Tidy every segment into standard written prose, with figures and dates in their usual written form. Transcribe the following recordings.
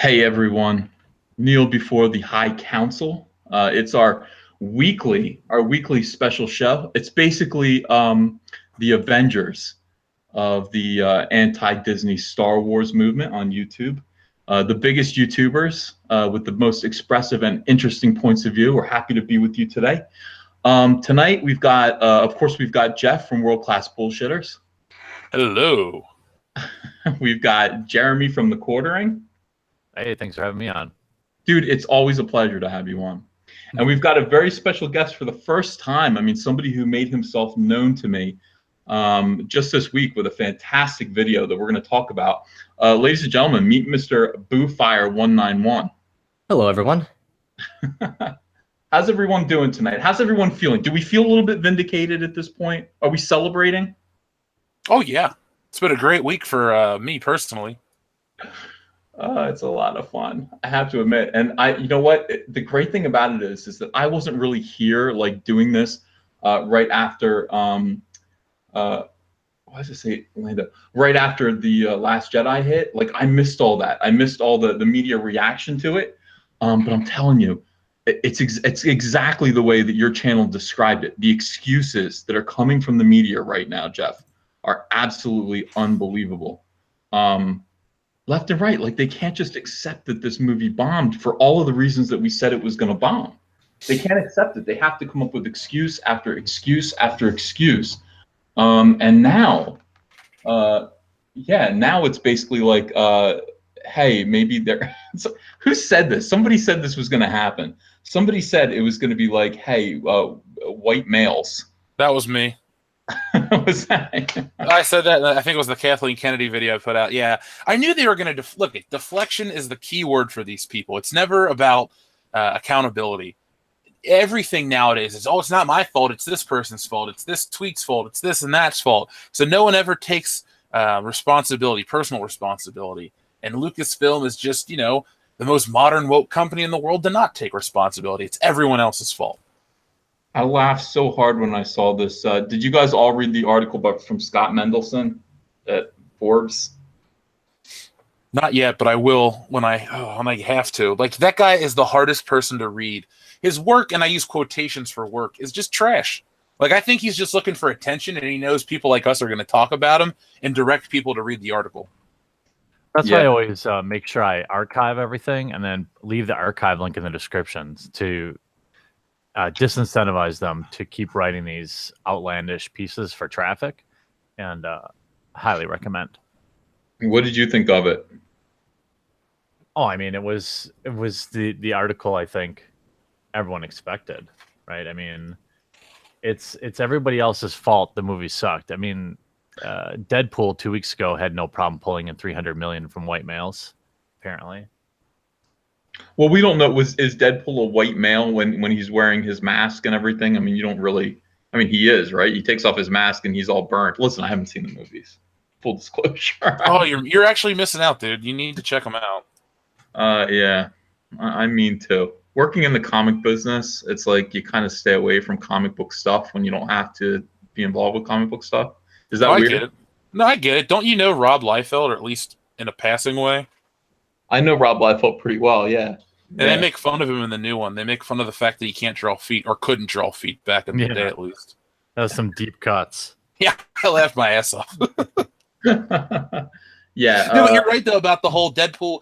Hey everyone, kneel before the High Council. It's our weekly special show. It's basically the Avengers of the anti-Disney Star Wars movement on YouTube. The biggest YouTubers with the most expressive and interesting points of view. We're happy to be with you today. Tonight we've got, of course, we've got Jeff from World Class Bullshitters. Hello. We've got Jeremy from The Quartering. Hey, thanks for having me on. Dude, it's always a pleasure to have you on. And we've got a very special guest for the first time. I mean, somebody who made himself known to me just this week with a fantastic video that we're going to talk about. Ladies and gentlemen, meet Mr. Boofire191. Hello, everyone. How's everyone doing tonight? How's everyone feeling? Do we feel a little bit vindicated at this point? Are we celebrating? Oh, yeah. It's been a great week for me personally. It's a lot of fun, I have to admit. And you know what? The great thing about it is that I wasn't really here, like doing this right after, why does it say Lando? Right after the Last Jedi hit. Like I missed all that. I missed all the media reaction to it. But I'm telling you, it's exactly the way that your channel described it. The excuses that are coming from the media right now, Jeff, are absolutely unbelievable. Left and right, like they can't just accept that this movie bombed for all of the reasons that we said it was going to bomb. They can't accept it. They have to come up with excuse after excuse after excuse. And now, now it's basically like, hey, maybe they're. Who said this? Somebody said this was going to happen. Somebody said it was going to be like, hey, white males. That was me. Was that? I said that. I think it was the Kathleen Kennedy video I put out. Yeah, I knew they were going to look. Deflection is the key word for these people. It's never about accountability. Everything nowadays is, oh, it's not my fault. It's this person's fault. It's this tweet's fault. It's this and that's fault. So no one ever takes responsibility, personal responsibility. And Lucasfilm is just, the most modern woke company in the world to not take responsibility. It's everyone else's fault. I laughed so hard when I saw this. Did you guys all read the article from Scott Mendelson at Forbes? Not yet, but I will when I have to. Like, that guy is the hardest person to read. His work, and I use quotations for work, is just trash. Like, I think he's just looking for attention, and he knows people like us are going to talk about him and direct people to read the article. That's why I always make sure I archive everything and then leave the archive link in the descriptions to disincentivize them to keep writing these outlandish pieces for traffic, and highly recommend. What did you think of it? Oh, I mean, it was the article I think everyone expected, right? I mean, it's everybody else's fault the movie sucked. I mean, Deadpool 2 weeks ago had no problem pulling in $300 million from white males, apparently. Well, we don't know. Is Deadpool a white male when he's wearing his mask and everything? I mean, you don't really. I mean, he is, right? He takes off his mask and he's all burnt. Listen, I haven't seen the movies. Full disclosure. Oh, you're actually missing out, dude. You need to check them out. Yeah, I mean to. Working in the comic business, it's like you kind of stay away from comic book stuff when you don't have to be involved with comic book stuff. Is that weird? I get it. No, I get it. Don't you know Rob Liefeld, or at least in a passing way? I know Rob Liefeld pretty well, yeah. And they make fun of him in the new one. They make fun of the fact that he can't draw feet, or couldn't draw feet back in the day, at least. That was some deep cuts. Yeah, I laughed my ass off. Yeah. No, you're right, though, about the whole Deadpool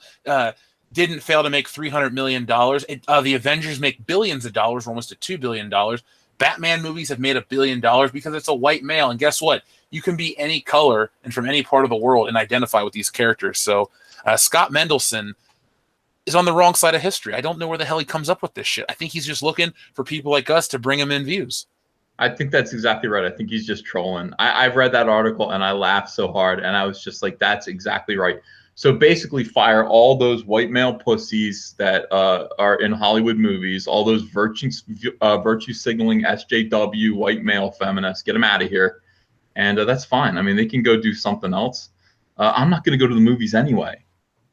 didn't fail to make $300 million. The Avengers make billions of dollars, almost to $2 billion. Batman movies have made $1 billion because it's a white male. And guess what? You can be any color and from any part of the world and identify with these characters. So Scott Mendelson is on the wrong side of history. I don't know where the hell he comes up with this shit. I think he's just looking for people like us to bring him in views. I think that's exactly right. I think he's just trolling. I've read that article and I laughed so hard, and I was just like, that's exactly right. So basically fire all those white male pussies that are in Hollywood movies, all those virtue signaling SJW white male feminists, get them out of here. And that's fine. I mean, they can go do something else. I'm not going to go to the movies anyway.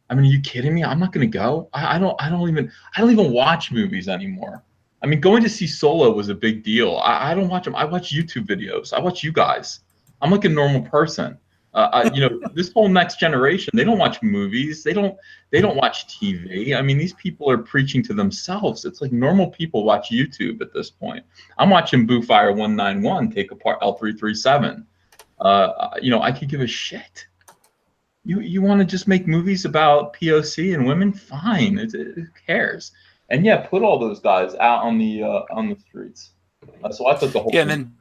I mean, are you kidding me? I'm not going to go. I don't even watch movies anymore. I mean, going to see Solo was a big deal. I don't watch them. I watch YouTube videos. I watch you guys. I'm like a normal person. This whole next generation, they don't watch movies. They don't watch TV. I mean, these people are preaching to themselves. It's like normal people watch YouTube at this point. I'm watching Boo Fire 191 take apart L337. I could give a shit. You want to just make movies about POC and women? Fine. Who cares? And yeah, put all those guys out on the streets. So I thought the whole thing.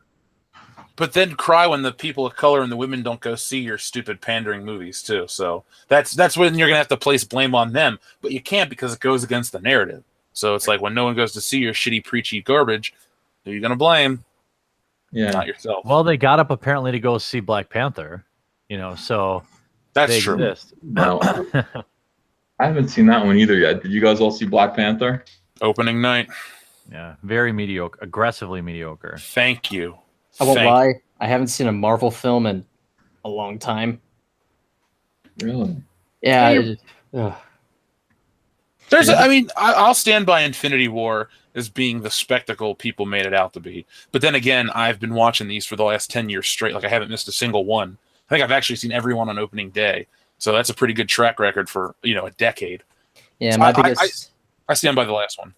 But then cry when the people of color and the women don't go see your stupid pandering movies too. So that's when you're gonna have to place blame on them. But you can't, because it goes against the narrative. So it's like when no one goes to see your shitty preachy garbage, who are you gonna blame? Yeah, not yourself. Well, they got up apparently to go see Black Panther. So that's true. Exist. No, I haven't seen that one either yet. Did you guys all see Black Panther? Opening night. Yeah, very mediocre, aggressively mediocre. Thank you. I won't lie, I haven't seen a Marvel film in a long time. Really? Yeah. I'll stand by Infinity War as being the spectacle people made it out to be. But then again, I've been watching these for the last 10 years straight. Like, I haven't missed a single one. I think I've actually seen every one on opening day. So that's a pretty good track record for, a decade. Yeah, so I stand by the last one.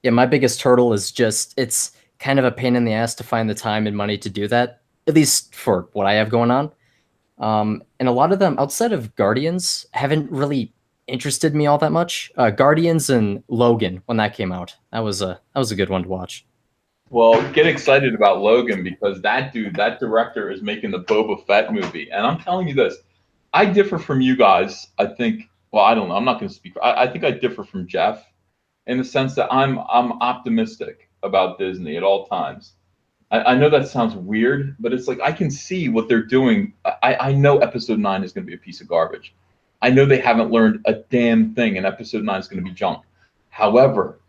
Yeah, my biggest hurdle is just, it's kind of a pain in the ass to find the time and money to do that, at least for what I have going on. And a lot of them, outside of Guardians, haven't really interested me all that much. Guardians and Logan, when that came out, that was a good one to watch. Well, get excited about Logan, because that director is making the Boba Fett movie. And I'm telling you this, I differ from you guys. I think, well, I don't know. I'm not going to speak. I think I differ from Jeff in the sense that I'm optimistic about Disney at all times. I know that sounds weird, but it's like I can see what they're doing. I know episode 9 is going to be a piece of garbage. I know they haven't learned a damn thing, and episode 9 is going to be junk. However,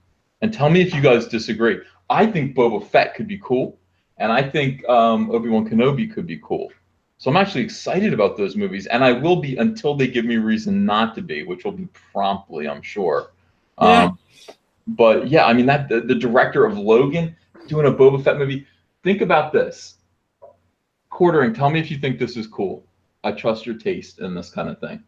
and tell me if you guys disagree, I think Boba Fett could be cool, and I think Obi-Wan Kenobi could be cool. So I'm actually excited about those movies, and I will be until they give me reason not to be, which will be promptly, I'm sure. Yeah. But yeah, I mean, that the director of Logan doing a Boba Fett movie. Think about this. Quartering, tell me if you think this is cool. I trust your taste in this kind of thing.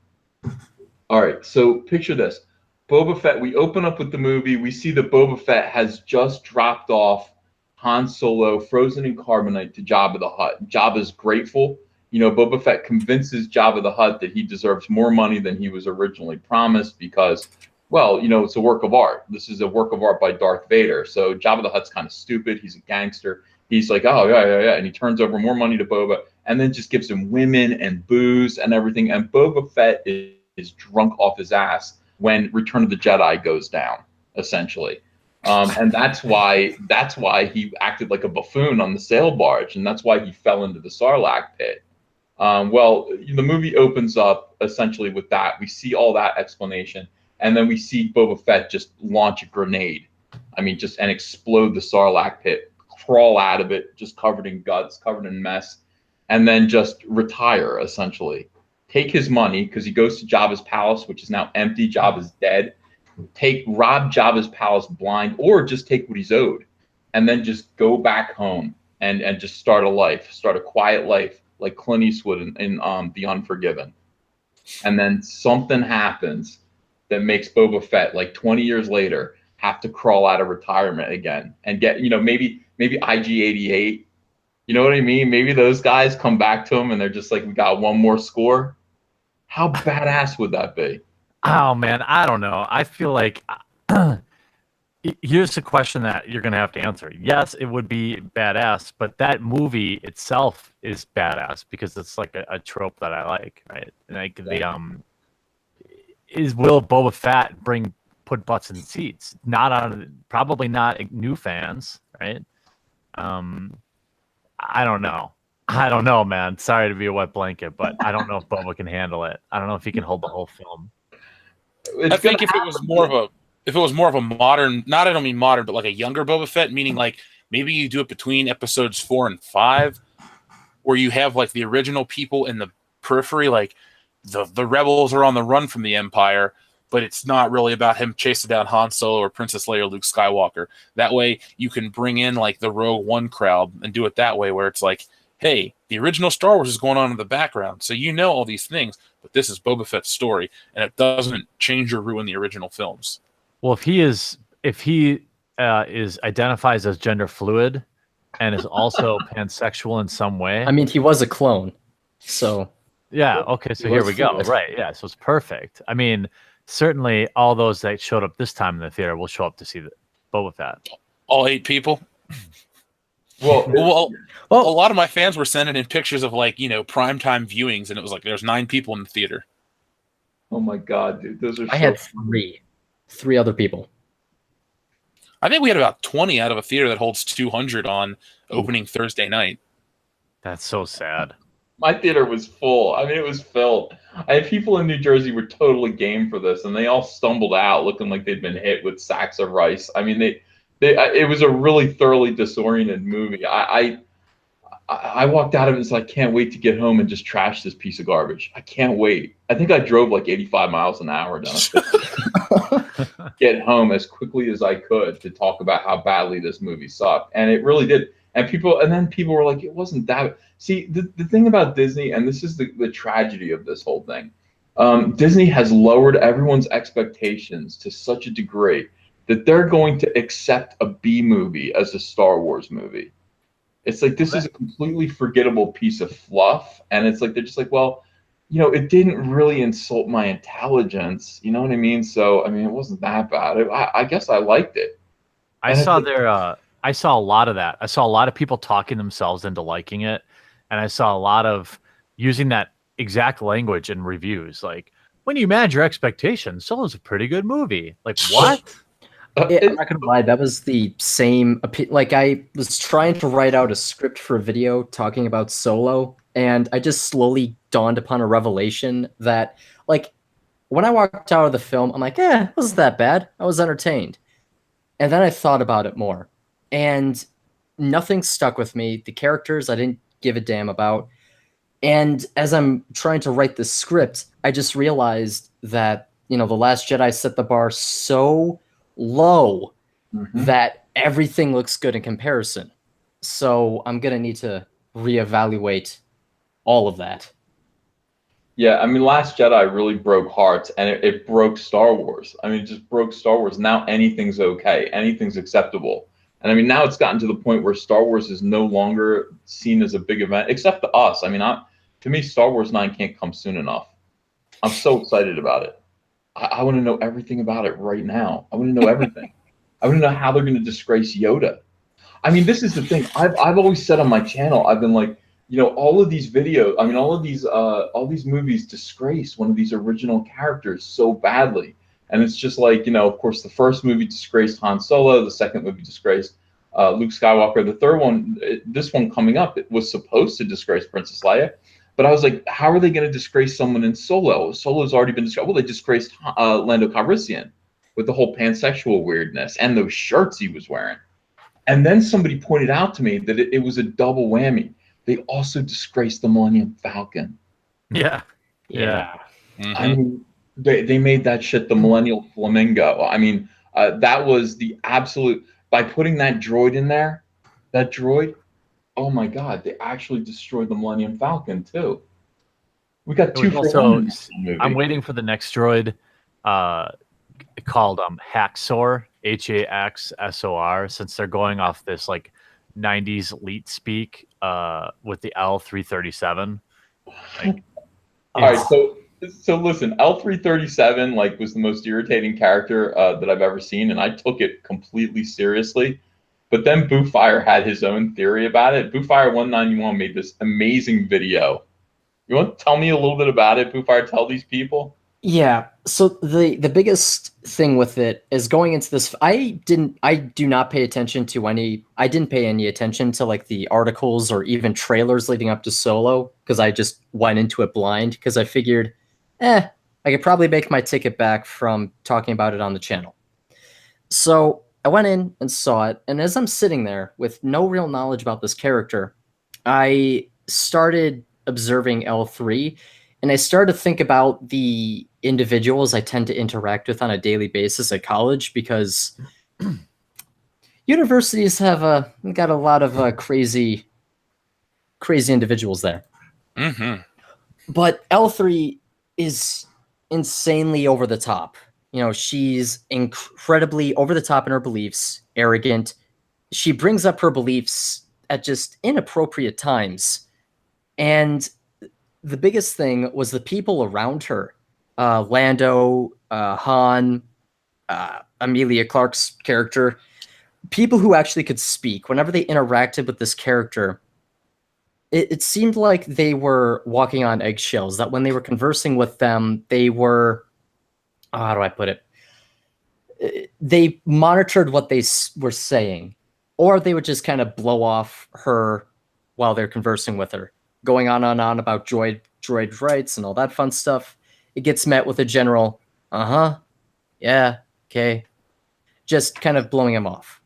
All right, so picture this. Boba Fett, we open up with the movie. We see that Boba Fett has just dropped off Han Solo, frozen in carbonite, to Jabba the Hutt. Jabba's grateful. Boba Fett convinces Jabba the Hutt that he deserves more money than he was originally promised because, well, it's a work of art. This is a work of art by Darth Vader. So Jabba the Hutt's kind of stupid. He's a gangster. He's like, oh, yeah. And he turns over more money to Boba and then just gives him women and booze and everything. And Boba Fett is drunk off his ass when Return of the Jedi goes down, essentially. And that's why he acted like a buffoon on the sail barge. And that's why he fell into the Sarlacc pit. Well, the movie opens up essentially with that. We see all that explanation. And then we see Boba Fett just launch a grenade. I mean, and explode the Sarlacc pit, crawl out of it, just covered in guts, covered in mess, and then just retire, essentially. Take his money, because he goes to Jabba's palace, which is now empty. Jabba's dead. Rob Jabba's palace blind, or just take what he's owed, and then just go back home and just start a quiet life, like Clint Eastwood in The Unforgiven. And then something happens that makes Boba Fett, like 20 years later, have to crawl out of retirement again and get, maybe IG-88. You know what I mean? Maybe those guys come back to him and they're just like, we got one more score. How badass would that be? Oh, man, I don't know. I feel like here's a question that you're going to have to answer. Yes, it would be badass, but that movie itself is badass because it's like a trope that I like, right? Like will Boba Fett put butts in seats? Probably not new fans, right? I don't know, man. Sorry to be a wet blanket, but I don't know if Boba can handle it. I don't know if he can hold the whole film. I think if it was more of a modern, I don't mean modern, but like a younger Boba Fett, meaning like maybe you do it between episodes 4 and 5, where you have like the original people in the periphery, like the rebels are on the run from the Empire, but it's not really about him chasing down Han Solo or Princess Leia or Luke Skywalker. That way you can bring in like the Rogue One crowd and do it that way, where it's like hey, the original Star Wars is going on in the background, so you know all these things, but this is Boba Fett's story, and it doesn't change or ruin the original films. Well, if he is identifies as gender fluid and is also pansexual in some way. I mean, he was a clone, so Yeah. Okay. So he here was we go. fluid. Right. Yeah. So it's perfect. I mean, certainly all those that showed up this time in the theater will show up to see the Boba Fett. All 8 people. Well, Well, a Well, lot of my fans were sending in pictures of like, primetime viewings, and it was like there's 9 people in the theater. oh my God, dude, those are I so had three other people. I think we had about 20 out of a theater that holds 200 on opening Thursday night. That's so sad. My theater was full. I mean, it was filled. I had people in New Jersey were totally game for this, and they all stumbled out looking like they'd been hit with sacks of rice. I mean, it was a really thoroughly disoriented movie. I walked out of it and said, I can't wait to get home and just trash this piece of garbage. I can't wait. I think I drove like 85 miles an hour down a get home as quickly as I could to talk about how badly this movie sucked. And it really did. And then people were like, it wasn't that. See, the thing about Disney, and this is the tragedy of this whole thing, Disney has lowered everyone's expectations to such a degree that they're going to accept a B movie as a Star Wars movie. It's like, this is a completely forgettable piece of fluff. And it's like, they're just like, well, it didn't really insult my intelligence. You know what I mean? So, I mean, it wasn't that bad. I guess I liked it. I saw a lot of that. I saw a lot of people talking themselves into liking it. And I saw a lot of using that exact language in reviews. Like, when you manage your expectations, Solo's a pretty good movie. Like, what? I'm not gonna lie, that was the same. Like, I was trying to write out a script for a video talking about Solo, and I just slowly dawned upon a revelation that, like, when I walked out of the film, I'm like, it wasn't that bad. I was entertained. And then I thought about it more, and nothing stuck with me. The characters I didn't give a damn about. And as I'm trying to write the script, I just realized that, The Last Jedi set the bar so low that everything looks good in comparison. So I'm going to need to reevaluate all of that. Yeah, I mean, Last Jedi really broke hearts, and it broke Star Wars. I mean, it just broke Star Wars. Now anything's okay. Anything's acceptable. And I mean, now it's gotten to the point where Star Wars is no longer seen as a big event, except to us. I mean, to me, Star Wars 9 can't come soon enough. I'm so excited about it. I want to know everything about it right now. I want to know everything. I want to know how they're going to disgrace Yoda. I mean, this is the thing. I've always said on my channel, I've been like, all of these videos, I mean, all these movies disgrace one of these original characters so badly. And it's just like, of course, the first movie disgraced Han Solo. The second movie disgraced Luke Skywalker. The third one, this one coming up, it was supposed to disgrace Princess Leia. But I was like, how are they going to disgrace someone in Solo? Solo's already been disgraced. Well, they disgraced Lando Calrissian with the whole pansexual weirdness and those shirts he was wearing. And then somebody pointed out to me that it was a double whammy. They also disgraced the Millennium Falcon. Yeah. Mm-hmm. I mean, they made that shit the Millennial Flamingo. I mean, that was the absolute, by putting that droid in there, that droid, oh my God, they actually destroyed the Millennium Falcon too. We got two for one in this movie. I'm waiting for the next droid called Haxor, Haxsor, since they're going off this like 90s elite speak with the L337. Like, all right, so listen, L337 like was the most irritating character that I've ever seen, and I took it completely seriously. But then Boofire had his own theory about it. Boofire191 made this amazing video. You want to tell me a little bit about it, Boofire? Tell these people. Yeah. So the biggest thing with it is going into this. I do not pay attention to I didn't pay any attention to like the articles or even trailers leading up to Solo because I just went into it blind because I figured, I could probably make my ticket back from talking about it on the channel. So I went in and saw it, and as I'm sitting there with no real knowledge about this character, I started observing L3, and I started to think about the individuals I tend to interact with on a daily basis at college, because universities have got a lot of crazy crazy individuals there. Mm-hmm. But L3 is insanely over the top. You know, she's incredibly over the top in her beliefs, arrogant. She brings up her beliefs at just inappropriate times. And the biggest thing was the people around her. Lando, Han, Amelia Clark's character, people who actually could speak. Whenever they interacted with this character, it seemed like they were walking on eggshells, that when they were conversing with them, they were, how do I put it? They monitored what they were saying, or they would just kind of blow off her while they're conversing with her, going on and on about droid rights and all that fun stuff. It gets met with a general, uh-huh, yeah, okay, just kind of blowing him off.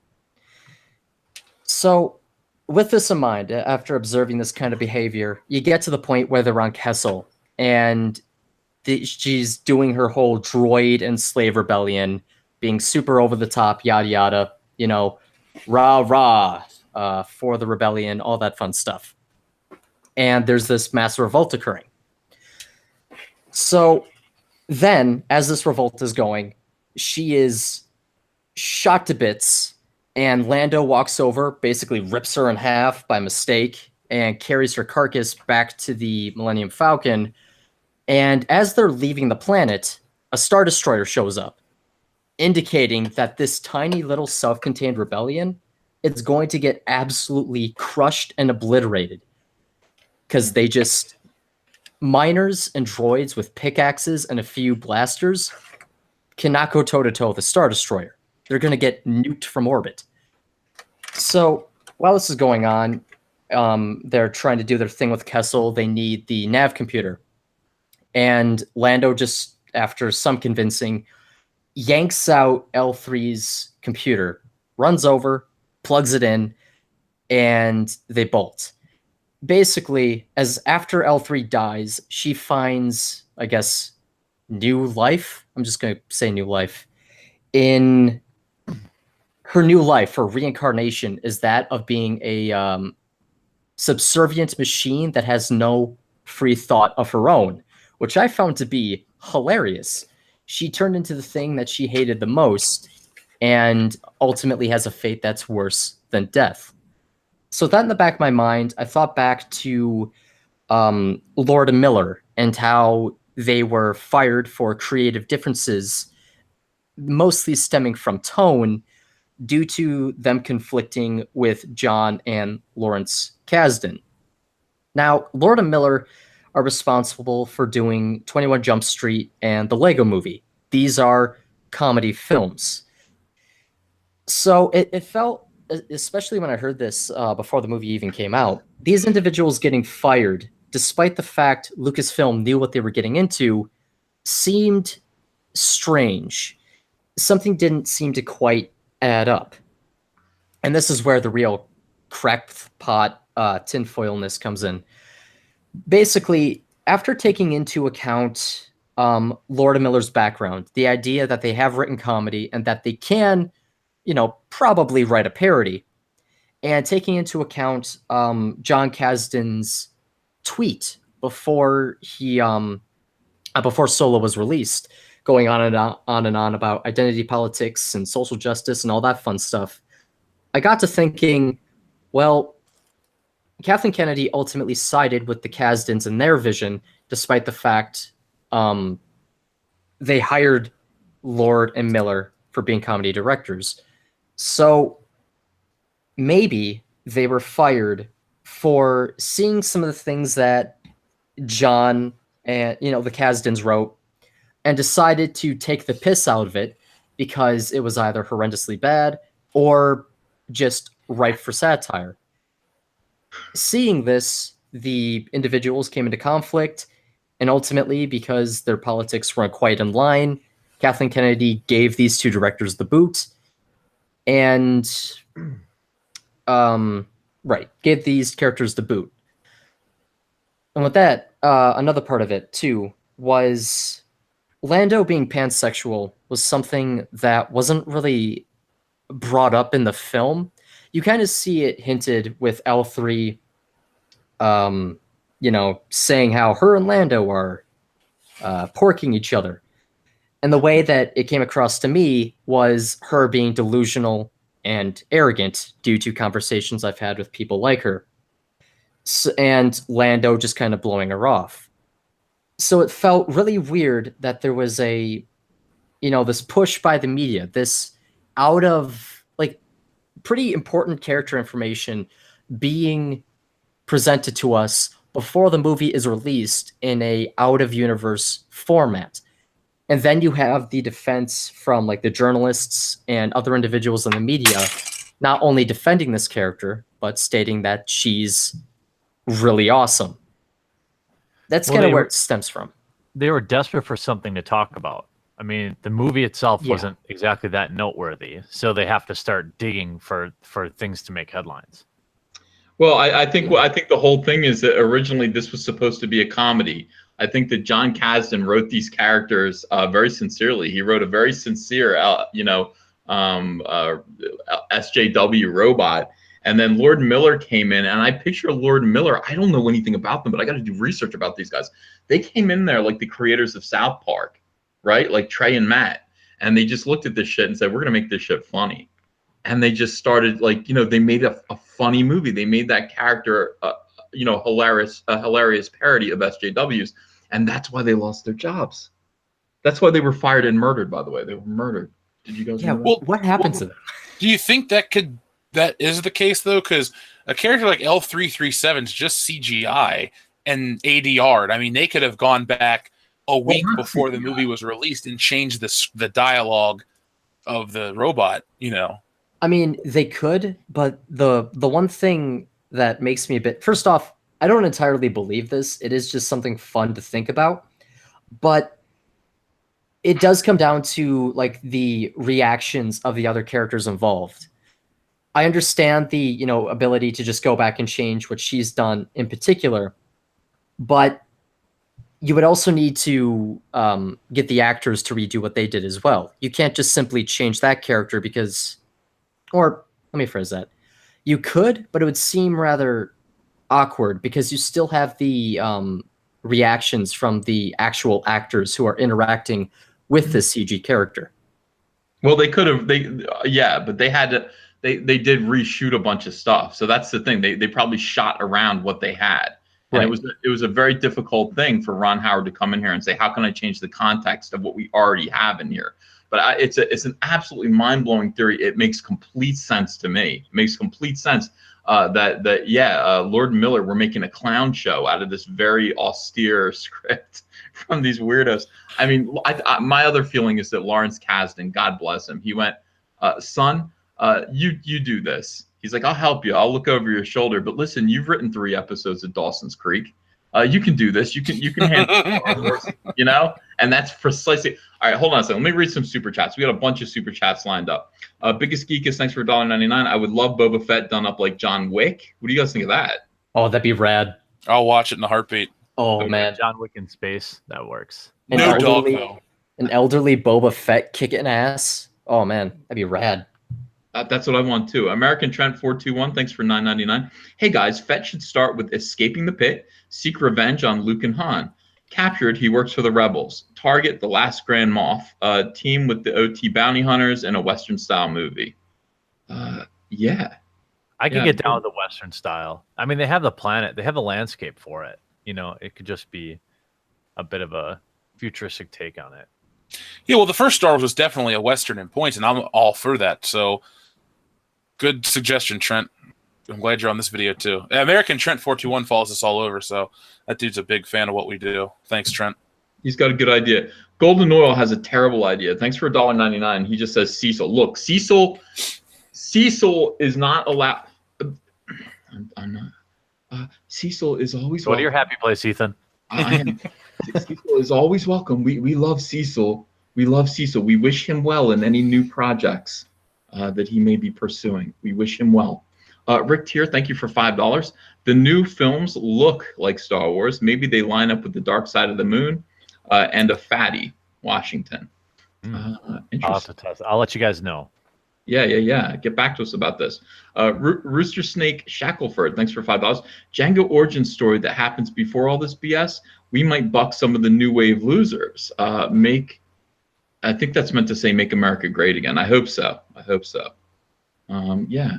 So with this in mind, after observing this kind of behavior, you get to the point where they're on Kessel, and she's doing her whole droid and slave rebellion, being super over the top, yada yada, you know, rah rah, for the rebellion, all that fun stuff. And there's this mass revolt occurring. So then, as this revolt is going, she is shot to bits, and Lando walks over, basically rips her in half by mistake, and carries her carcass back to the Millennium Falcon. And as they're leaving the planet, a Star Destroyer shows up, indicating that this tiny little self-contained rebellion is going to get absolutely crushed and obliterated. Because they just... miners and droids with pickaxes and a few blasters cannot go toe-to-toe with a Star Destroyer. They're going to get nuked from orbit. So while this is going on, they're trying to do their thing with Kessel. They need the nav computer. And Lando, just after some convincing, yanks out L3's computer, runs over, plugs it in, and they bolt. Basically, as after L3 dies, she finds, I guess, new life. I'm just going to say new life. In her new life, her reincarnation is that of being a subservient machine that has no free thought of her own, which I found to be hilarious. She turned into the thing that she hated the most, and ultimately has a fate that's worse than death. So that in the back of my mind, I thought back to Lord and Miller and how they were fired for creative differences, mostly stemming from tone, due to them conflicting with John and Lawrence Kasdan. Now, Lord and Miller are responsible for doing 21 Jump Street and the Lego Movie. These are comedy films. So it felt, especially when I heard this before the movie even came out, these individuals getting fired, despite the fact Lucasfilm knew what they were getting into, seemed strange. Something didn't seem to quite add up. And this is where the real crackpot tinfoilness comes in. Basically, after taking into account Lord and Miller's background, the idea that they have written comedy and that they can, you know, probably write a parody, and taking into account John Kasdan's tweet before he before Solo was released, going on and on about identity politics and social justice and all that fun stuff, I got to thinking, well, Kathleen Kennedy ultimately sided with the Kasdans in their vision, despite the fact they hired Lord and Miller for being comedy directors. So maybe they were fired for seeing some of the things that John and, you know, the Kasdans wrote, and decided to take the piss out of it because it was either horrendously bad or just ripe for satire. Seeing this, the individuals came into conflict, and ultimately, because their politics weren't quite in line, Kathleen Kennedy gave these two directors the boot, and gave these characters the boot. And with that, another part of it too was Lando being pansexual was something that wasn't really brought up in the film. You kind of see it hinted with L3 saying how her and Lando are porking each other. And the way that it came across to me was her being delusional and arrogant due to conversations I've had with people like her. And Lando just kind of blowing her off. So it felt really weird that there was this push by the media, this out of pretty important character information being presented to us before the movie is released in a out of universe format. And then you have the defense from the journalists and other individuals in the media not only defending this character but stating that she's really awesome. That's kind of where it stems from. They were desperate for something to talk about. I mean, the movie itself Yeah. wasn't exactly that noteworthy, so they have to start digging for things to make headlines. Well, I think the whole thing is that originally this was supposed to be a comedy. I think that John Kasdan wrote these characters very sincerely. He wrote a very sincere, SJW robot. And then Lord Miller came in, and I picture Lord Miller. I don't know anything about them, but I got to do research about these guys. They came in there like the creators of South Park, right? Like Trey and Matt. And they just looked at this shit and said, we're going to make this shit funny. And they just started they made a funny movie. They made that character, hilarious, a hilarious parody of SJWs. And that's why they lost their jobs. That's why they were fired and murdered, by the way. They were murdered. Did you guys know that? Well, what happened to them? Do you think that is the case, though? Because a character like L337 is just CGI and ADR'd. I mean, they could have gone back a week before the movie was released and changed the dialogue of the robot, I mean, they could, but the one thing that makes me a bit... First off, I don't entirely believe this. It is just something fun to think about. But it does come down to, the reactions of the other characters involved. I understand the, ability to just go back and change what she's done in particular, but you would also need to get the actors to redo what they did as well. You can't just simply change that character because... Or, let me phrase that. You could, but it would seem rather awkward because you still have the reactions from the actual actors who are interacting with this CG character. Well, they could have, but they had to, they did reshoot a bunch of stuff. So that's the thing. They probably shot around what they had. And Right. it was a very difficult thing for Ron Howard to come in here and say, how can I change the context of what we already have in here? But it's an absolutely mind-blowing theory. It makes complete sense to me. It makes complete sense Lord Miller, we're making a clown show out of this very austere script from these weirdos. I mean, my other feeling is that Lawrence Kasdan, God bless him, he went, son, you do this. He's like, I'll help you. I'll look over your shoulder. But listen, you've written 3 episodes of Dawson's Creek. You can do this. You can handle it, And that's precisely. All right, hold on a second. Let me read some super chats. We got a bunch of super chats lined up. Biggest Geekus, thanks for $1.99. I would love Boba Fett done up like John Wick. What do you guys think of that? Oh, that'd be rad. I'll watch it in a heartbeat. Oh, man. John Wick in space, that works. No dog, though. An elderly Boba Fett kicking ass. Oh, man. That'd be rad. That's what I want too. American Trent 421, thanks for $9.99. Hey guys, Fett should start with escaping the pit, seek revenge on Luke and Han. Captured, he works for the rebels. Target, the last Grand Moff. Team with the OT bounty hunters in a Western style movie. Yeah. I could get down with the Western style. I mean, they have the planet, they have the landscape for it. It could just be a bit of a futuristic take on it. Yeah, well, the first Star Wars was definitely a Western in points, and I'm all for that. So, good suggestion, Trent. I'm glad you're on this video, too. American Trent 421 follows us all over, so that dude's a big fan of what we do. Thanks, Trent. He's got a good idea. Golden Oil has a terrible idea. Thanks for $1.99. He just says Cecil. Look, Cecil is not allowed. I'm not. Cecil is always Go to your happy place, Ethan. I am. Cecil is always welcome. We love Cecil. We love Cecil. We wish him well in any new projects that he may be pursuing. We wish him well. Rick Tier, thank you for $5. The new films look like Star Wars. Maybe they line up with the Dark Side of the Moon and a fatty Washington. I'll have Interesting. to test. I'll let you guys know. Yeah. Get back to us about this. Rooster Snake Shackleford, thanks for $5. Django origin story that happens before all this BS. We might buck some of the new wave losers. I think that's meant to say make America great again. I hope so. Yeah.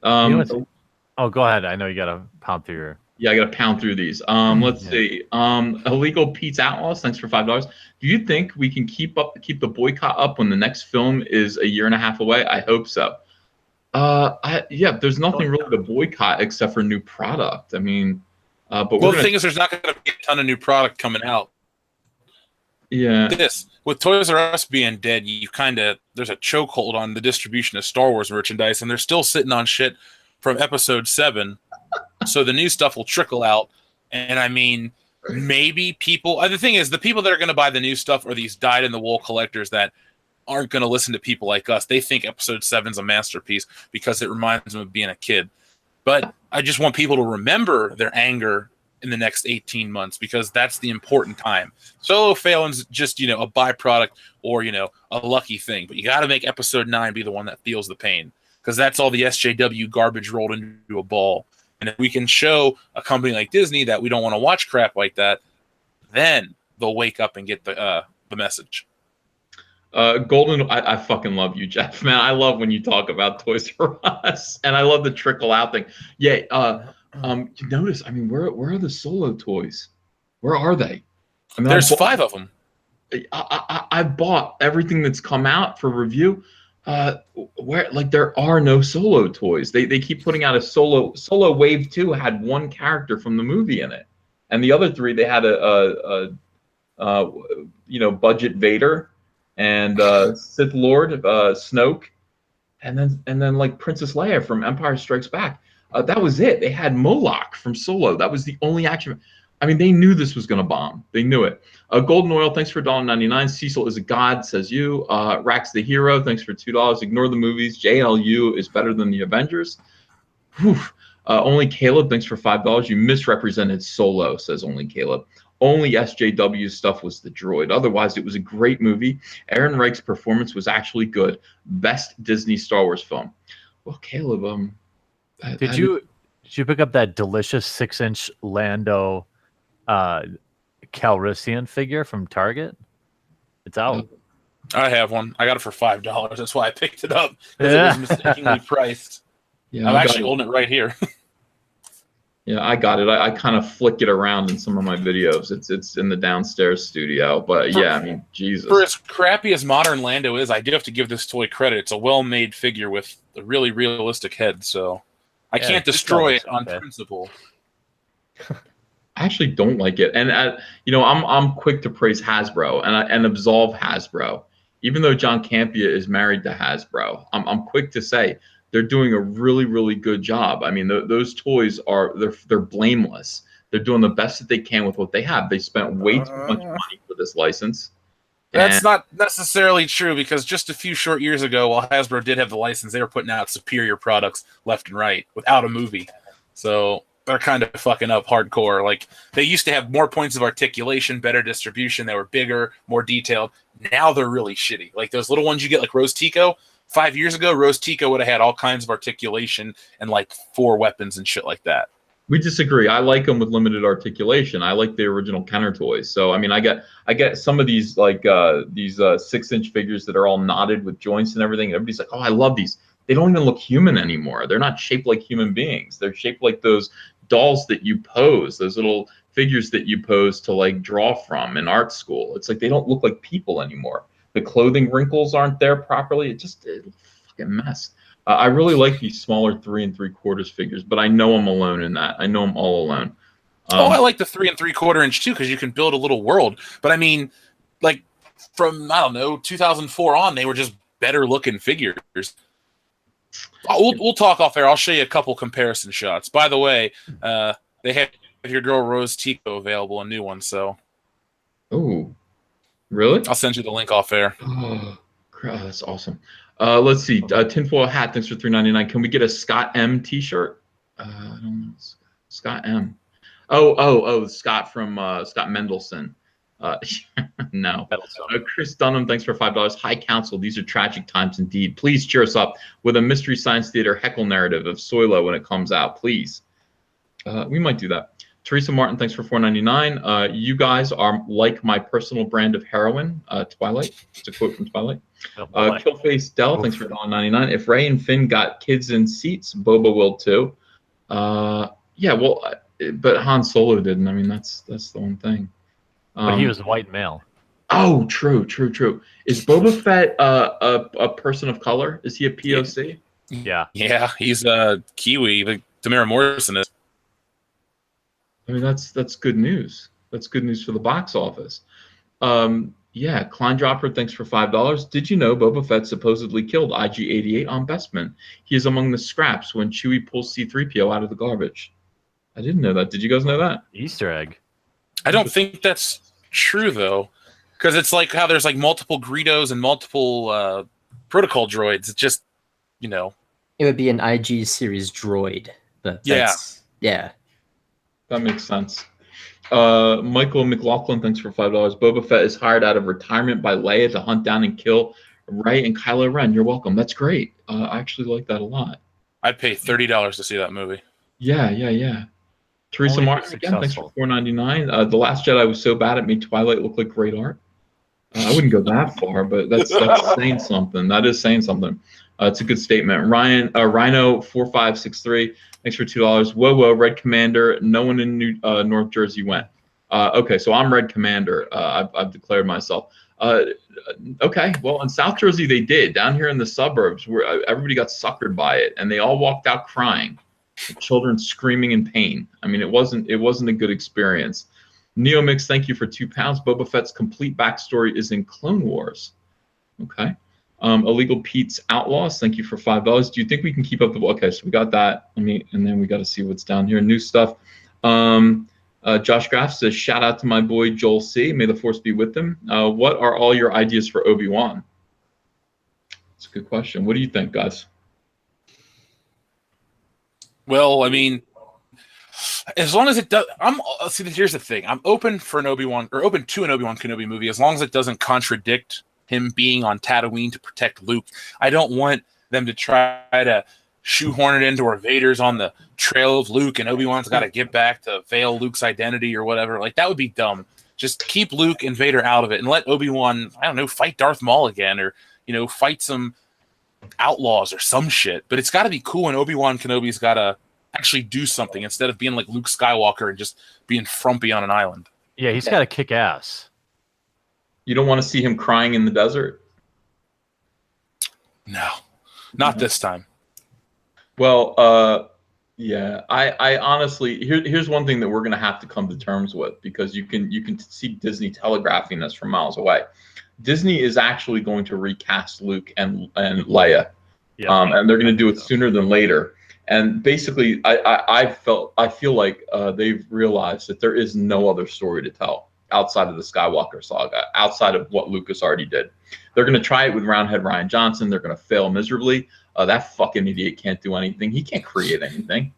Oh, go ahead. I know you got to pound through your. Yeah, I got to pound through these. Let's see. Illegal Pete's Outlaws, thanks for $5. Do you think we can keep the boycott up when the next film is a year and a half away? I hope so. There's nothing really to boycott except for new product. I mean, but the thing is, there's not going to be a ton of new product coming out. Yeah. With Toys R Us being dead, there's a chokehold on the distribution of Star Wars merchandise, and they're still sitting on shit from Episode 7. So the new stuff will trickle out, and I mean, maybe people. The thing is, the people that are going to buy the new stuff are these dyed-in-the-wool collectors that aren't going to listen to people like us. They think Episode 7's a masterpiece because it reminds them of being a kid. But I just want people to remember their anger in the next 18 months because that's the important time. Solo failing's just, a byproduct or, a lucky thing. But you got to make Episode 9 be the one that feels the pain because that's all the SJW garbage rolled into a ball. And if we can show a company like Disney that we don't want to watch crap like that, then they'll wake up and get the message. Golden, I fucking love you, Jeff. Man, I love when you talk about Toys R Us, and I love the trickle out thing. Yeah. You notice? I mean, where are the Solo toys? Where are they? I mean, there's 5 of them. I bought everything that's come out for review. There are no Solo toys. They keep putting out a Solo Wave 2 had one character from the movie in it, and the other 3 they had a budget Vader and Sith Lord Snoke, and then like Princess Leia from Empire Strikes Back. That was it. They had Moloch from Solo. That was the only action. I mean, they knew this was going to bomb. They knew it. Golden Oil, thanks for $1.99. Cecil is a god, says you. Rax the Hero, thanks for $2. Ignore the movies. JLU is better than the Avengers. Whew. Only Caleb, thanks for $5. You misrepresented Solo, says Only Caleb. Only SJW stuff was the droid. Otherwise, it was a great movie. Aaron Reich's performance was actually good. Best Disney Star Wars film. Well, Caleb, did you pick up that delicious 6-inch Lando Calrissian figure from Target? It's out. I have one. I got it for $5. That's why I picked it up because it was mistakenly priced. Yeah, I'm actually holding it right here. Yeah, I got it. I kind of flick it around in some of my videos. It's in the downstairs studio, but yeah, I mean, Jesus. For as crappy as modern Lando is, I do have to give this toy credit. It's a well-made figure with a really realistic head, so I can't destroy it on principle. I actually don't like it, and I'm quick to praise Hasbro and absolve Hasbro, even though John Campea is married to Hasbro. I'm quick to say they're doing a really, really good job. I mean, those toys they're blameless. They're doing the best that they can with what they have. They spent way too much money for this license. That's not necessarily true because just a few short years ago, while Hasbro did have the license, they were putting out superior products left and right without a movie. So they're kind of fucking up hardcore. Like, they used to have more points of articulation, better distribution. They were bigger, more detailed. Now they're really shitty. Like those little ones you get, like Rose Tico. 5 years ago, Rose Tico would have had all kinds of articulation and like 4 weapons and shit like that. We disagree. I like them with limited articulation. I like the original Kenner toys. So I mean, I get some of these like these 6-inch figures that are all knotted with joints and everything. And everybody's like, oh, I love these. They don't even look human anymore. They're not shaped like human beings. They're shaped like those dolls that you pose, those little figures that you pose to like draw from in art school. It's like they don't look like people anymore. The clothing wrinkles aren't there properly. It's a fucking mess. I really like these smaller 3 3/4 figures, but I know I'm alone in that. I know I'm all alone. I like the 3 3/4 inch too because you can build a little world. But I mean, like from 2004 on, they were just better looking figures. We'll talk off air. I'll show you a couple comparison shots. By the way, they have your girl Rose Tico available, a new one. So, oh, really? I'll send you the link off air. Oh, that's awesome. Let's see. Tinfoil hat. Thanks for $3.99. Can we get a Scott M T-shirt? I don't know. Scott M. Oh, Scott from Scott Mendelson. No. Meddlesome. Chris Dunham, thanks for $5. High Council, these are tragic times indeed. Please cheer us up with a Mystery Science Theater heckle narrative of Soilo when it comes out, please. We might do that. Teresa Martin, thanks for $4.99. You guys are like my personal brand of heroin, Twilight. It's a quote from Twilight. Oh, boy. Killface Dell, thanks for $1.99. If Ray and Finn got kids in seats, Boba will too. Yeah, well, but Han Solo didn't. I mean, that's the one thing. But he was a white male. Oh, true. Is Boba Fett a person of color? Is he a POC? Yeah. Yeah, he's a Kiwi. Like Tamara Morrison is. I mean, that's good news. That's good news for the box office. Yeah, Kleindropper, thanks for $5. Did you know Boba Fett supposedly killed IG-88 on Bestman? He is among the scraps when Chewie pulls C-3PO out of the garbage. I didn't know that. Did you guys know that? Easter egg. I don't think that's true though, because it's like how there's like multiple Greedos and multiple protocol droids. It's just, you know, It would be an IG series droid. But Yeah. Yeah. That makes sense. Michael McLaughlin, thanks for $5. Boba Fett is hired out of retirement by Leia to hunt down and kill Rey and Kylo Ren. You're welcome. That's great. I actually like that a lot. I'd pay $30 to see that movie. Yeah. Teresa Only if Martin, it's again, thanks for successful. $4.99. The Last Jedi was so bad it made Twilight look like great art. I wouldn't go that far, but that's saying something. That is saying something. It's a good statement. Rhino 4563, thanks for $2. Whoa, Red Commander. No one in North Jersey went. Okay, so I'm Red Commander. I've declared myself. Okay, well, in South Jersey they did. Down here in the suburbs, where everybody got suckered by it, and they all walked out crying, children screaming in pain. I mean, it wasn't a good experience. Neomix, thank you for £2. Boba Fett's complete backstory is in Clone Wars. Okay. Illegal Pete's Outlaws, thank you for $5. Do you think we can keep up the? Okay, so we got that. And then we got to see what's down here. New stuff. Josh Graff says, shout out to my boy Joel C. May the force be with him. What are all your ideas for Obi-Wan? That's a good question. What do you think, guys? Well, I mean, as long as it does, see. Here's the thing: I'm open for an Obi-Wan, or open to an Obi-Wan Kenobi movie, as long as it doesn't contradict him being on Tatooine to protect Luke. I don't want them to try to shoehorn it into where Vader's on the trail of Luke and Obi-Wan's got to get back to veil Luke's identity or whatever. Like, that would be dumb. Just keep Luke and Vader out of it and let Obi-Wan, I don't know, fight Darth Maul again, or, you know, fight some outlaws or some shit. But it's got to be cool when Obi-Wan Kenobi's got to actually do something instead of being like Luke Skywalker and just being frumpy on an island. Yeah, he's got to kick ass. You don't want to see him crying in the desert? No, not this time. Well, yeah, I honestly, here's one thing that we're gonna have to come to terms with, because you can see Disney telegraphing this from miles away. Disney is actually going to recast Luke and Leia, and they're going to do it sooner than later. And basically, I feel like they've realized that there is no other story to tell outside of the Skywalker saga, outside of what Lucas already did. They're going to try it with Roundhead Ryan Johnson. They're going to fail miserably. That fucking idiot can't do anything. He can't create anything.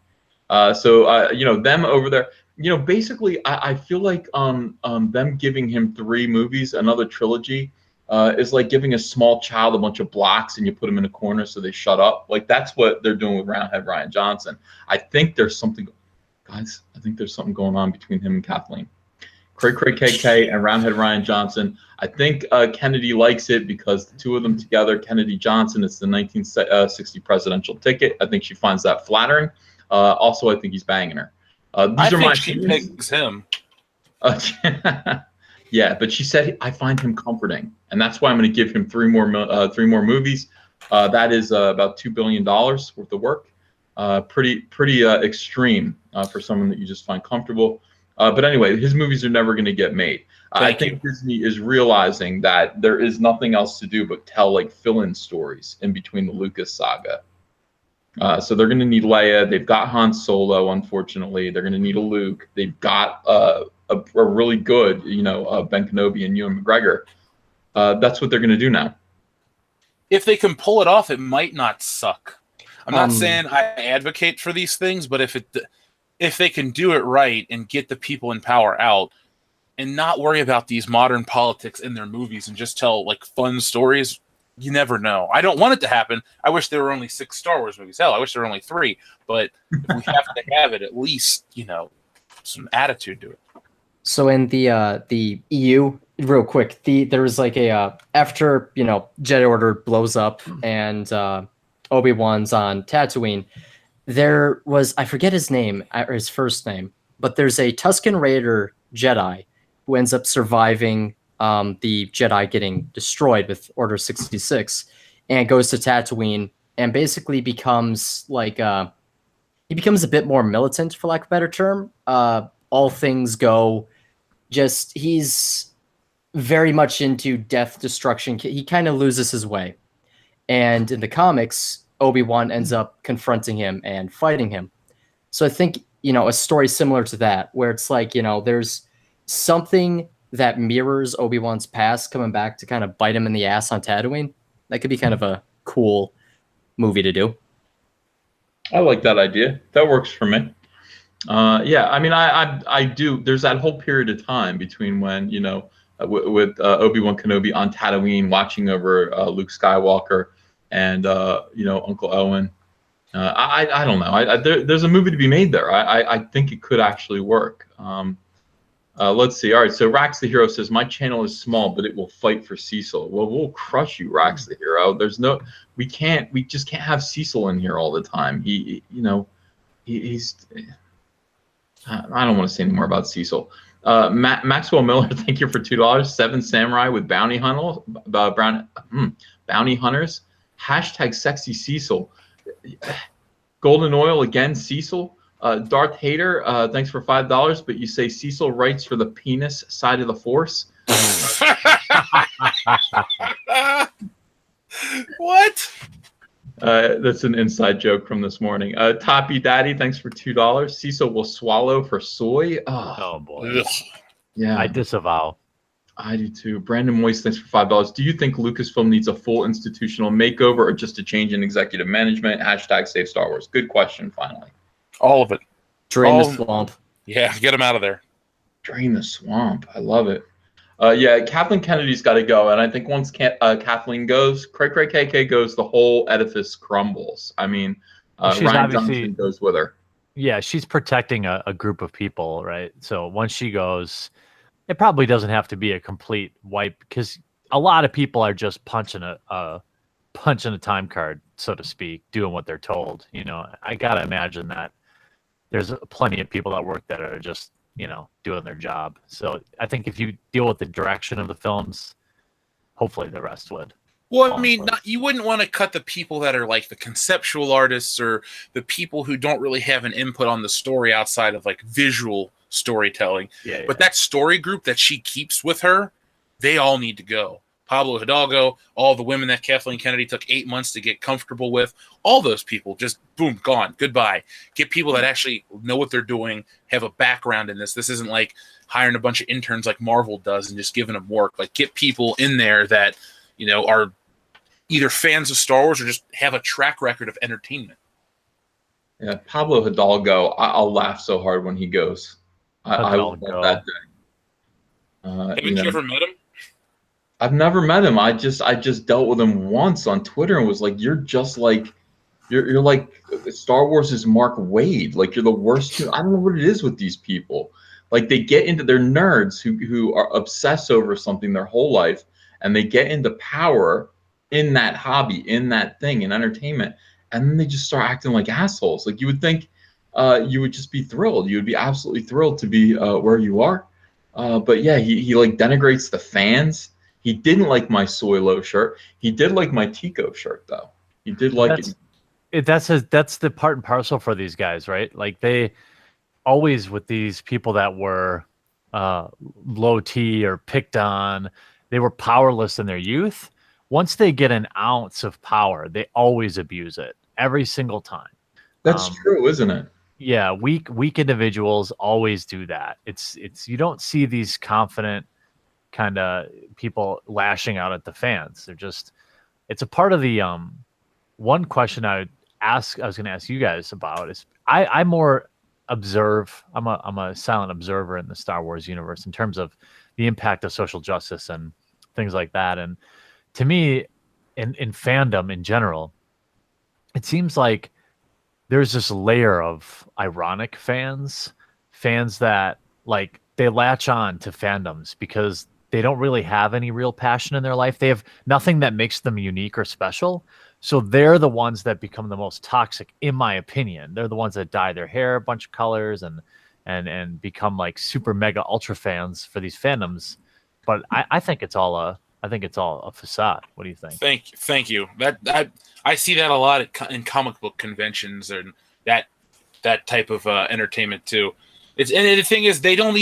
So you know, them over there, you know, basically, I feel like them giving him 3 movies, another trilogy, is like giving a small child a bunch of blocks and you put them in a corner so they shut up. Like, that's what they're doing with Roundhead Ryan Johnson. I think there's something, guys, I think there's something going on between him and Kathleen. Cray KK and Roundhead Ryan Johnson. I think Kennedy likes it because the two of them together, Kennedy Johnson, it's the 1960 presidential ticket. I think she finds that flattering. Also, I think he's banging her. These are my she picks him. Yeah, but she said I find him comforting, and that's why I'm going to give him 3 more movies. That is about $2 billion worth of work. Pretty extreme for someone that you just find comfortable. But anyway, his movies are never going to get made. I think Disney is realizing that there is nothing else to do but tell like fill-in stories in between the Lucas saga. So they're going to need Leia. They've got Han Solo, unfortunately. They're going to need a Luke. They've got a really good, you know, Ben Kenobi and Ewan McGregor. That's what they're going to do now. If they can pull it off, it might not suck. I'm not saying I advocate for these things, but if they can do it right and get the people in power out, and not worry about these modern politics in their movies and just tell like fun stories, you never know. I don't want it to happen. I wish there were only 6 Star Wars movies. Hell, I wish there were only 3. But if we have to have it, at least, you know, some attitude to it. So in the EU, real quick, there was like a after Jedi Order blows up and Obi-Wan's on Tatooine, there was, I forget his name or his first name, but there's a Tusken Raider Jedi who ends up surviving the Jedi getting destroyed with Order 66 and goes to Tatooine and basically becomes like he becomes a bit more militant, for lack of a better term. All things go. Just he's very much into death, destruction. He kind of loses his way, and in the comics, Obi-Wan ends up confronting him and fighting him. So I think a story similar to that, where it's like there's something that mirrors Obi-Wan's past coming back to kind of bite him in the ass on Tatooine. That could be kind of a cool movie to do. I like that idea. That works for me. Yeah, I mean, I do. There's that whole period of time between when with Obi-Wan Kenobi on Tatooine, watching over Luke Skywalker and Uncle Owen. I don't know. There's a movie to be made there. I think it could actually work. Let's see. All right. So Rax the Hero says, my channel is small, but it will fight for Cecil. Well, we'll crush you, Rax the Hero. We just can't have Cecil in here all the time. He's. I don't want to say any more about Cecil. Maxwell Miller, thank you for $2. 7 Samurai with bounty hunters. Hashtag sexy Cecil. Golden Oil again, Cecil. Darth Hater, thanks for $5, but you say Cecil writes for the penis side of the Force. What? That's an inside joke from this morning. Toppy Daddy, thanks for $2. Cecil will swallow for soy. Oh boy. Ugh. Yeah, I disavow. I do too. Brandon Moist, thanks for $5. Do you think Lucasfilm needs a full institutional makeover or just a change in executive management? Hashtag save Star Wars. Good question, finally. All of it. Drain the swamp. Yeah, get him out of there. Drain the swamp. I love it. Yeah, Kathleen Kennedy's got to go, and I think once Kathleen goes, Cray KK goes, the whole edifice crumbles. I mean, She's Ryan obviously- Johnson goes with her. Yeah, she's protecting a group of people, right? So once she goes, it probably doesn't have to be a complete wipe because a lot of people are just punching a time card, so to speak, doing what they're told. I gotta imagine that there's plenty of people that work that are just doing their job. So I think if you deal with the direction of the films, hopefully the rest would. Well, I mean, you wouldn't want to cut the people that are like the conceptual artists or the people who don't really have an input on the story outside of like visual storytelling. Yeah, But that story group that she keeps with her, they all need to go. Pablo Hidalgo, all the women that Kathleen Kennedy took 8 months to get comfortable with, all those people just boom, gone, goodbye. Get people that actually know what they're doing, have a background in this. This isn't like hiring a bunch of interns like Marvel does and just giving them work. Like get people in there that are either fans of Star Wars or just have a track record of entertainment. Yeah, Pablo Hidalgo. I'll laugh so hard when he goes. I will love that day. Haven't you ever met him? I've never met him. I just dealt with him once on Twitter and was like, you're just like, you're like Star Wars is Mark Waid. Like you're the worst. I don't know what it is with these people. Like they get into, they're nerds who are obsessed over something their whole life, and they get into power in that hobby, in that thing, in entertainment, and then they just start acting like assholes. Like you would think you would just be thrilled. You would be absolutely thrilled to be where you are. But yeah, he like denigrates the fans. He didn't like my Soilo shirt. He did like my Tico shirt, though. He did like it. That's the part and parcel for these guys, right? Like they always with these people that were low T or picked on, they were powerless in their youth. Once they get an ounce of power, they always abuse it every single time. That's true, isn't it? Yeah, weak individuals always do that. It's you don't see these confident kind of people lashing out at the fans. They're just, it's a part of the one question I was going to ask you guys about is I more observe. I'm a silent observer in the Star Wars universe in terms of the impact of social justice and things like that. And to me, in fandom in general, it seems like there's this layer of ironic fans that like they latch on to fandoms because they don't really have any real passion in their life. They have nothing that makes them unique or special. So they're the ones that become the most toxic, in my opinion. They're the ones that dye their hair a bunch of colors and become like super mega ultra fans for these fandoms. But I think it's all a facade. What do you think? Thank you. That I see that a lot in comic book conventions and that type of entertainment too. And the thing is, they're not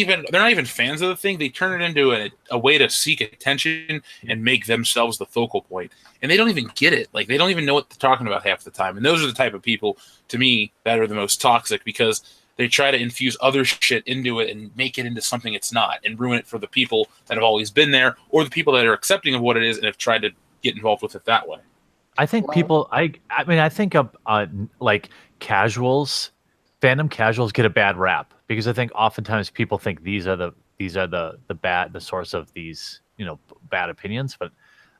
even fans of the thing. They turn it into a way to seek attention and make themselves the focal point. And they don't even get it. Like, they don't even know what they're talking about half the time. And those are the type of people, to me, that are the most toxic because they try to infuse other shit into it and make it into something it's not and ruin it for the people that have always been there or the people that are accepting of what it is and have tried to get involved with it that way. I think people, I mean, I think like casuals, fandom casuals get a bad rap because I think oftentimes people think these are the source of these, bad opinions. But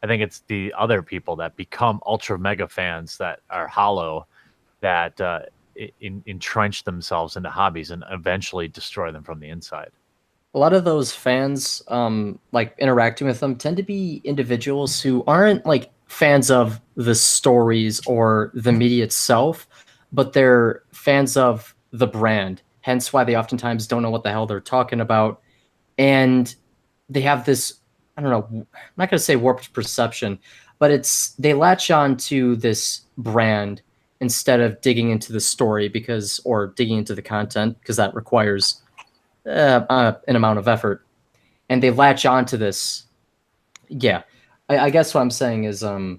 I think it's the other people that become ultra mega fans that are hollow, that entrench themselves into hobbies and eventually destroy them from the inside. A lot of those fans, like interacting with them, tend to be individuals who aren't like fans of the stories or the media itself, but they're fans of the brand. Hence why they oftentimes don't know what the hell they're talking about. And they have this, I don't know, I'm not going to say warped perception, but they latch on to this brand instead of digging into the story or digging into the content because that requires an amount of effort, and they latch on to this. Yeah, I guess what I'm saying is a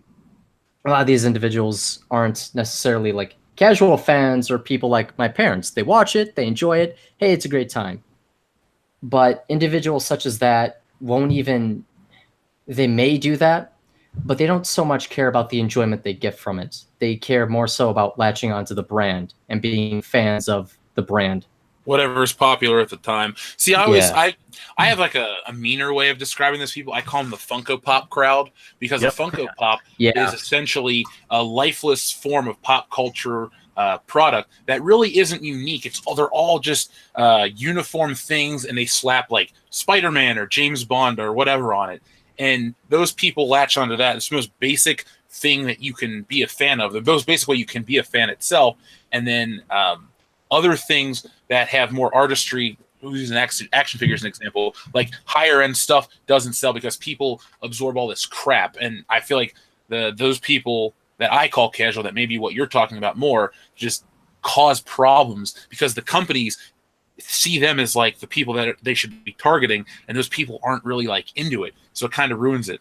lot of these individuals aren't necessarily like casual fans or people like my parents. They watch it, they enjoy it. Hey, it's a great time. But individuals such as that they may do that, but they don't so much care about the enjoyment they get from it. They care more so about latching onto the brand and being fans of the brand. Whatever is popular at the time. See, I have like a meaner way of describing this people. I call them the Funko Pop crowd because a Funko Pop is essentially a lifeless form of pop culture product that really isn't unique. They're all just uniform things, and they slap like Spider-Man or James Bond or whatever on it. And those people latch onto that. It's the most basic thing that you can be a fan of. The most basic way you can be a fan itself. And then other things that have more artistry, using action figures as an example, like higher end stuff doesn't sell because people absorb all this crap. And I feel like those people that I call casual, that may be what you're talking about more, just cause problems because the companies see them as like the people that they should be targeting, and those people aren't really like into it, so it kind of ruins it.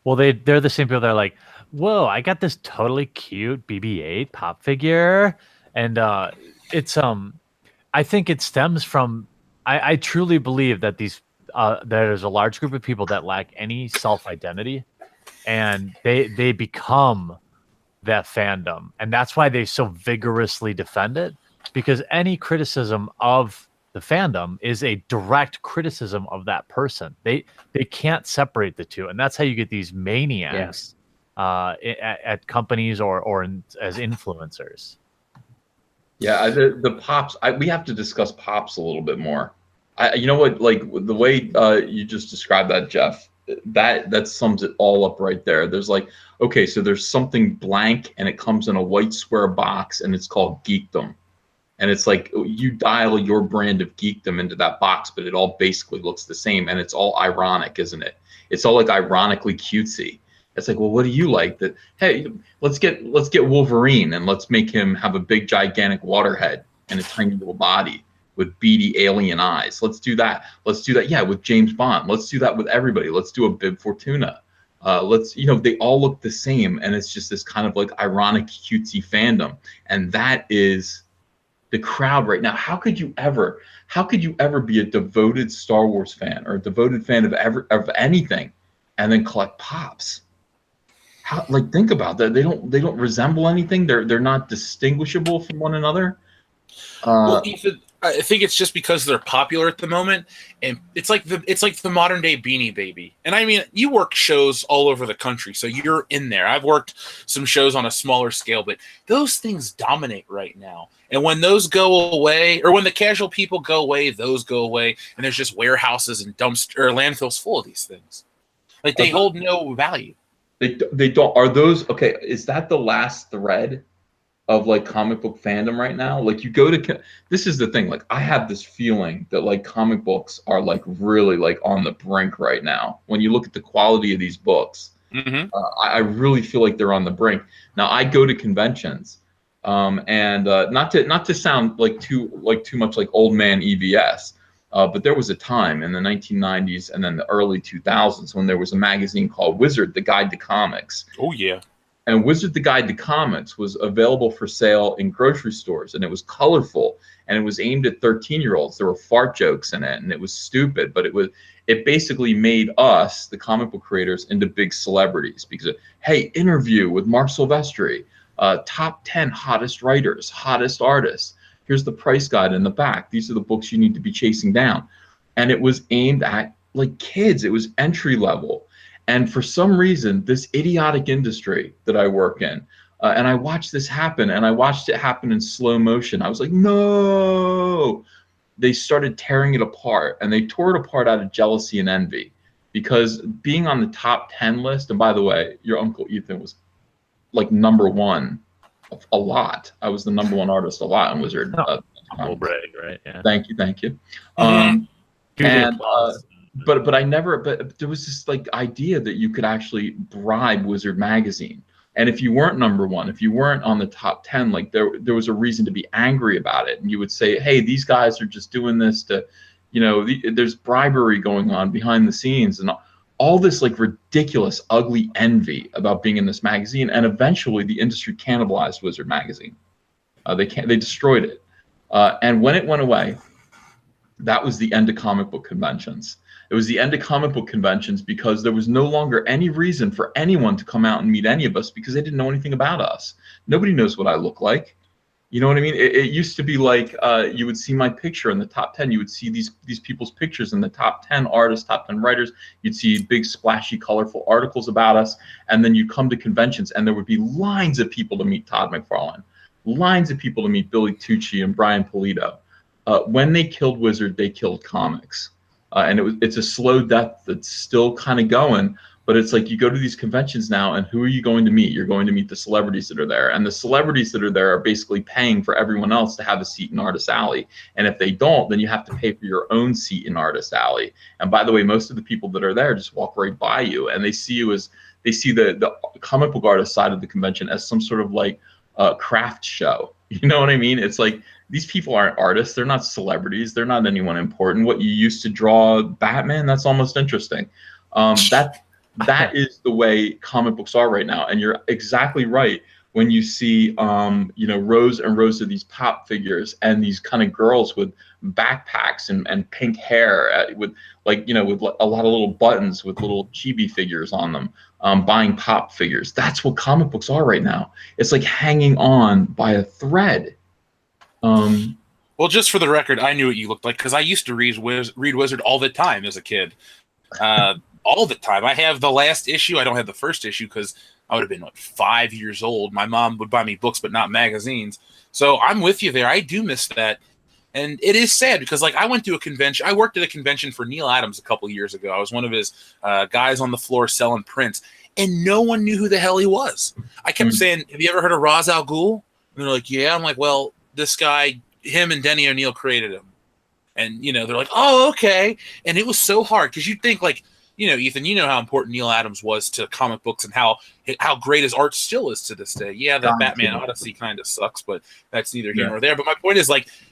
Well, they're the same people that are like, whoa, I got this totally cute BB-8 pop figure, and it's I think it stems from I truly believe that there's a large group of people that lack any self-identity, and they become that fandom, and that's why they so vigorously defend it, because any criticism of the fandom is a direct criticism of that person. They can't separate the two, and that's how you get these maniacs at companies or as influencers. Yeah, the pops. We have to discuss pops a little bit more. You know what? Like the way you just described that, Jeff. That sums it all up right there. There's like, okay, so there's something blank, and it comes in a white square box, and it's called geekdom. And it's like you dial your brand of geekdom into that box, but it all basically looks the same, and it's all ironic, isn't it? It's all like ironically cutesy. It's like, well, what do you like? That, hey, let's get Wolverine and let's make him have a big gigantic water head and a tiny little body with beady alien eyes. Let's do that. Let's do that. Yeah, with James Bond. Let's do that with everybody. Let's do a Bib Fortuna. They all look the same, and it's just this kind of like ironic cutesy fandom, and that is the crowd right now. How could you ever be a devoted Star Wars fan or a devoted fan of anything and then collect pops? Think about that. They don't resemble anything. They're not distinguishable from one another. Uh, Well, Ethan, I think it's just because they're popular at the moment, and it's like the modern day Beanie Baby. And I mean, you work shows all over the country, so you're in there. I've worked some shows on a smaller scale, but those things dominate right now. And when those go away, or when the casual people go away, those go away, and there's just warehouses and dumpster or landfills full of these things. Like they hold no value. they don't. Are those okay? Is that the last thread of like comic book fandom right now? Like you go to this is the thing. Like I have this feeling that like comic books are like really like on the brink right now. When you look at the quality of these books, Mm-hmm. I really feel like they're on the brink. Now I go to conventions, and not to sound too much like old man EVS, but there was a time in the 1990s and then the early 2000s when there was a magazine called Wizard, the Guide to Comics. Oh yeah. And Wizard the Guide to Comics was available for sale in grocery stores, and it was colorful, and it was aimed at 13-year-olds. There were fart jokes in it, and it was stupid, but it basically made us, the comic book creators, into big celebrities because, hey, interview with Mark Silvestri, top 10 hottest writers, hottest artists. Here's the price guide in the back. These are the books you need to be chasing down. And it was aimed at like kids. It was entry level. And for some reason, this idiotic industry that I work in, and I watched this happen, and I watched it happen in slow motion. I was like, no. They started tearing it apart, and they tore it apart out of jealousy and envy. Because being on the top 10 list, and by the way, your Uncle Ethan was like #1 a lot. I was the #1 artist a lot in Wizard. Humble brag, right? Yeah. Thank you. Huge And applause. but I never. But there was this like idea that you could actually bribe Wizard magazine, and if you weren't #1, if you weren't on the top 10, like there was a reason to be angry about it, and you would say, hey, these guys are just doing this to, there's bribery going on behind the scenes, and all this like ridiculous, ugly envy about being in this magazine, and eventually the industry cannibalized Wizard magazine. They destroyed it, and when it went away, that was the end of comic book conventions. It was the end of comic book conventions because there was no longer any reason for anyone to come out and meet any of us because they didn't know anything about us. Nobody knows what I look like. You know what I mean? It used to be like you would see my picture in the top 10. You would see these people's pictures in the top 10 artists, top 10 writers. You'd see big, splashy, colorful articles about us. And then you'd come to conventions, and there would be lines of people to meet Todd McFarlane, lines of people to meet Billy Tucci and Brian Pulido. When they killed Wizard, they killed comics. And it's a slow death that's still kind of going, but it's like you go to these conventions now, and who are you going to meet? You're going to meet the celebrities that are there, and the celebrities that are there are basically paying for everyone else to have a seat in Artist Alley. And if they don't, then you have to pay for your own seat in Artist Alley. And by the way, most of the people that are there just walk right by you, and they see the comic book artist side of the convention as some sort of like craft show. You know what I mean? It's like, these people aren't artists. They're not celebrities. They're not anyone important. What you used to draw Batman, that's almost interesting. That is the way comic books are right now. And you're exactly right when you see rows and rows of these pop figures and these kind of girls with backpacks and pink hair with a lot of little buttons with little chibi figures on them, buying pop figures. That's what comic books are right now. It's like hanging on by a thread. Well, just for the record, I knew what you looked like because I used to read Wizard all the time as a kid. All the time. I have the last issue. I don't have the first issue because I would have been 5 years old. My mom would buy me books, but not magazines. So I'm with you there. I do miss that. And it is sad because I went to a convention. I worked at a convention for Neil Adams a couple years ago. I was one of his guys on the floor selling prints, and no one knew who the hell he was. I kept saying, have you ever heard of Ra's al Ghul? And they're like, yeah. I'm like, well, this guy, him and Denny O'Neil created him. And, they're like, oh, okay. And it was so hard because you'd think Ethan, you know how important Neil Adams was to comic books and how great his art still is to this day. Yeah, the Batman Odyssey kind of sucks, but that's neither here nor there. But my point is,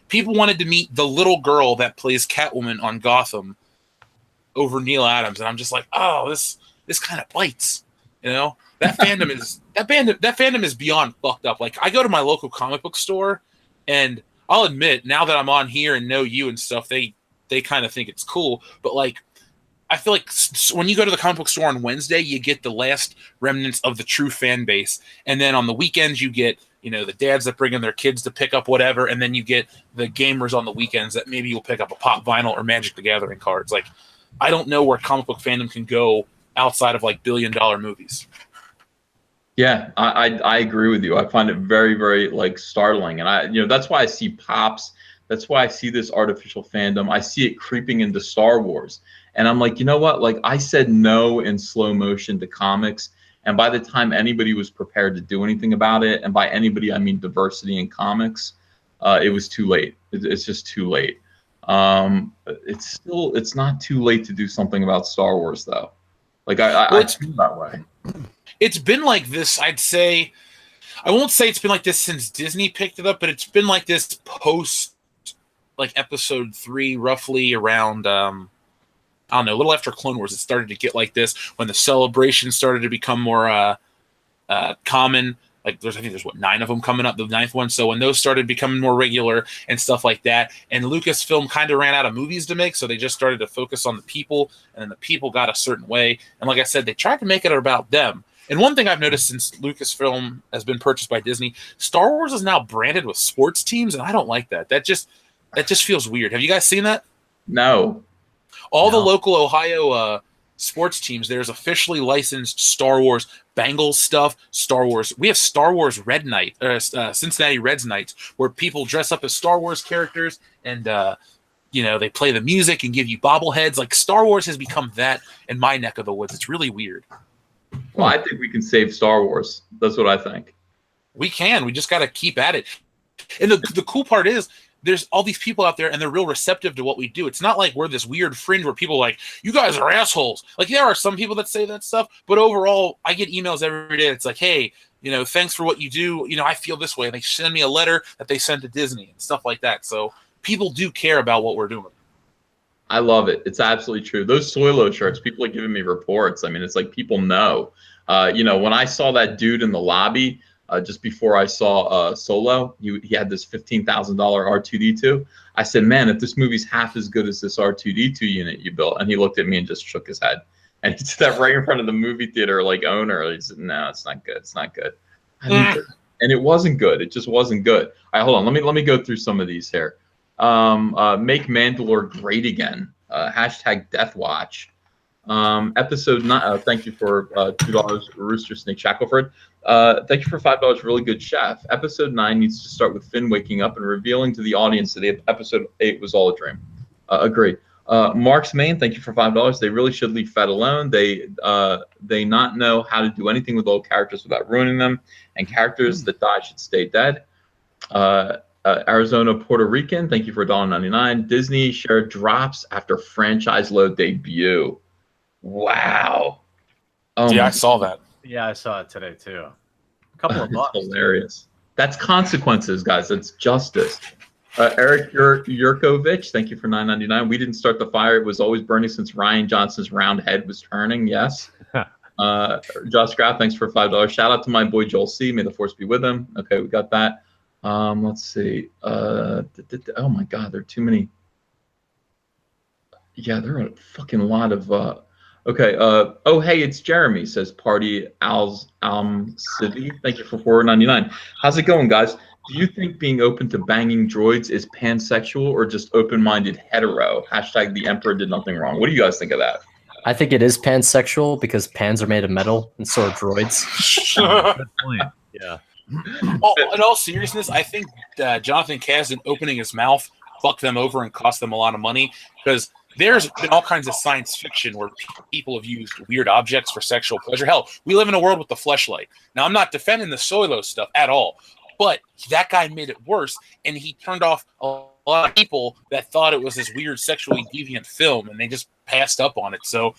people wanted to meet the little girl that plays Catwoman on Gotham over Neil Adams, and I'm just like, oh, this kind of bites. That fandom is beyond fucked up. I go to my local comic book store, and I'll admit, now that I'm on here and know you and stuff, they kind of think it's cool, but I feel like when you go to the comic book store on Wednesday, you get the last remnants of the true fan base. And then on the weekends, you get the dads that bring in their kids to pick up whatever, and then you get the gamers on the weekends that maybe will pick up a pop vinyl or Magic the Gathering cards. Like, I don't know where comic book fandom can go outside of like billion-dollar movies. Yeah, I agree with you. I find it very, very like startling, and that's why I see pops. That's why I see this artificial fandom. I see it creeping into Star Wars, and I'm like, you know what? Like, I said no in slow motion to comics, and by the time anybody was prepared to do anything about it, and by anybody I mean diversity in comics, it was too late. It's just too late. It's not too late to do something about Star Wars though. Like I feel that way. It's been like this, I'd say. I won't say it's been like this since Disney picked it up, but it's been like this post, like episode 3, roughly around, I don't know, a little after Clone Wars. It started to get like this when the celebrations started to become more common. Like I think there's 9 of them coming up, the 9th one. So when those started becoming more regular and stuff like that, and Lucasfilm kind of ran out of movies to make, so they just started to focus on the people, and then the people got a certain way. And like I said, they tried to make it about them. And one thing I've noticed since Lucasfilm has been purchased by Disney, Star Wars is now branded with sports teams, and I don't like that. That just feels weird. Have you guys seen that? No. All the local Ohio sports teams, there's officially licensed Star Wars Bengals stuff, Star Wars. We have Star Wars Red Night, Cincinnati Reds nights, where people dress up as Star Wars characters and they play the music and give you bobbleheads. Like, Star Wars has become that in my neck of the woods. It's really weird. Well, I think we can save Star Wars. That's what I think. We can. We just got to keep at it. And the cool part is, there's all these people out there, and they're real receptive to what we do. It's not like we're this weird fringe where people are like, you guys are assholes. Like, there are some people that say that stuff, but overall, I get emails every day. It's like, hey, thanks for what you do. I feel this way. And they send me a letter that they send to Disney and stuff like that. So people do care about what we're doing. I love it. It's absolutely true. Those Soilo shirts, people are giving me reports. I mean, it's like people know. When I saw that dude in the lobby, just before I saw Solo, he had this $15,000 R2D2. I said, man, if this movie's half as good as this R2D2 unit you built, and he looked at me and just shook his head. And he said that right in front of the movie theater like owner. He said, no, it's not good. It's not good. And it wasn't good. It just wasn't good. All right, hold on. Let me go through some of these here. Make Mandalore great again. Hashtag Deathwatch. Episode 9. Thank you for $2, Rooster Snake Shackleford. Thank you for $5, Really Good Chef. Episode 9 needs to start with Finn waking up and revealing to the audience that episode 8 was all a dream. Agree. Mark's Main, thank you for $5. They really should leave Fett alone. They not know how to do anything with old characters without ruining them, and characters that die should stay dead. Arizona Puerto Rican, thank you for $1.99. Disney share drops after franchise load debut. Wow. Oh yeah, I saw that. Yeah, I saw it today too. A couple of bucks. Hilarious. That's consequences, guys. That's justice. Eric Yurkovich, thank you for $9.99. We didn't start the fire. It was always burning since Ryan Johnson's round head was turning. Yes. Josh Graff, thanks for $5. Shout out to my boy Joel C. May the force be with him. Okay, we got that. Let's see. Oh my God, there are too many. Yeah, there are a fucking lot of. Okay. Oh, hey, it's Jeremy. Says Party City. Thank you for $4.99. How's it going, guys? Do you think being open to banging droids is pansexual or just open-minded hetero? Hashtag the Emperor did nothing wrong. What do you guys think of that? I think it is pansexual because pans are made of metal and so are droids. Good point. Yeah. In all seriousness, I think Jonathan Kasdan opening his mouth fucked them over and cost them a lot of money, because there's been all kinds of science fiction where people have used weird objects for sexual pleasure. Hell, we live in a world with the fleshlight. Now, I'm not defending the Soilo stuff at all, but that guy made it worse, and he turned off a lot of people that thought it was this weird sexually deviant film, and they just passed up on it. So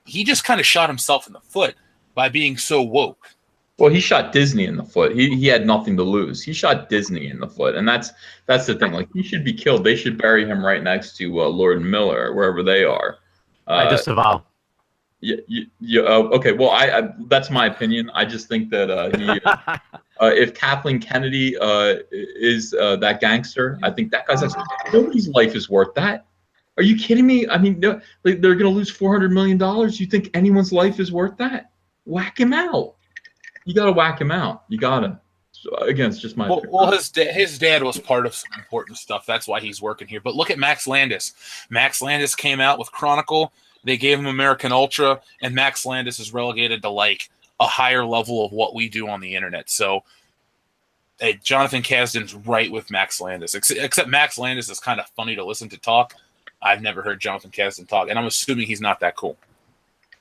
he just kind of shot himself in the foot by being so woke. Well, he shot Disney in the foot. He had nothing to lose. He shot Disney in the foot, and that's the thing. Like, he should be killed. They should bury him right next to Lord Miller, wherever they are. I disavow. Yeah. Okay. Well, I that's my opinion. I just think that if Kathleen Kennedy is that gangster, I think that guy's like, nobody's life is worth that. Are you kidding me? I mean, no, they're going to lose $400 million. You think anyone's life is worth that? Whack him out. You got to whack him out. You got to. So, again, it's just my well, his dad was part of some important stuff. That's why he's working here. But look at Max Landis. Max Landis came out with Chronicle. They gave him American Ultra, and Max Landis is relegated to like a higher level of what we do on the internet. So hey, Jonathan Kasdan's right with Max Landis. Except Max Landis is kind of funny to listen to talk. I've never heard Jonathan Kasdan talk, and I'm assuming he's not that cool.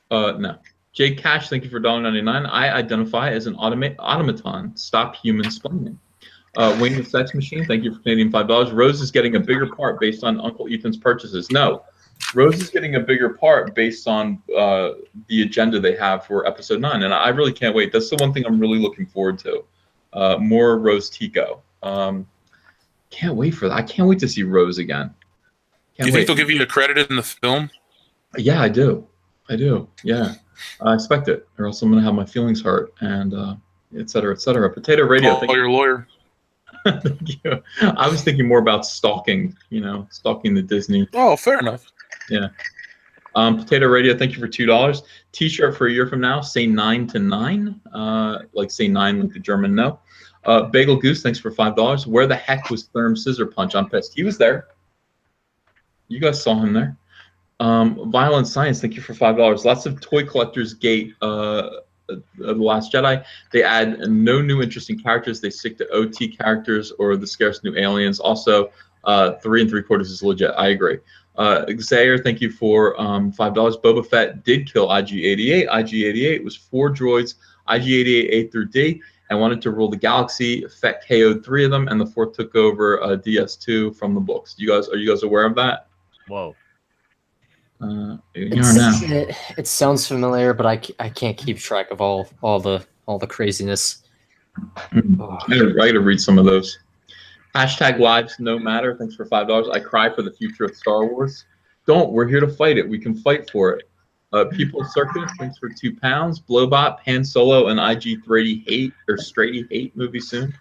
No. Jake Cash, thank you for $1.99. I identify as an automaton. Stop human splaining. Wayne the Sex Machine, thank you for Canadian $5. Rose is getting a bigger part based on Uncle Ethan's purchases. No, Rose is getting a bigger part based on the agenda they have for episode 9, and I really can't wait. That's the one thing I'm really looking forward to. More Rose Tico. Can't wait for that. I can't wait to see Rose again. Do you think they'll give you a credit in the film? Yeah, I do. Yeah. I expect it, or else I'm going to have my feelings hurt, and et cetera, et cetera. Potato Radio. Call your lawyer. Thank you. I was thinking more about stalking, stalking the Disney. Oh, fair enough. Yeah. Potato Radio, thank you for $2. T-shirt for a year from now, say 9 to 9. Like say 9 like the German no. Bagel Goose, thanks for $5. Where the heck was Therm Scissor Punch? I'm pissed. He was there. You guys saw him there. Violent Science, thank you for $5. Lots of Toy Collectors Gate, The Last Jedi. They add no new interesting characters. They stick to OT characters or the scarce new aliens. Also, 3 3/4 is legit. I agree. Xayer, thank you for $5. Boba Fett did kill IG-88. IG-88 was 4 droids, IG-88 A through D, and wanted to rule the galaxy. Fett KO'd 3 of them, and the 4th took over DS2 from the books. Are you guys aware of that? Whoa. It sounds familiar, but I can't keep track of all the craziness. I gotta read some of those. Hashtag lives no matter. Thanks for $5. I cry for the future of Star Wars. Don't. We're here to fight it. We can fight for it. People Circus. Thanks for £2. Blowbot, Han Solo, and IG-3 hate movie soon.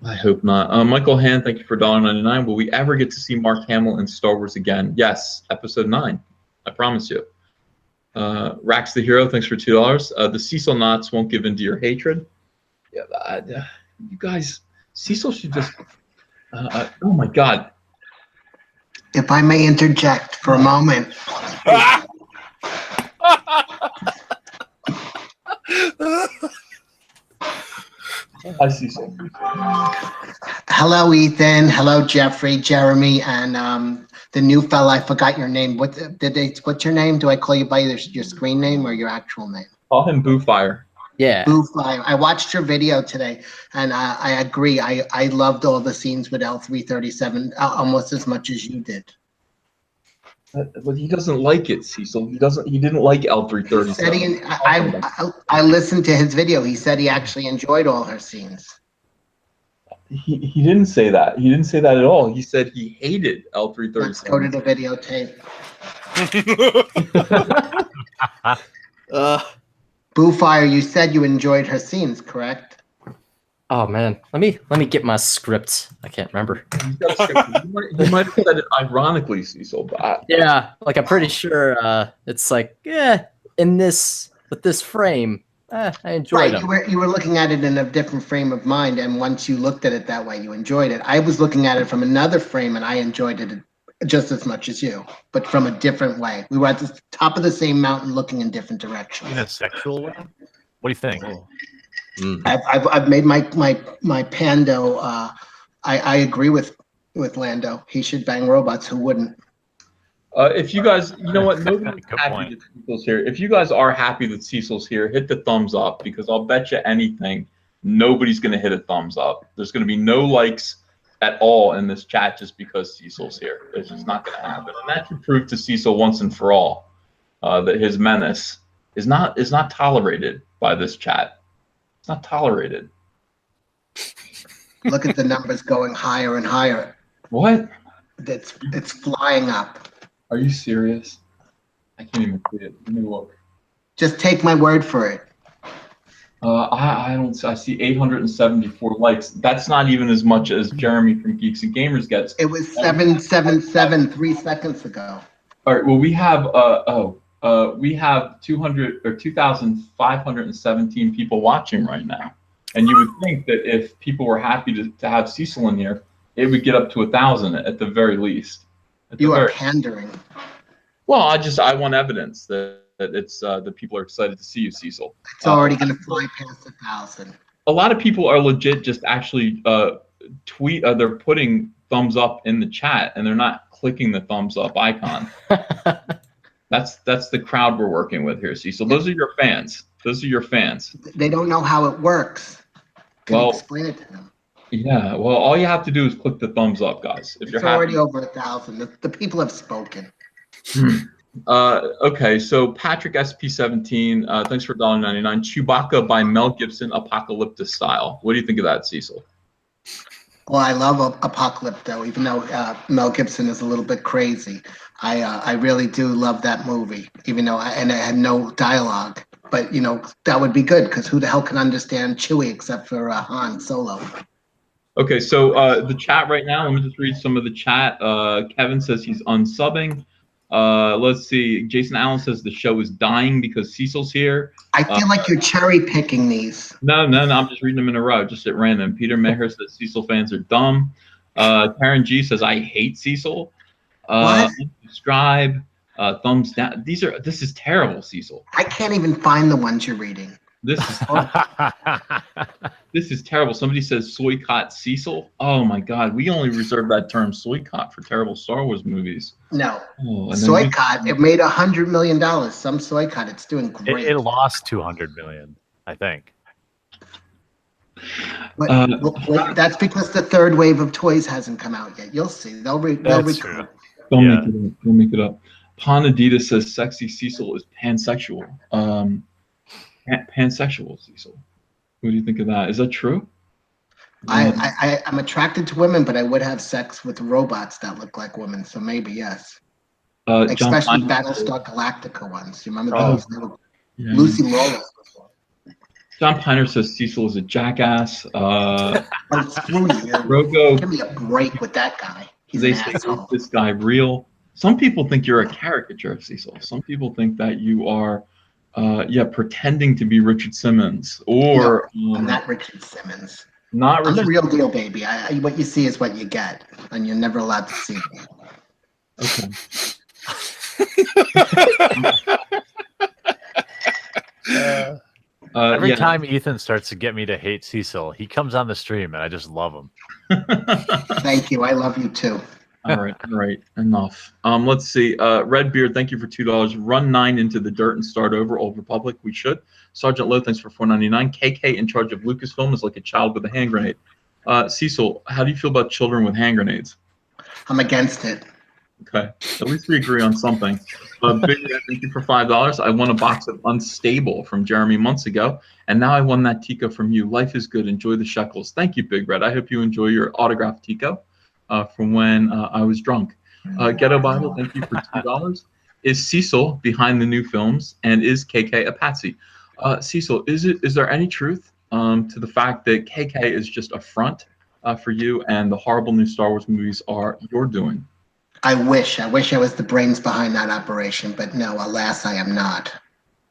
I hope not. Michael Hand, thank you for $1.99. Will we ever get to see Mark Hamill in Star Wars again? Yes, episode 9. I promise you. Rax the Hero, thanks for $2. The Cecil Knots won't give in to your hatred. Yeah, you guys, Cecil should just. Oh my God. If I may interject for a moment. Hi, Cecil. Hello, Ethan. Hello, Jeffrey, Jeremy, and the new fella. I forgot your name. What's your name? Do I call you by your screen name or your actual name? Call him Boofire. Yeah. Boofire. I watched your video today, and I agree. I loved all the scenes with L337 almost as much as you did. But he doesn't like it, Cecil. He didn't like L337. I listened to his video. He said he actually enjoyed all her scenes. He didn't say that. He didn't say that at all. He said he hated L337. Let's go to the videotape. Boofire, you said you enjoyed her scenes, correct? Oh man, let me get my script. I can't remember. You might have said it ironically, Cecil, but yeah, like I'm pretty sure it's like with this frame, I enjoyed it. You were looking at it in a different frame of mind, and once you looked at it that way, you enjoyed it. I was looking at it from another frame, and I enjoyed it just as much as you, but from a different way. We were at the top of the same mountain, looking in different directions. In a sexual way? What do you think? I've made my Pando. I agree with Lando. He should bang robots. Who wouldn't? If you guys, you know what, nobody's happy that Cecil's here. If you guys are happy that Cecil's here, hit the thumbs up, because I'll bet you anything, nobody's going to hit a thumbs up. There's going to be no likes at all in this chat just because Cecil's here. It's just not going to happen. And that should prove to Cecil once and for all that his menace is not tolerated by this chat. It's not tolerated. Look at the numbers going higher and higher. What? It's flying up. Are you serious? I can't even see it. Let me look. Just take my word for it. I don't. I see 874 likes. That's not even as much as Jeremy from Geeks and Gamers gets. It was 777 3 seconds ago. All right. Well, we have 2,517 people watching right now. And you would think that if people were happy to have Cecil in here, it would get up to 1,000 at the very least. You are pandering. Well, I want evidence that it's that people are excited to see you, Cecil. It's already going to fly past 1,000. A lot of people are legit just actually tweet. They're putting thumbs up in the chat, and they're not clicking the thumbs up icon. That's the crowd we're working with here, Cecil. Those are your fans. Those are your fans. They don't know how it works. Can you explain it to them? Yeah. Well, all you have to do is click the thumbs up, guys. If It's already over 1,000. The people have spoken. Okay, so Patrick SP17, thanks for $1.99. Chewbacca by Mel Gibson, Apocalypto style. What do you think of that, Cecil? Well, I love Apocalypto, even though Mel Gibson is a little bit crazy. I really do love that movie, even though it had no dialogue. But that would be good, because who the hell can understand Chewie except for Han Solo? Okay, so the chat right now. Let me just read some of the chat. Kevin says he's unsubbing. Let's see. Jason Allen says the show is dying because Cecil's here. I feel like you're cherry picking these. No. I'm just reading them in a row, just at random. Peter Meher says Cecil fans are dumb. Karen G says I hate Cecil. Subscribe. Thumbs down. This is terrible, Cecil. I can't even find the ones you're reading. This is terrible. Somebody says soycott Cecil. Oh my God, we only reserve that term soycott for terrible Star Wars movies. No, soycott. It made $100 million. Some soycott. It's doing great. It lost 200 million, I think. But that's because the third wave of toys hasn't come out yet. You'll see. They'll true. Don't make it up. Panadita says sexy Cecil is pansexual. Pansexual Cecil. What do you think of that? Is that true? I'm attracted to women, but I would have sex with robots that look like women. So maybe yes. Especially Battlestar Galactica ones. You remember those? Lucy Lawless. John Piner says Cecil is a jackass. Oh, screw you. Rogo. Give me a break with that guy. He's They an say asshole. this guy real. Some people think you're a caricature of Cecil. Some people think that you are, pretending to be Richard Simmons. Or I'm not Richard Simmons. Not I'm Richard. the real deal, baby. What you see is what you get, and you're never allowed to see me. Okay. Every time Ethan starts to get me to hate Cecil, he comes on the stream and I just love him. Thank you. I love you too. All right. Enough. Let's see. Redbeard, thank you for $2. Run 9 into the dirt and start over. Old Republic, we should. Sergeant Lowe, thanks for $4.99. KK in charge of Lucasfilm is like a child with a hand grenade. Cecil, how do you feel about children with hand grenades? I'm against it. Okay. At least we agree on something. Big Red, thank you for $5. I won a box of Unstable from Jeremy months ago, and now I won that Tico from you. Life is good. Enjoy the shekels. Thank you, Big Red. I hope you enjoy your autographed Tico from when I was drunk. Ghetto Bible, thank you for $2. Is Cecil behind the new films, and is KK a patsy? Cecil, is there any truth to the fact that KK is just a front for you, and the horrible new Star Wars movies are your doing? I wish I was the brains behind that operation, but no, alas, I am not.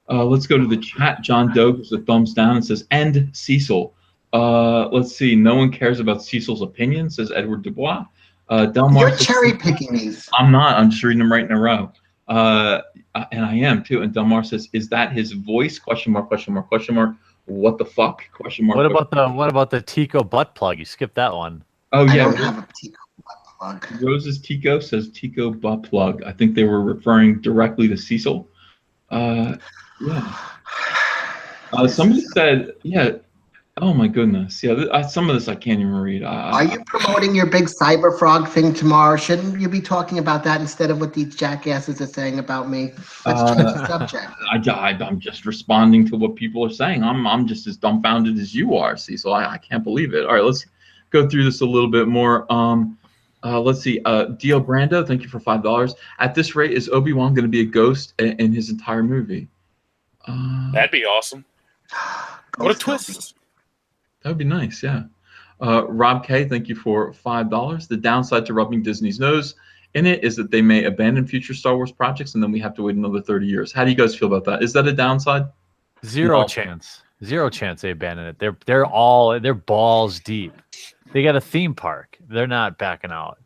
Let's go to the chat. John Doe gives a thumbs down and says, "End Cecil." Let's see. No one cares about Cecil's opinion, says Edward Dubois. Delmar You're cherry picking these. I'm not. I'm just reading them right in a row. And I am too. And Delmar says, "Is that his voice?" Question mark. Question mark. Question mark. What the fuck? Question mark. What about the Tico butt plug? You skipped that one. Oh yeah. I don't have a Tico butt plug. Rose's Tico says Tico butt plug. I think they were referring directly to Cecil. Yeah. Somebody said, yeah. Oh my goodness. Yeah. Some of this I can't even read. Are you promoting your big cyber frog thing tomorrow? Shouldn't you be talking about that instead of what these jackasses are saying about me? Let's change the subject. I'm just responding to what people are saying. I'm just as dumbfounded as you are, Cecil. I can't believe it. All right, let's go through this a little bit more. Let's see. Dio Brando, thank you for $5. At this rate, is Obi-Wan going to be a ghost in his entire movie? That'd be awesome. What a twist. That would be nice, yeah. Rob K, thank you for $5. The downside to rubbing Disney's nose in it is that they may abandon future Star Wars projects, and then we have to wait another 30 years. How do you guys feel about that? Is that a downside? Zero chance. Zero chance they abandon it. They're balls deep. They got a theme park. They're not backing out.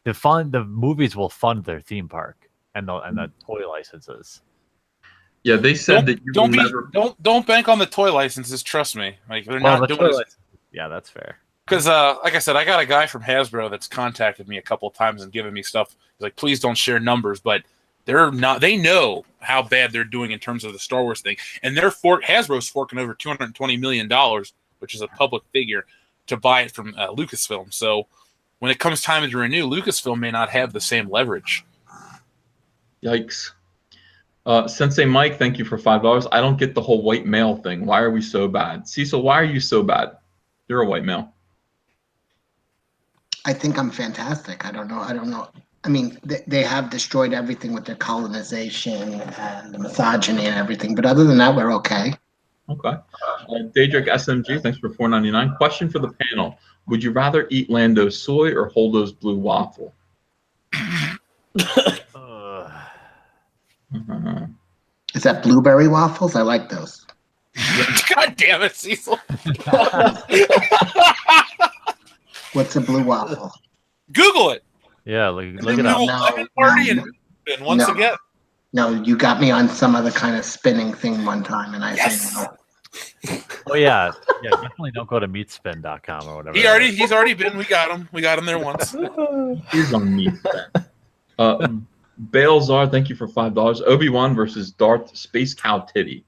The movies will fund their theme park and the toy licenses. Yeah, they said that you will never. Don't bank on the toy licenses. Trust me, like they're Well, not the doing toy it. Yeah, that's fair. Because, like I said, I got a guy from Hasbro that's contacted me a couple of times and given me stuff. He's like, please don't share numbers, but they're not. They know how bad they're doing in terms of the Star Wars thing, and Hasbro's forking over $220 million, which is a public figure, to buy it from Lucasfilm. So when it comes time to renew, Lucasfilm may not have the same leverage. Yikes. Sensei Mike, thank you for $5. I don't get the whole white male thing. Why are we so bad? Cecil, why are you so bad? You're a white male. I think I'm fantastic. I don't know. I mean, they have destroyed everything with their colonization and the misogyny and everything. But other than that, we're okay. Okay. Daedric SMG, thanks for $4.99. Question for the panel. Would you rather eat Lando's soy or Holdo's blue waffle? Is that blueberry waffles? I like those. God damn it, Cecil. What's a blue waffle? Google it. Yeah, look it up. Lemon party and once again. No, you got me on some other kind of spinning thing one time, and I said no. Oh yeah, definitely don't go to meatspin.com or whatever. He's already been. We got him there once. He's on Meatspin. Balezar, thank you for $5. Obi-Wan versus Darth Space Cow Titty.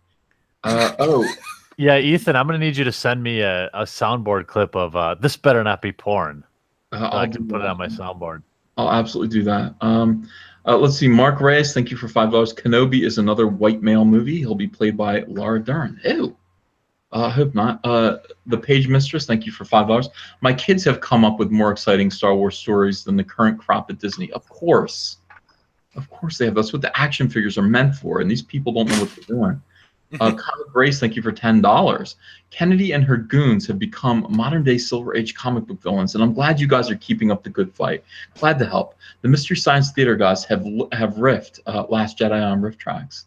Yeah, Ethan, I'm gonna need you to send me a soundboard clip of this better not be porn. I can put it on my soundboard. I'll absolutely do that. Let's see. Mark Reyes, thank you for $5. Kenobi is another white male movie. He'll be played by Laura Dern. Ew. I hope not. The Page Mistress, thank you for $5. My kids have come up with more exciting Star Wars stories than the current crop at Disney. Of course they have. That's what the action figures are meant for, and these people don't know what they're doing. Comic Grace, thank you for $10. Kennedy and her goons have become modern-day Silver Age comic book villains, and I'm glad you guys are keeping up the good fight. Glad to help. The Mystery Science Theater guys have riffed Last Jedi on Riff Tracks.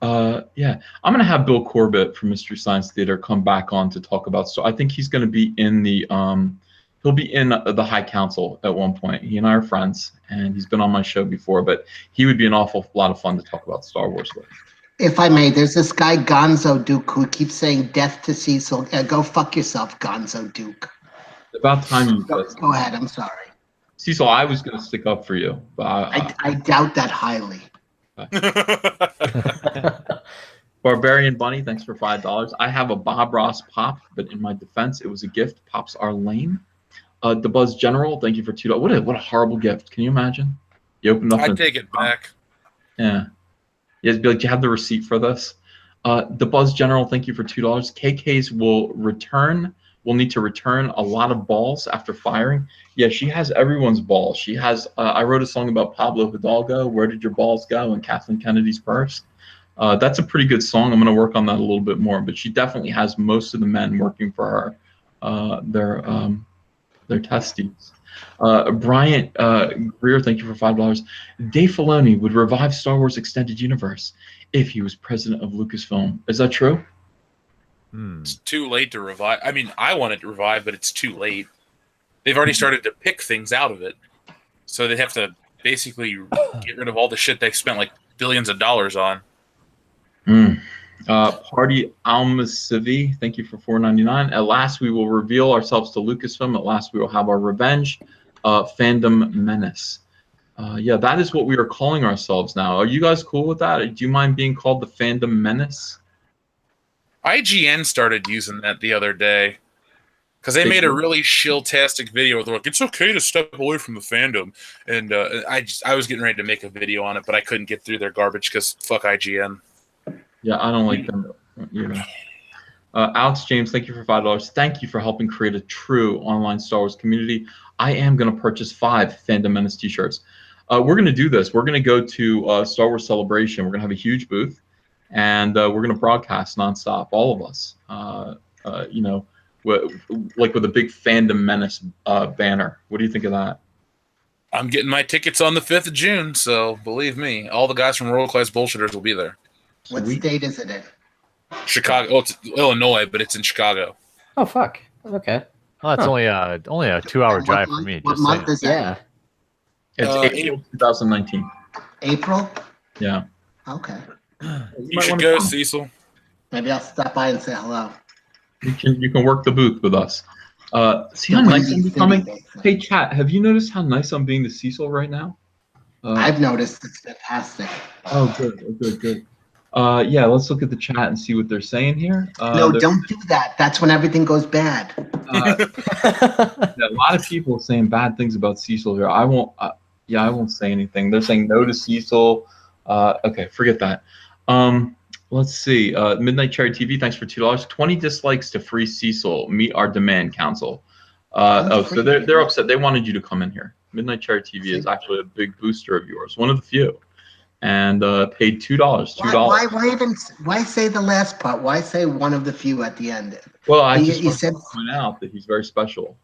Yeah, I'm gonna have Bill Corbett from Mystery Science Theater come back on to talk about. So I think he's gonna be in the he'll be in the High Council at one point. He and I are friends, and he's been on my show before. But he would be an awful lot of fun to talk about Star Wars with. If I may, there's this guy Gonzo Duke who keeps saying "death to Cecil." Go fuck yourself, Gonzo Duke. About time you go ahead. I'm sorry, Cecil. I was gonna stick up for you, but I doubt that highly. Barbarian Bunny, thanks for $5. I have a Bob Ross pop, but in my defense, it was a gift. Pops are lame. The Buzz General, thank you for $2. What a horrible gift. Can you imagine? You opened up. I'd take it back. Yeah. Yeah, be like, do you have the receipt for this? The Buzz General, thank you for $2. KK's will need to return a lot of balls after firing. Yeah, she has everyone's balls. She has, I wrote a song about Pablo Hidalgo, Where Did Your Balls Go? And Kathleen Kennedy's purse. That's a pretty good song. I'm going to work on that a little bit more, but she definitely has most of the men working for her, their testes. Bryant Greer, thank you for $5. Dave Filoni would revive Star Wars Extended Universe if he was president of Lucasfilm. Is that true? It's too late to revive. I mean, I want it to revive, but it's too late. They've already started to pick things out of it. So they have to basically get rid of all the shit they spent like billions of dollars on. Party Almasivi, thank you for $4.99. At last we will reveal ourselves to Lucasfilm. At last we will have our revenge. Fandom Menace. Yeah, that is what we are calling ourselves now. Are you guys cool with that? Do you mind being called the Fandom Menace? IGN started using that the other day because they made a really shill-tastic video where they're like, it's okay to step away from the fandom. And I was getting ready to make a video on it, but I couldn't get through their garbage because fuck IGN. Yeah, I don't like them either. Alex James, thank you for $5. Thank you for helping create a true online Star Wars community. I am going to purchase 5 Fandom Menace t-shirts. We're going to do this. We're going to go to Star Wars Celebration. We're going to have a huge booth, and we're going to broadcast nonstop, all of us. You know, like with a big Fandom Menace banner. What do you think of that? I'm getting my tickets on the 5th of June, so believe me, all the guys from World Class Bullshitters will be there. What state is it in? Chicago. Oh, it's Illinois, but it's in Chicago. Oh fuck. Okay. Well, that's Huh. only a 2-hour And drive for me. What Just month saying. is that? Yeah. It's April 2019. April? Yeah. Okay. You should go, Cecil. Maybe I'll stop by and say hello. You can work the booth with us. See how The nice Windy I'm City, becoming? they say. Hey, chat, have you noticed how nice I'm being to Cecil right now? I've noticed it's fantastic. Oh, good. Yeah, let's look at the chat and see what they're saying here. No, don't do that. That's when everything goes bad. Yeah, a lot of people saying bad things about Cecil here. I won't. Yeah, I won't say anything. They're saying no to Cecil. Okay, forget that. Let's see. Midnight Cherry TV, thanks for $2. 20 dislikes to free Cecil. Meet our demand, council. So they're upset. They wanted you to come in here. Midnight Cherry TV is actually a big booster of yours, one of the few, and paid $2. Why say the last part? Why say one of the few at the end? Well, I You just want said to point out that he's very special.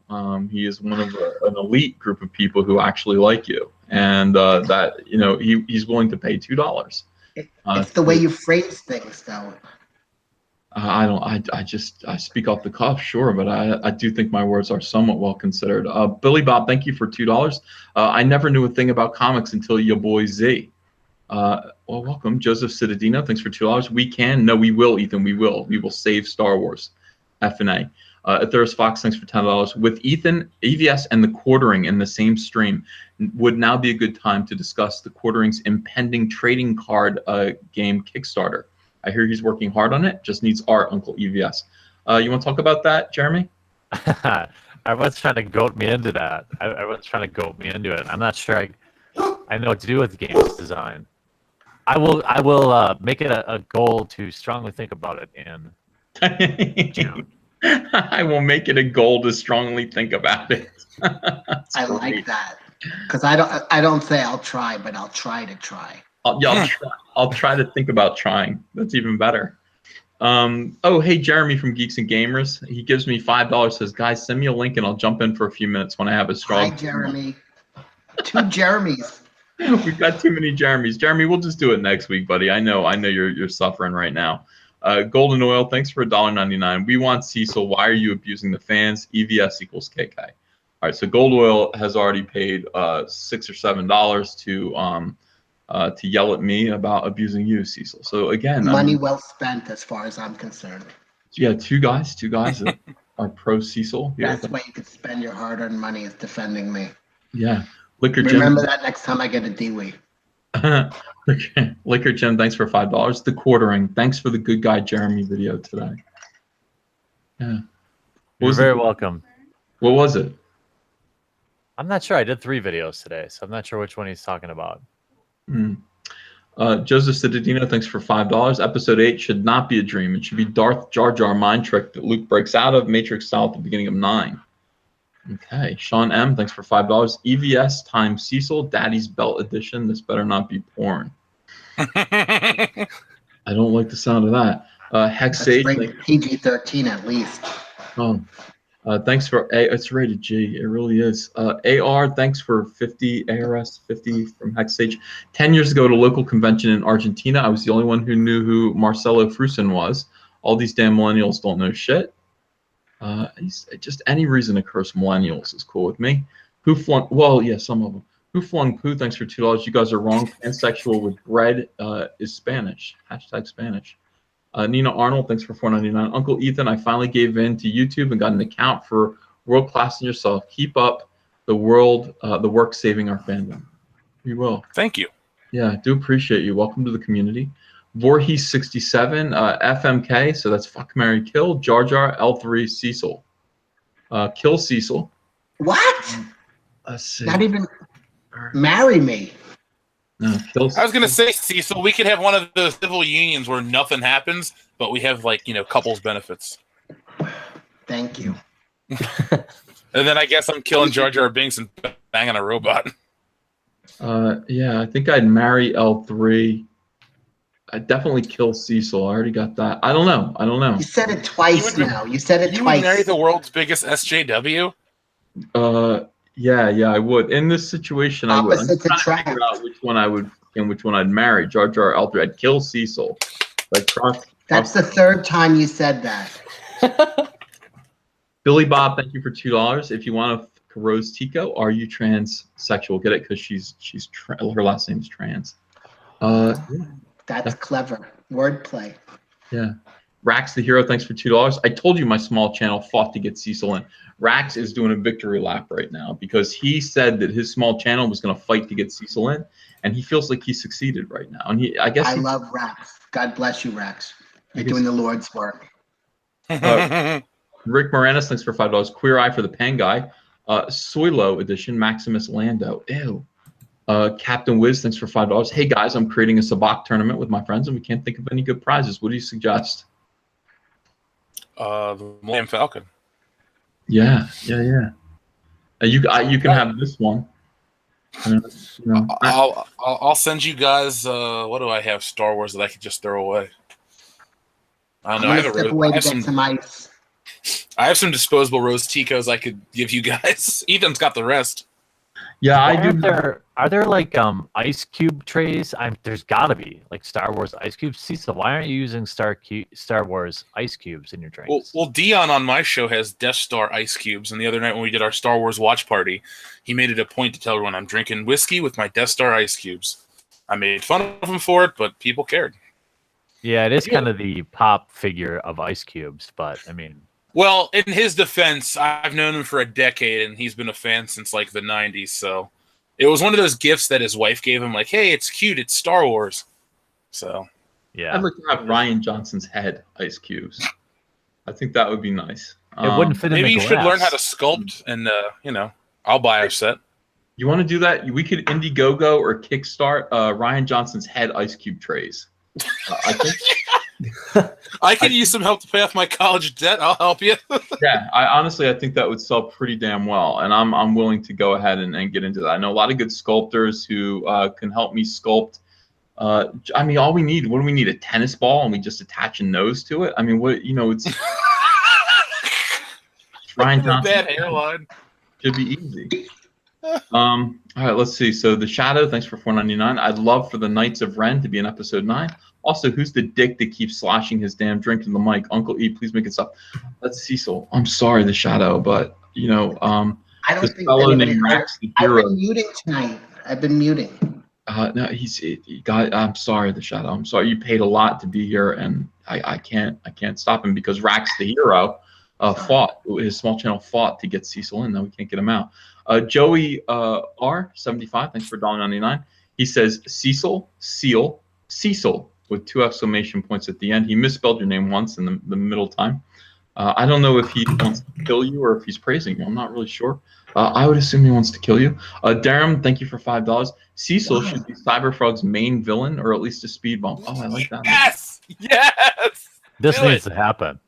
He is one of an elite group of people who actually like you, and that he's willing to pay $2. it's the way you phrase things, though. I speak off the cuff, sure, but I do think my words are somewhat well considered. Billy Bob, thank you for $2. I never knew a thing about comics until your boy Z. Well, welcome. Joseph Citadino, thanks for $2. We will, Ethan, we will save Star Wars. F&A. Atheris Fox, thanks for $10. With Ethan, EVS, and the Quartering in the same stream, would now be a good time to discuss the Quartering's impending trading card game Kickstarter. I hear he's working hard on it. Just needs art, Uncle EVS. You want to talk about that, Jeremy? Everyone's trying to goat me into that. Everyone's trying to goat me into it. I'm not sure I know what to do with games design. I will make it a goal to strongly think about it in June. I will make it a goal to strongly think about it. I like that because I don't say I'll try, but I'll try to try. I'll try to think about trying. That's even better. Oh, hey, Jeremy from Geeks and Gamers. He gives me $5. Says, guys, send me a link and I'll jump in for a few minutes when I have a strong. Hi, Jeremy. 2 Jeremys. We've got too many Jeremys. Jeremy, we'll just do it next week, buddy. I know you're suffering right now. Golden Oil, thanks for $1.99. We want Cecil. Why are you abusing the fans? EVS equals KK. All right, so Gold Oil has already paid $6 or $7 to yell at me about abusing you, Cecil. So again, Money well spent, as far as I'm concerned. Yeah, two guys that are pro Cecil. That's why you could spend your hard-earned money is defending me. Yeah, Liquor Jim. Remember that next time I get a DWI. Liquor Jim, thanks for $5. The Quartering, thanks for the good guy Jeremy video today. Yeah, You're very welcome. What was it? I'm not sure. I did 3 videos today, so I'm not sure which one he's talking about. Joseph Citadino, thanks for $5. Episode 8 should not be a dream. It should be Darth Jar Jar mind trick that Luke breaks out of Matrix style at the beginning of 9. Okay, Sean M, thanks for $5. EVS times Cecil, Daddy's Belt Edition. This better not be porn. I don't like the sound of that. Hex Sage, PG-13 at least. Oh, thanks for it's rated G. It really is. AR, thanks for 50 ARS 50 from Hex Sage. 10 years ago at a local convention in Argentina, I was the only one who knew who Marcelo Frusin was. All these damn millennials don't know shit. Just any reason to curse millennials is cool with me. Who flung? Well, yeah, some of them. Who flung poo? Thanks for $2. You guys are wrong. Pansexual with bread is Spanish. # Spanish. Nina Arnold, thanks for $4.99. Uncle Ethan, I finally gave in to YouTube and got an account for World Class in Yourself. Keep up the work saving our fandom. We will. Thank you. Yeah, I do appreciate you. Welcome to the community. Voorhees67, FMK, so that's Fuck, Marry, Kill, Jar Jar, L3, Cecil. Kill Cecil. What? Let's see. Not even marry me. No, kill Cecil. I was going to say, Cecil, we could have one of those civil unions where nothing happens, but we have, couples benefits. Thank you. And then I guess I'm killing Jar Jar Binks and banging a robot. Yeah, I think I'd marry L3. I'd definitely kill Cecil. I already got that. I don't know. You said it twice now. You said it You twice. would marry the world's biggest SJW? Yeah, I would. In this situation, I would. I'm Opposites trying to figure out which one I would and which one I'd marry. Jar Jar, L3. I'd kill Cecil. I'd That's the third time you said that. Billy Bob, thank you for $2. If you want to Rose Tico, are you transsexual? Get it? Because her last name's trans. Yeah, That's clever. Wordplay. yeah. Rax the Hero, thanks for $2. I told you my small channel fought to get Cecil in. Rax is doing a victory lap right now because he said that his small channel was going to fight to get Cecil in, and he feels like he succeeded right now. And I love Rax. God bless you, Rax. You're doing the Lord's work. Rick Moranis, thanks for $5. Queer Eye for the Pen Guy. Soilo edition, Maximus Lando. Ew. Captain Wiz, thanks for $5. Hey guys, I'm creating a sabacc tournament with my friends, and we can't think of any good prizes. What do you suggest? The Millennium Falcon. Yeah. You can have this one. I'll send you guys. What do I have? Star Wars that I could just throw away. I don't know. I have some disposable Rose Ticos I could give you guys. Ethan's got the rest. Yeah, I do. Are there like ice cube trays? There's got to be like Star Wars ice cubes. Cecil, why aren't you using Star Wars ice cubes in your drinks? Well, Dion on my show has Death Star ice cubes, and the other night when we did our Star Wars watch party, he made it a point to tell everyone I'm drinking whiskey with my Death Star ice cubes. I made fun of him for it, but people cared. Yeah, it is kind of the pop figure of ice cubes, but I mean. Well, in his defense, I've known him for a decade, and he's been a fan since like the 90s, so it was one of those gifts that his wife gave him, like, hey, it's cute, it's Star Wars. So, yeah. I'd like to have Ryan Johnson's head ice cubes. I think that would be nice. It wouldn't fit in the glass. Maybe you should learn how to sculpt, and, I'll buy a set. You want to do that? We could Indiegogo or Kickstart Ryan Johnson's head ice cube trays. I think... I could use some help to pay off my college debt. I'll help you. Yeah, I think that would sell pretty damn well, and I'm willing to go ahead and get into that. I know a lot of good sculptors who can help me sculpt. I mean, all we need, what do we need? A tennis ball, and we just attach a nose to it. I mean, it's Ryan Johnson. Bad hairline. Should be easy. All right, let's see. So the Shadow, thanks for $4.99. I'd love for the Knights of Ren to be in episode 9. Also, who's the dick that keeps sloshing his damn drink in the mic? Uncle E, please make it stop. That's Cecil. I'm sorry, the Shadow, but I don't think fellow named Rex the Hero. I've been muting tonight. I've been muting. No, I'm sorry, the Shadow. I'm sorry. You paid a lot to be here, and I can't stop him because Rax the Hero fought. His small channel fought to get Cecil in. Now we can't get him out. Joey R75, thanks for $1.99. He says Cecil, Seal, Cecil, with 2 exclamation points at the end. He misspelled your name once in the middle time. I don't know if he wants to kill you or if he's praising you. I'm not really sure. I would assume he wants to kill you. Darren, thank you for $5. Cecil should be Cyberfrog's main villain, or at least a speed bump. Oh, I like that. Yes! This needs to happen.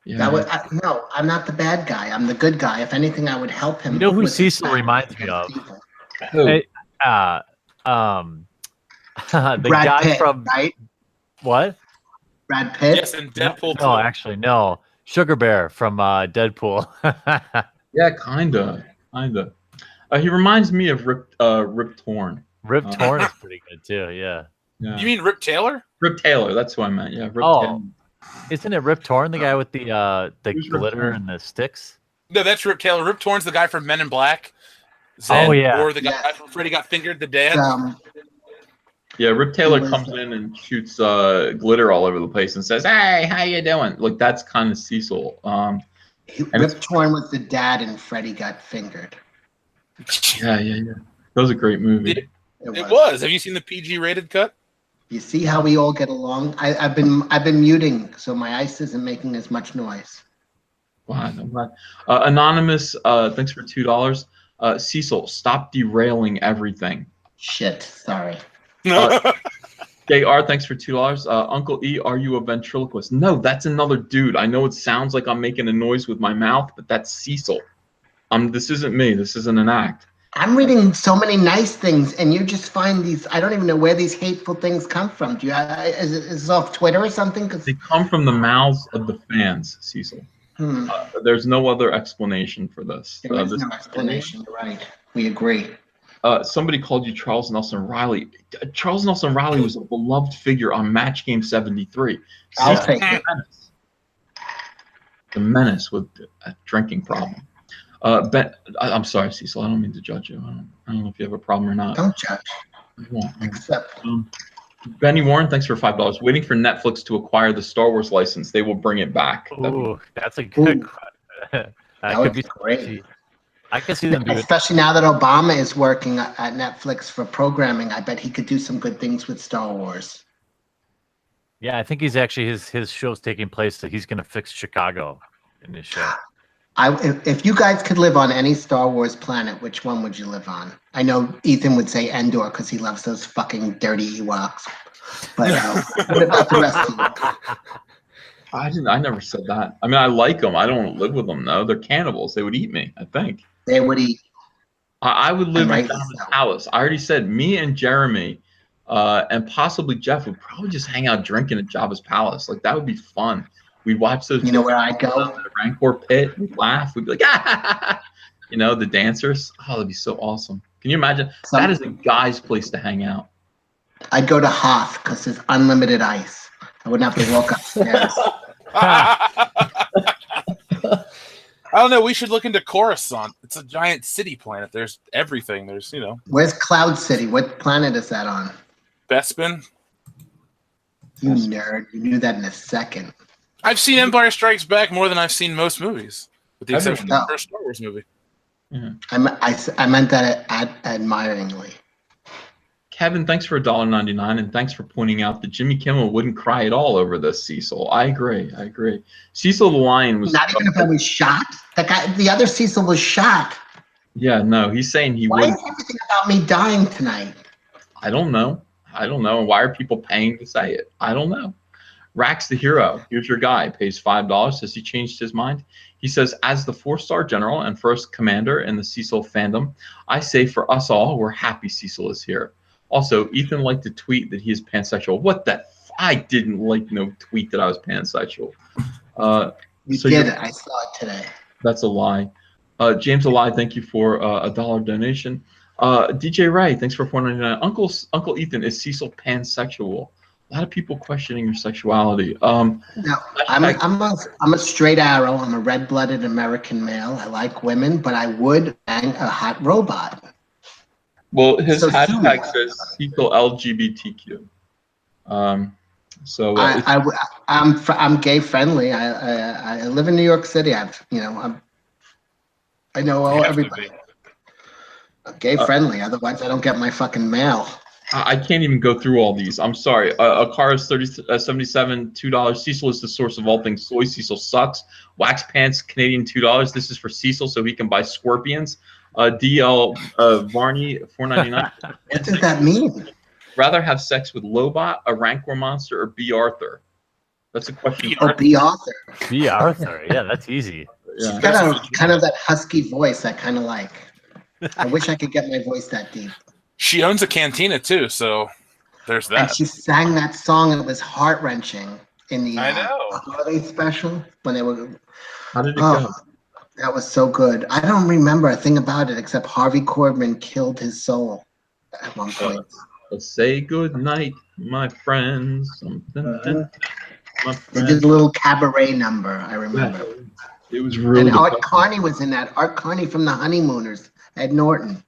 Yeah. No, I'm not the bad guy. I'm the good guy. If anything, I would help him. You know who Cecil reminds me of? Who? Hey, the Brad guy Pitt, from right? What? Brad Pitt? Yes, and Deadpool. No, actually, no. Sugar Bear from Deadpool. Yeah, kinda. He reminds me of Rip Torn. Rip Torn is pretty good too. Yeah. You mean Rip Taylor? Rip Taylor. That's who I meant. Yeah. Rip Taylor. Isn't it Rip Torn, the guy with the glitter and the sticks? No, that's Rip Taylor. Rip Torn's the guy from Men in Black. Zed, or the guy from Freddy Got Fingered, the dad. Yeah, Rip Taylor comes in and shoots glitter all over the place and says, "Hey, how you doing?" Like that's kind of Cecil. Rip Torn was the dad in Freddy Got Fingered. Yeah. That was a great movie. It was. Have you seen the PG rated cut? You see how we all get along? I've been muting, so my ice isn't making as much noise. Wow, I'm glad. Anonymous, thanks for $2. Cecil, stop derailing everything. Shit, sorry. JR, thanks for $2. Uncle E, are you a ventriloquist? No, that's another dude. I know it sounds like I'm making a noise with my mouth, but that's Cecil. This isn't me. This isn't an act. I'm reading so many nice things, and you just find these. I don't even know where these hateful things come from. Do you? Is it off Twitter or something? Cause they come from the mouths of the fans, Cecil. There's no other explanation for this. There is no explanation. You're right. We agree. Somebody called you Charles Nelson Riley. Charles Nelson Riley was a beloved figure on Match Game 73. I'll Cecil take the it. Menace. The Menace with a drinking problem. I'm sorry, Cecil. I don't mean to judge you. I don't know if you have a problem or not. Don't judge. Yeah. Except Benny Warren, thanks for $5. Waiting for Netflix to acquire the Star Wars license. They will bring it back. Ooh, that's a good. that that could would be be great. spicy. I can see them doing. Especially now that Obama is working at Netflix for programming, I bet he could do some good things with Star Wars. Yeah, I think he's actually his show's taking place. So he's going to fix Chicago in his show. If you guys could live on any Star Wars planet, which one would you live on? I know Ethan would say Endor because he loves those fucking dirty Ewoks. But what about the rest of you? I never said that. I mean, I like them. I don't want to live with them though. They're cannibals. They would eat me, I think. They would eat. I would live in Rightly Jabba's so. palace. I already said me and Jeremy and possibly Jeff would probably just hang out drinking at Jabba's palace. Like that would be fun. We'd watch those. You know where I'd go? The Rancor pit. We'd laugh. We'd be like, ah! You know, the dancers. Oh, that'd be so awesome. Can you imagine? That is a guy's place to hang out. I'd go to Hoth because there's unlimited ice. I wouldn't have to walk upstairs. I don't know. We should look into Coruscant. It's a giant city planet. There's everything. There's, Where's Cloud City? What planet is that on? Bespin. You nerd. You knew that in a second. I've seen Empire Strikes Back more than I've seen most movies, with the exception of Oh. the first Star Wars movie. I meant that admiringly. Kevin, thanks for $1.99, and thanks for pointing out that Jimmy Kimmel wouldn't cry at all over this, Cecil. I agree. Cecil the Lion was Not even if I was shot? That guy, the other Cecil was shot. Yeah, no, he's saying he Why wouldn't. is everything about me dying tonight? I don't know. Why are people paying to say it? I don't know. Rax the Hero, here's your guy, pays $5. Says he changed his mind. He says, as the 4-star general and first commander in the Cecil fandom, I say for us all, we're happy Cecil is here. Also, Ethan liked to tweet that he is pansexual. What the? I didn't like no tweet that I was pansexual. You So did it. I saw it today. That's a lie. James Ally, thank you for a $1 donation. DJ Ray, thanks for $4.99. Uncle Ethan, is Cecil pansexual? A lot of people questioning your sexuality. No, I'm a straight arrow. I'm a red-blooded American male. I like women, but I would bang a hot robot. Well, his So hashtag soon. says Cecil LGBTQ. I'm gay friendly. I live in New York City. I know everybody. I'm gay friendly. Otherwise, I don't get my fucking mail. I can't even go through all these. I'm sorry. Akara's 77, $2. Cecil is the source of all things soy. Cecil sucks. Wax Pants, Canadian, $2. This is for Cecil so he can buy scorpions. DL Varney, $4.99. What does that mean? Rather have sex with Lobot, a Rancor monster, or B. Arthur? That's a question. Oh, B. Arthur. B. Arthur. Yeah, that's easy. Yeah. She's got kind of that husky voice I kind of like. I wish I could get my voice that deep. She owns a cantina too, so there's And that. she sang that song. It was heart-wrenching in the I know. holiday special when they were. How did it go? That was so good. I don't remember a thing about it except Harvey Korman killed his soul at one point. Let's say good night, my friends. My They friends. did a little cabaret number, I remember. It was really And Art good. Carney was in that. Art Carney from The Honeymooners, Ed Norton.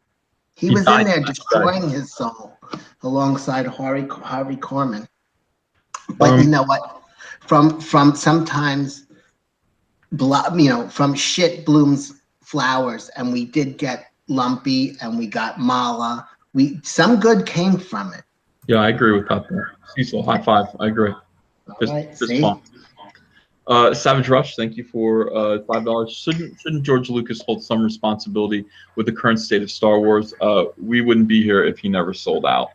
He was died in there that destroying his soul alongside Harvey Korman. But you know what? From sometimes, from shit blooms flowers, and we did get Lumpy, and we got Mala. Some good came from it. Yeah, I agree with that there. Cecil, high five. I agree. Right, Fist see? bump. Savage Rush, thank you for $5. Shouldn't George Lucas hold some responsibility with the current state of Star Wars? We wouldn't be here if he never sold out.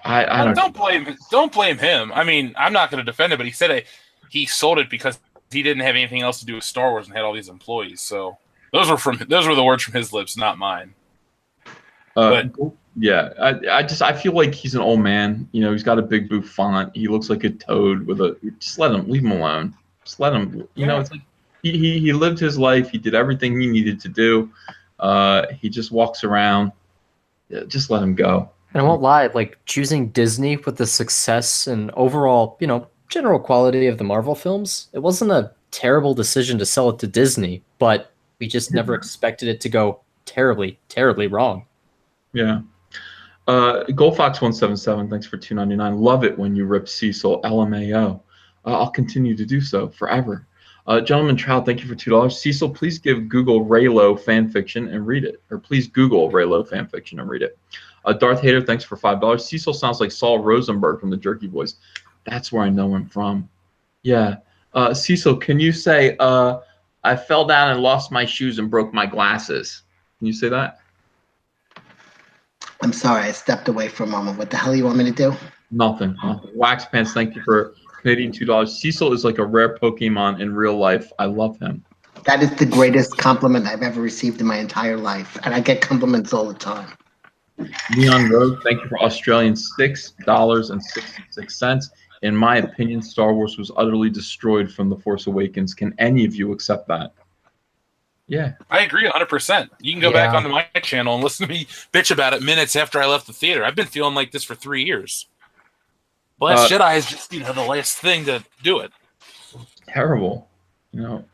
I Don't blame him. I mean, I'm not going to defend it, but he said he sold it because he didn't have anything else to do with Star Wars and had all these employees. So those were the words from his lips, not mine. Yeah, I feel like he's an old man. He's got a big blue font. He looks like a toad with a. Just leave him alone. Just let him. It's like he lived his life. He did everything he needed to do. He just walks around. Yeah, just let him go. And I won't lie, like choosing Disney with the success and overall, general quality of the Marvel films, it wasn't a terrible decision to sell it to Disney, but we just never expected it to go terribly, terribly wrong. Yeah. GoldFox177, thanks for $2.99. Love it when you rip Cecil. LMAO. I'll continue to do so forever. Gentleman Trout, thank you for $2. Cecil, please give Google Raylo fanfiction and read it. Or please Google Raylo fanfiction and read it. Darth Hater, thanks for $5. Cecil sounds like Saul Rosenberg from the Jerky Boys. That's where I know him from. Yeah. Cecil, can you say, I fell down and lost my shoes and broke my glasses? Can you say that? I'm sorry, I stepped away for a moment. What the hell you want me to do? Nothing. Wax Pants, thank you for Canadian $2. Cecil is like a rare Pokemon in real life. I love him. That is the greatest compliment I've ever received in my entire life, and I get compliments all the time. Leon Road, thank you for Australian $6.66. In my opinion, Star Wars was utterly destroyed from The Force Awakens. Can any of you accept that? Yeah. I agree 100%. You can go back onto my channel and listen to me bitch about it minutes after I left the theater. I've been feeling like this for 3 years. Last Jedi is just, the last thing to do it. Terrible.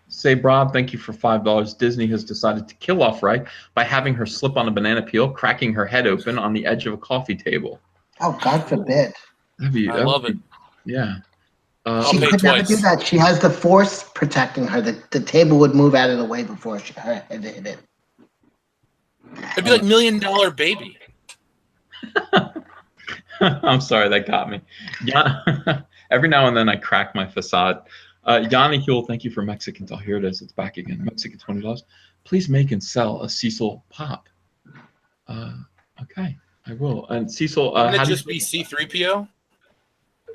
Say Rob, thank you for $5. Disney has decided to kill off Rey by having her slip on a banana peel, cracking her head open on the edge of a coffee table. Oh, God forbid. I love it. Yeah. She could never do that. She has the Force protecting her. The table would move out of the way before her head hit it. It'd be like $1 Million Baby. I'm sorry, that got me. Yeah. Every now and then I crack my facade. Yanni Huel, thank you for Mexican. Oh, here it is. It's back again. Mexican $20. Please make and sell a Cecil pop. Okay, I will. And Cecil, Wouldn't it just be C-3PO?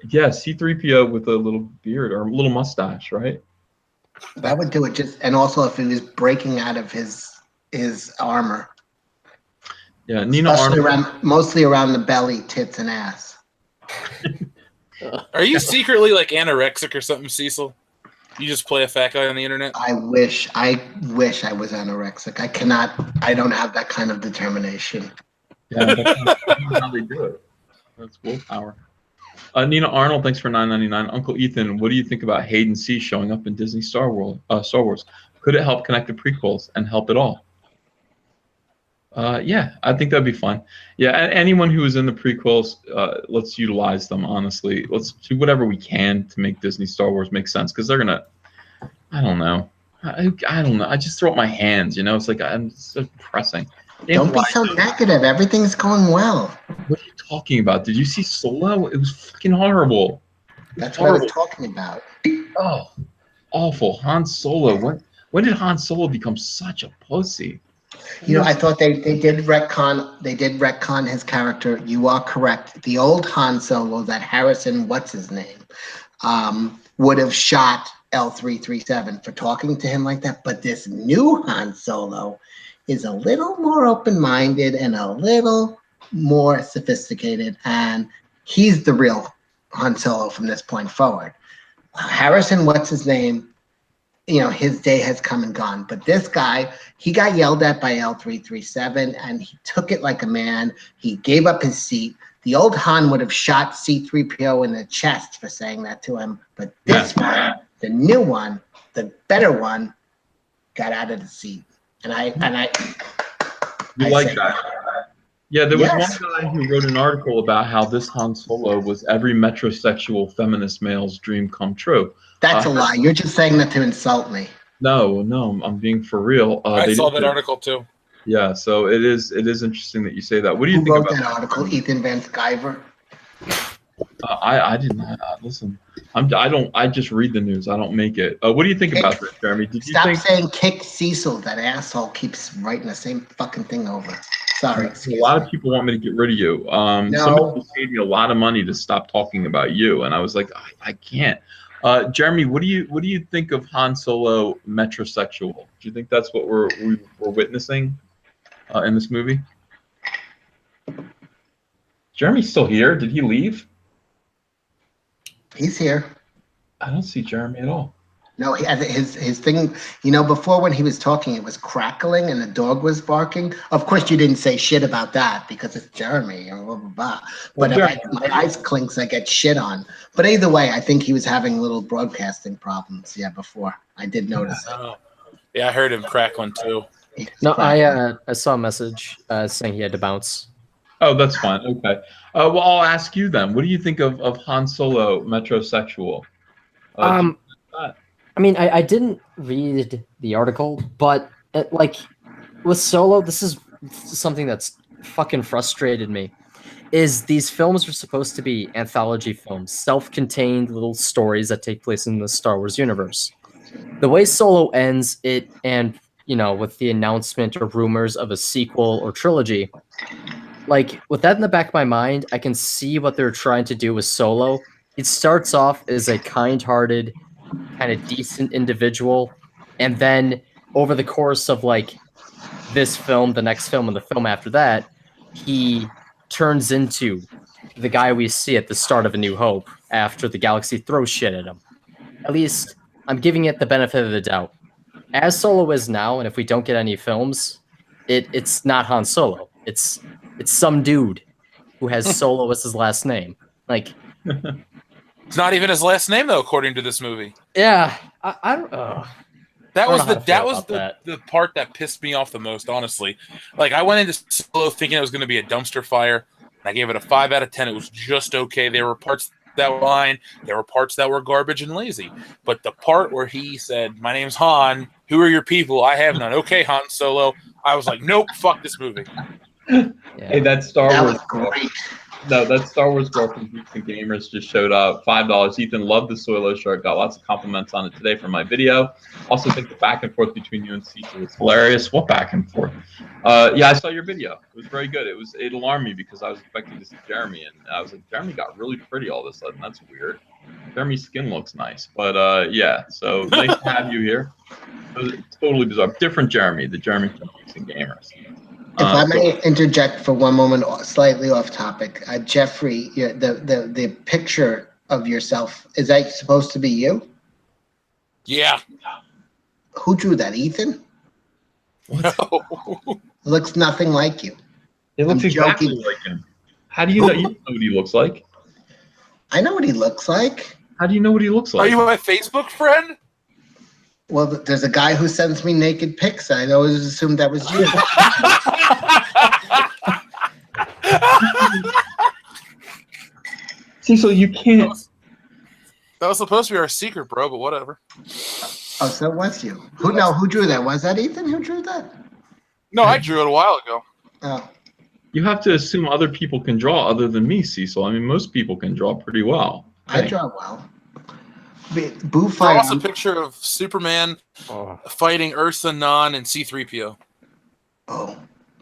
Yeah, C-3PO with a little beard or a little mustache, right? That would do it. And also if he was breaking out of his armor. Yeah, Nina Arnold. Mostly around the belly, tits, and ass. Are you secretly like anorexic or something, Cecil? You just play a fat guy on the internet? I wish I was anorexic. I don't have that kind of determination. Yeah, that's how they do it. That's willpower. Nina Arnold, thanks for $9.99. Uncle Ethan, what do you think about Hayden C showing up in Disney Star Wars? Could it help connect the prequels and help it all? Yeah, I think that'd be fun. Yeah, anyone who was in the prequels, let's utilize them, honestly. Let's do whatever we can to make Disney Star Wars make sense, because they're going to, I don't know. I don't know. I just throw up my hands, It's like, I'm so depressing. Don't be so negative. Everything's going well. What are you talking about? Did you see Solo? It was fucking horrible. That's what I was talking about. Oh, awful. Han Solo. When did Han Solo become such a pussy? I thought they did retcon his character. You are correct. The old Han Solo, that Harrison, what's his name, would have shot L337 for talking to him like that. But this new Han Solo is a little more open-minded and a little more sophisticated, and he's the real Han Solo from this point forward. Harrison, what's his name? His day has come and gone. But this guy, he got yelled at by L337, and he took it like a man. He gave up his seat. The old Han would have shot C-3PO in the chest for saying that to him. But this one, the new one, the better one, got out of the seat. And I like that. Yeah, there was one guy who wrote an article about how this Han Solo was every metrosexual feminist male's dream come true. That's a lie. You're just saying that to insult me. No, I'm being for real. I saw that article too. Yeah, so it is interesting that you say that. What do you think about that article? Ethan Van Sciver. I didn't listen. I just read the news. I don't make it. What do you think about this, Jeremy? Stop saying kick Cecil. That asshole keeps writing the same fucking thing over. Sorry. A lot of people want me to get rid of you. Somebody paid me a lot of money to stop talking about you, and I was like, I can't. Jeremy, what do you think of Han Solo metrosexual? Do you think that's what we're witnessing in this movie? Jeremy's still here. Did he leave? He's here. I don't see Jeremy at all. No, his thing, before when he was talking, it was crackling and the dog was barking. Of course, you didn't say shit about that because it's Jeremy and blah, blah, blah. Well, But if my eyes clinks, I get shit on. But either way, I think he was having little broadcasting problems. Yeah, before I did notice it. Oh. Yeah, I heard him crackling too. He was No, crackling. I saw a message saying he had to bounce. Oh, that's fine. Okay. Well, I'll ask you then. What do you think of Han Solo metrosexual? Do you like that? I mean, I didn't read the article, but like with Solo, this is something that's fucking frustrated me. Is these films are supposed to be anthology films, self-contained little stories that take place in the Star Wars universe. The way Solo ends, and with the announcement or rumors of a sequel or trilogy, like with that in the back of my mind, I can see what they're trying to do with Solo. It starts off as a kind-hearted, kind of decent individual, and then over the course of like this film, the next film, and the film after that, he turns into the guy we see at the start of A New Hope after the galaxy throws shit at him. At least I'm giving it the benefit of the doubt. As Solo is now, and if we don't get any films, it's not Han Solo. It's some dude who has Solo as his last name. Like, It's not even his last name though, according to this movie. yeah, I don't. That I don't was know how the to feel that was about the, that. the part that pissed me off the most, honestly. Like I went into Solo thinking it was going to be a dumpster fire, and I gave it a 5 out of 10. It was just okay. There were parts that were fine. There were parts that were garbage and lazy. But the part where he said, "My name's Han. Who are your people? I have none." Okay, Han Solo. I was like, "Nope, fuck this movie." Hey, that Star That Wars. was great. No, that Star Wars girl from Geeks and Gamers just showed up. $5. Ethan loved the Solo shirt. Got lots of compliments on it today from my video. Also think the back and forth between you and Cecil was hilarious. What back and forth? Yeah, I saw your video. It was very good. It alarmed me because I was expecting to see Jeremy, and I was like, Jeremy got really pretty all of a sudden. That's weird. Jeremy's skin looks nice, but yeah. So nice to have you here. It was totally bizarre. Different Jeremy, the Jeremy from Geeks and Gamers. If I may interject for one moment, slightly off topic, Jeffrey, the picture of yourself, is that supposed to be you? Yeah. Who drew that? Ethan? No. Looks nothing like you. It looks I'm exactly joking. like him. How do you know? You know what he looks like? I know what he looks like. How do you know what he looks Are like? you my Facebook friend? Well, there's a guy who sends me naked pics. I always assumed that was you. Cecil, you can't. That was supposed to be our secret, bro, but whatever. Oh, so it was you. Who drew that? Was that Ethan who drew that? No, I drew it a while ago. Oh, You have to assume other people can draw other than me, Cecil. I mean, most people can draw pretty well. I Hey. draw well. Boo Draw Fire. us a picture of Superman fighting Ursa, Non, and C-3PO. Oh,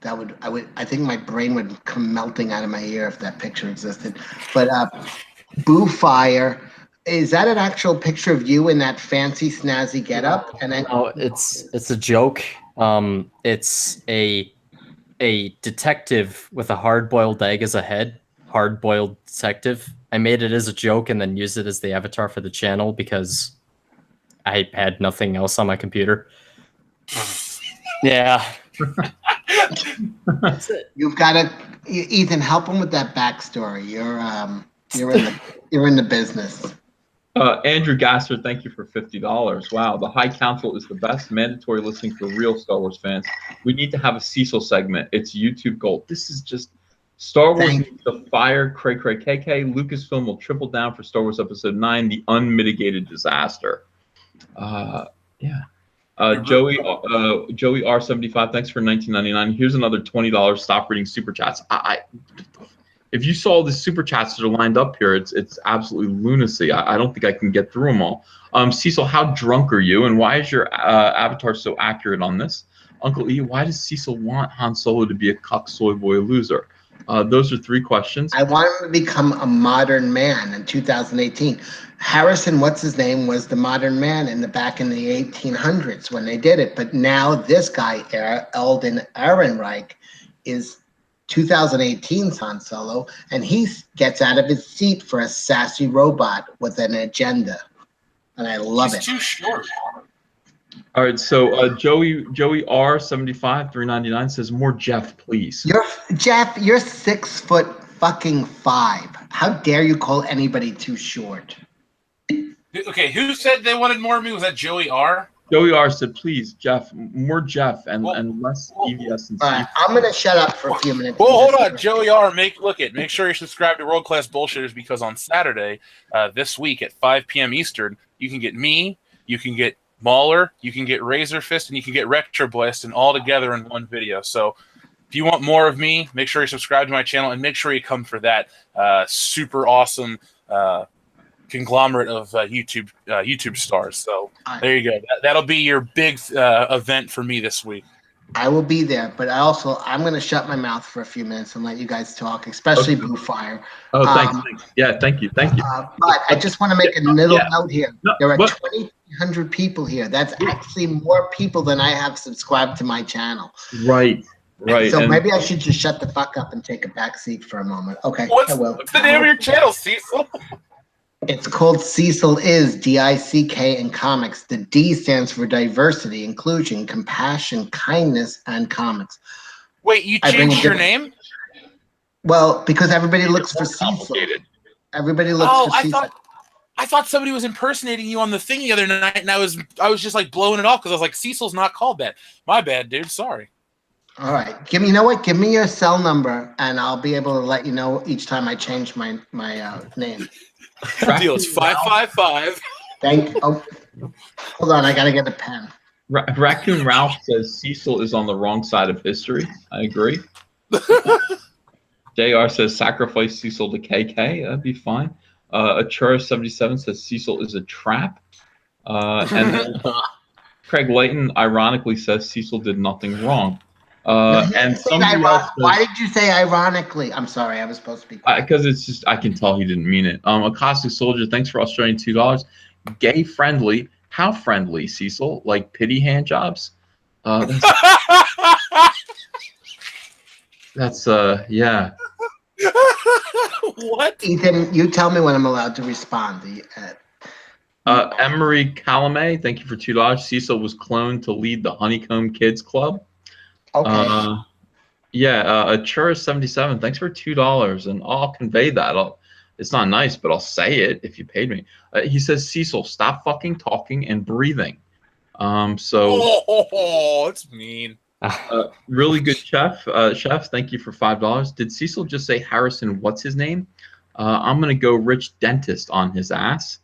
I think my brain would come melting out of my ear if that picture existed. But Boo Fire, is that an actual picture of you in that fancy snazzy getup? And then No, it's a joke. It's a detective with a hard-boiled egg as a head. Hard-boiled detective. I made it as a joke and then used it as the avatar for the channel because I had nothing else on my computer. Yeah. That's it. you've got to, Ethan, help him with that backstory. You're in the business. Andrew Gasser, thank you for $50. Wow, the High Council is the best mandatory listening for real Star Wars fans. We need to have a Cecil segment. It's YouTube gold. This is just Star Wars needs to fire Cray Cray KK. Lucasfilm will triple down for Star Wars Episode 9, the unmitigated disaster. Yeah. Joey R75, thanks for $19.99. Here's another $20. Stop reading super chats. If you saw the super chats that are lined up here, it's absolutely lunacy. I don't think I can get through them all. Cecil, how drunk are you, and why is your avatar so accurate on this? Uncle E, why does Cecil want Han Solo to be a cuck soy boy loser? Those are 3 questions. I want him to become a modern man in 2018. Harrison, what's his name, was the modern man back in the 1800s when they did it. But now this guy, Eldon Ehrenreich, is 2018's Han Solo, and he gets out of his seat for a sassy robot with an agenda. and I love He's it. too short. All right, so Joey R75 399 says more Jeff, please. Jeff, you're 6'5". How dare you call anybody too short? Okay, who said they wanted more of me? Was that Joey R? Joey R said, please, Jeff, more Jeff and less EVS and All C. right, I'm gonna shut up for a few minutes. Well, hold on, Joey R. Make sure you subscribe to World Class Bullshitters, because on Saturday, this week at 5 p.m. Eastern, you can get me, you can get Mauler, you can get Razor Fist, and you can get Retro Blast, and all together in one video. So if you want more of me, make sure you subscribe to my channel, and make sure you come for that super awesome conglomerate of YouTube stars. So there you go. That'll be your big event for me this week. I will be there, but I'm going to shut my mouth for a few minutes and let you guys talk, especially Blue Fire. Oh, thanks. Yeah, thank you. Thank you. But I just want to make a little note here. No, there are what? 2,300 people here. That's actually more people than I have subscribed to my channel. Right. Right. So maybe I should just shut the fuck up and take a back seat for a moment. Okay. What's the name of your channel, Cecil? It's called Cecil Is, D-I-C-K in comics. The D stands for diversity, inclusion, compassion, kindness, and comics. Wait, you changed your name? Well, because everybody looks for Cecil. Everybody looks for Cecil. I thought somebody was impersonating you on the thing the other night, and I was just like blowing it off because I was like, Cecil's not called that. My bad, dude. Sorry. All right. You know what? Give me your cell number, and I'll be able to let you know each time I change my name. Deal. It's 555. Oh, hold on. I got to get a pen. Raccoon Ralph says Cecil is on the wrong side of history. I agree. JR says sacrifice Cecil to KK. That'd be fine. Achura77 says Cecil is a trap. And then Craig Layton ironically says Cecil did nothing wrong. And somebody else says, why did you say ironically? I'm sorry, I was supposed to be quiet. Because it's just, I can tell he didn't mean it. Acosta Soldier, thanks for Australian $2. Gay friendly. How friendly, Cecil? Like pity hand jobs? That's yeah. What? Ethan, you tell me when I'm allowed to respond. Emery Calumet, thank you for $2. Cecil was cloned to lead the Honeycomb Kids Club. Okay. Achura77, thanks for $2, and I'll convey that. It's not nice, but I'll say it if you paid me. He says, Cecil, stop fucking talking and breathing. It's mean. Really good chef. Chef, thank you for $5. Did Cecil just say Harrison? What's his name? I'm gonna go Rich Dentist on his ass.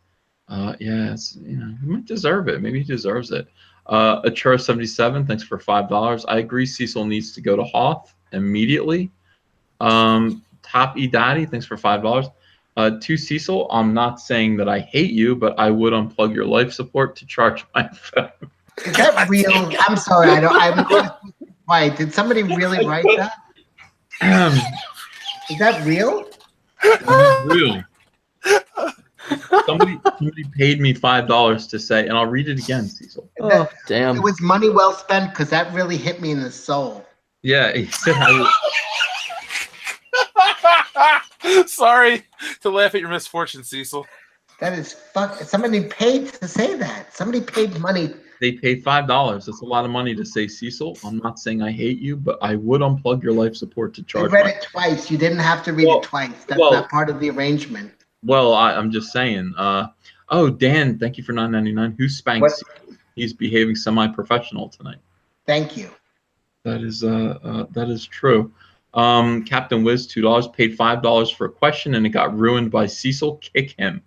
Yeah, he might deserve it. Maybe he deserves it. Achura77, thanks for $5. I agree. Cecil needs to go to Hoth immediately. Top E Daddy, thanks for $5. To Cecil, I'm not saying that I hate you, but I would unplug your life support to charge my phone. Is that real? I'm sorry, I'm going to be quiet. Did somebody really write that? Is that real? Real. Somebody paid me $5 to say, and I'll read it again, Cecil. Oh, damn. It was money well spent because that really hit me in the soul. Yeah, he said Sorry to laugh at your misfortune, Cecil. That is somebody paid to say that. Somebody paid money. They paid $5. That's a lot of money to say, Cecil. I'm not saying I hate you, but I would unplug your life support to charge. You read it twice. You didn't have to read it twice. That's not part of the arrangement. Well, I'm just saying. Oh, Dan, thank you for $9.99. Who spanked Cecil? He's behaving semi-professional tonight. Thank you. That is true. Captain Wiz, $2, paid $5 for a question, and it got ruined by Cecil. Kick him.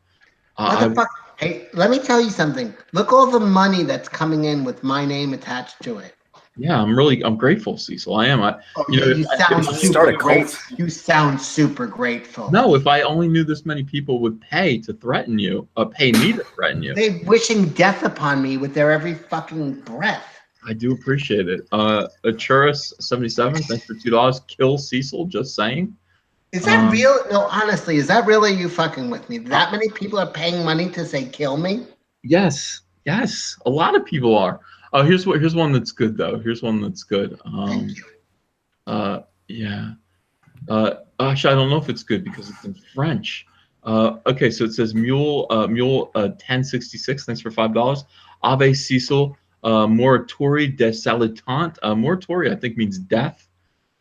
Hey, let me tell you something. Look all the money that's coming in with my name attached to it. Yeah, I'm grateful, Cecil. I am. You sound super grateful. You sound super grateful. No, if I only knew this many people would pay to threaten you, pay me to threaten you. They're wishing death upon me with their every fucking breath. I do appreciate it. Achurus77, thanks for $2. Kill Cecil, just saying. Is that real? No, honestly, is that really you fucking with me? That many people are paying money to say kill me? Yes. A lot of people are. Here's one that's good though. Here's one that's good. Thank you. Yeah. Actually, I don't know if it's good because it's in French. Okay, so it says Mule 1066. Thanks for $5. Ave Cecil Moratori de Salutant. Moratori, I think, means death.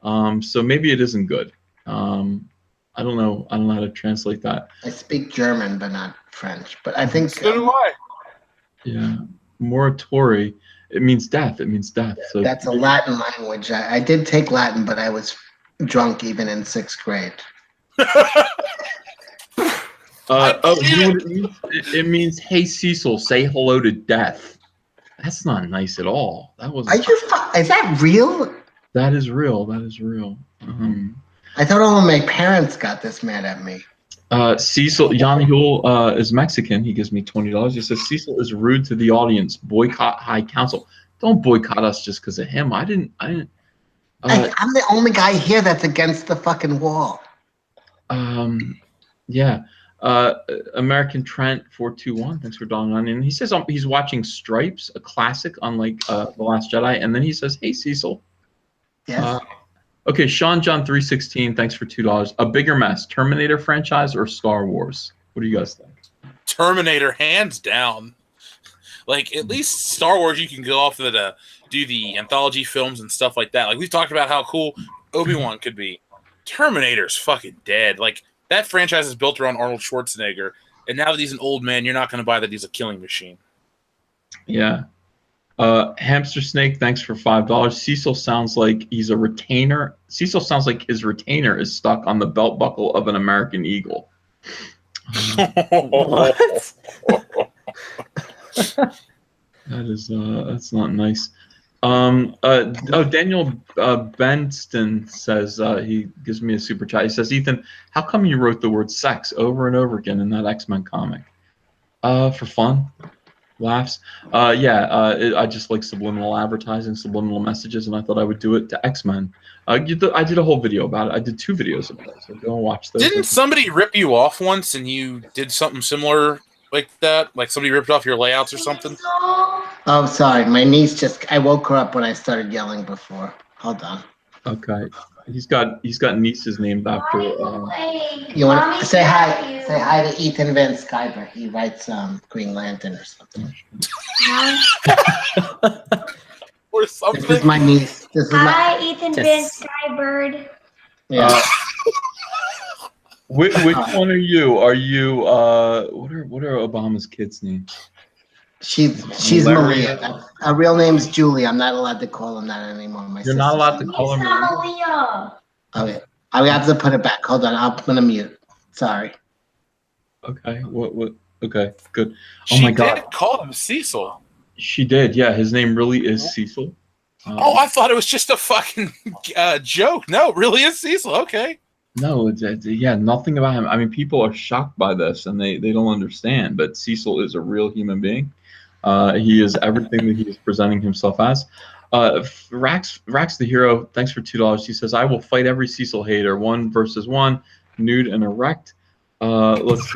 So maybe it isn't good. I don't know. I don't know how to translate that. I speak German, but not French. But I think So do I. Yeah, Moratori. It means death. It means death. So that's a Latin language. I did take Latin, but I was drunk even in 6th grade. Oh, you know what it means? It means, "Hey Cecil, say hello to death." That's not nice at all. That was. Are you? Is that real? That is real. That is real. I thought all of my parents got this mad at me. Cecil Jan Yul is Mexican. He gives me $20. He says Cecil is rude to the audience. Boycott High Council. Don't boycott us just because of him. I didn't. I'm the only guy here that's against the fucking wall. Yeah. American Trent 421. Thanks for dialing on in. He says he's watching Stripes, a classic, unlike The Last Jedi, and then he says, "Hey Cecil." Yes. Okay, Sean John 316. Thanks for $2. A bigger mess: Terminator franchise or Star Wars? What do you guys think? Terminator, hands down. Like, at least Star Wars, you can go off to do the anthology films and stuff like that. Like, we've talked about how cool Obi-Wan could be. Terminator's fucking dead. Like, that franchise is built around Arnold Schwarzenegger, and now that he's an old man, you're not going to buy that he's a killing machine. Yeah. Hamster Snake, thanks for $5. Cecil sounds like he's a retainer. Cecil sounds like his retainer is stuck on the belt buckle of an American Eagle. What? That's not nice. Daniel Benston says, he gives me a super chat. He says, Ethan, how come you wrote the word sex over and over again in that X-Men comic? For fun. Laughs. I just like subliminal advertising, subliminal messages, and I thought I would do it to X-Men. I did a whole video about it. I did 2 videos about it, so go and watch those. Didn't somebody rip you off once and you did something similar like that? Like somebody ripped off your layouts or something? Oh, sorry. My niece I woke her up when I started yelling before. Hold on. Okay. He's got nieces named after. You want to say hi? Say hi to Ethan Van Sciver. He writes Green Lantern or something. Or something. This is my niece. Hi, Ethan Van Skybird. Yeah. Which one are you? Are you what are Obama's kids' names? She's Maria. Her real name's Julie. I'm not allowed to call him that anymore. You're not allowed to call her Maria. Okay. I have to put it back. Hold on. I'm gonna mute. Sorry. Okay. What? Okay. Good. She did call him Cecil. She did. Yeah. His name really is Cecil. I thought it was just a fucking joke. No, it really is Cecil. Okay. No, yeah, nothing about him. I mean, people are shocked by this, and they don't understand. But Cecil is a real human being. He is everything that he is presenting himself as. Rax the Hero, thanks for $2. He says, "I will fight every Cecil hater, 1 versus 1, nude and erect." Let's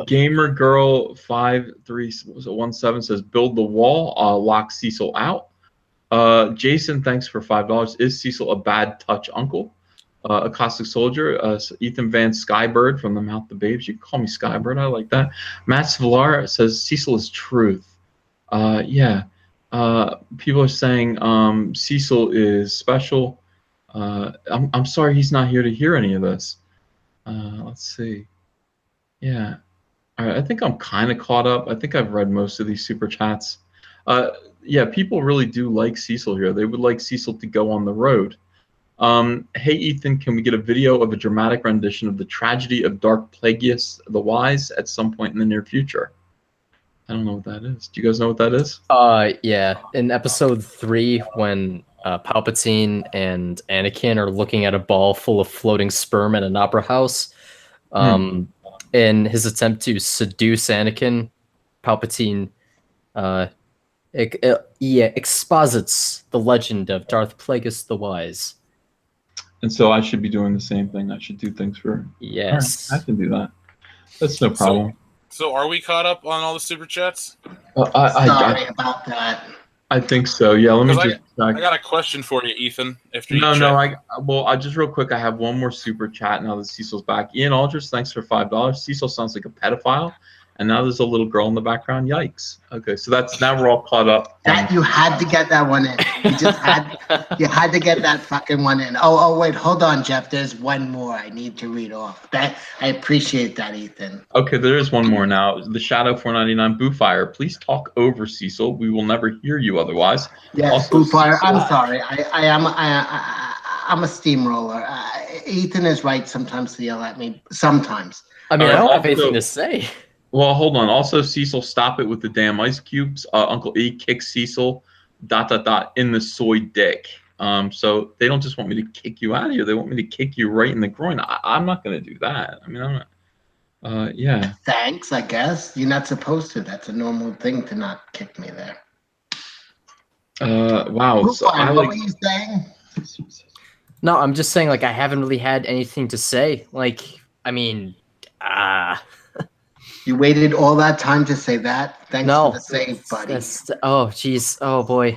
Gamer Girl 5317 says, "Build the wall, lock Cecil out." Jason, thanks for $5. Is Cecil a bad touch uncle? A Caustic Soldier, Ethan Van Skybird from the Mouth of Babes. You can call me Skybird. I like that. Matt Villar says Cecil is truth. People are saying Cecil is special. I'm sorry he's not here to hear any of this. Let's see. Yeah. All right. I think I'm kind of caught up. I think I've read most of these super chats. Yeah, people really do like Cecil here. They would like Cecil to go on the road. Hey, Ethan, can we get a video of a dramatic rendition of the tragedy of Dark Plagueis the Wise at some point in the near future? I don't know what that is. Do you guys know what that is? Yeah. In episode 3, when Palpatine and Anakin are looking at a ball full of floating sperm at an opera house, in his attempt to seduce Anakin, Palpatine exposits the legend of Darth Plagueis the Wise. And so I should be doing the same thing. I should do things for... Yes. Right, I can do that. That's no problem. So are we caught up on all the super chats? Sorry about that. I think so. Yeah, let me 'Cause just I check. got a question for you, Ethan. After you No, check. no, I just real quick, I have one more super chat now that Cecil's back. Ian Aldrich, thanks for $5. Cecil sounds like a pedophile, and now there's a little girl in the background. Yikes. Okay, so that's now we're all caught up. That you had to get that one in. You just had to get that fucking one in. Oh wait, hold on, Jeff. There's one more I need to read off. That I appreciate that, Ethan. Okay, there is one more now. The Shadow 499 Boofire. Please talk over Cecil. We will never hear you otherwise. Yes, Also, Boofire. I'm Cecil- sorry. I'm a steamroller. Ethan is right sometimes to yell at me. Sometimes. I mean, I don't have Also- anything to say. Well, hold on. Also, Cecil, stop it with the damn ice cubes. Uncle E kicks Cecil, ... in the soy dick. So they don't just want me to kick you out of here. They want me to kick you right in the groin. I'm not going to do that. I mean, I'm not. Yeah. Thanks, I guess. You're not supposed to. That's a normal thing to not kick me there. Wow. So I Boofire, what like. were you saying? No, I'm just saying, like, I haven't really had anything to say. Like, I mean, You waited all that time to say that? Thanks no. for the save, buddy. Oh, jeez. Oh, boy.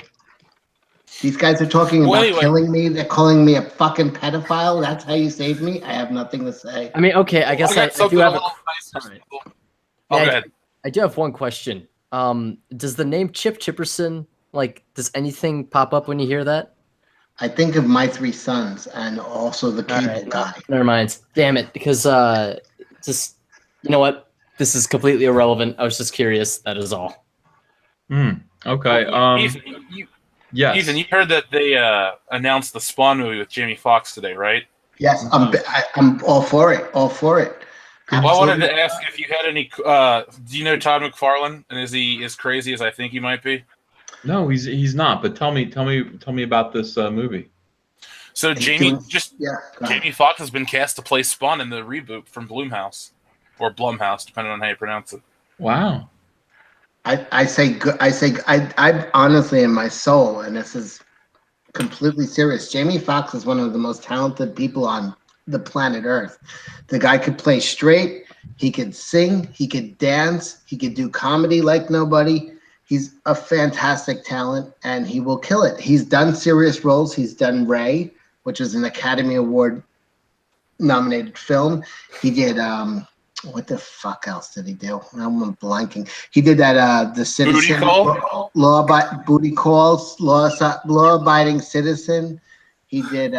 These guys are talking Well, about anyway. killing me. They're calling me a fucking pedophile. That's how you saved me? I have nothing to say. I mean, okay, I guess got I something do have a a... little nicer. Alright. Oh, Yeah, go ahead. I do have one question. Does the name Chip Chipperson, like, does anything pop up when you hear that? I think of my three sons and also the cable Alright, guy. Never mind. Damn it, because just you know what? This is completely irrelevant. I was just curious. That is all. Okay. Ethan, Yes. Ethan, you heard that they announced the Spawn movie with Jamie Foxx today, right? Yes, I'm all for it. All for it. Well, I wanted Absolutely. to ask if you had any. Do you know Todd McFarlane, and is he as crazy as I think he might be? No, he's not. But tell me about this movie. So He's Jamie doing- just Yeah. go ahead. Jamie Foxx has been cast to play Spawn in the reboot from Blumhouse or Blumhouse, depending on how you pronounce it. Wow. I say good. I honestly in my soul, and this is completely serious. Jamie Foxx is one of the most talented people on the planet Earth. The guy could play straight. He could sing. He could dance. He could do comedy like nobody. He's a fantastic talent, and he will kill it. He's done serious roles. He's done Ray, which is an Academy Award nominated film. He did what the fuck else did he do? I'm blanking. He did that the Citizen Booty Calls, law abiding citizen. He did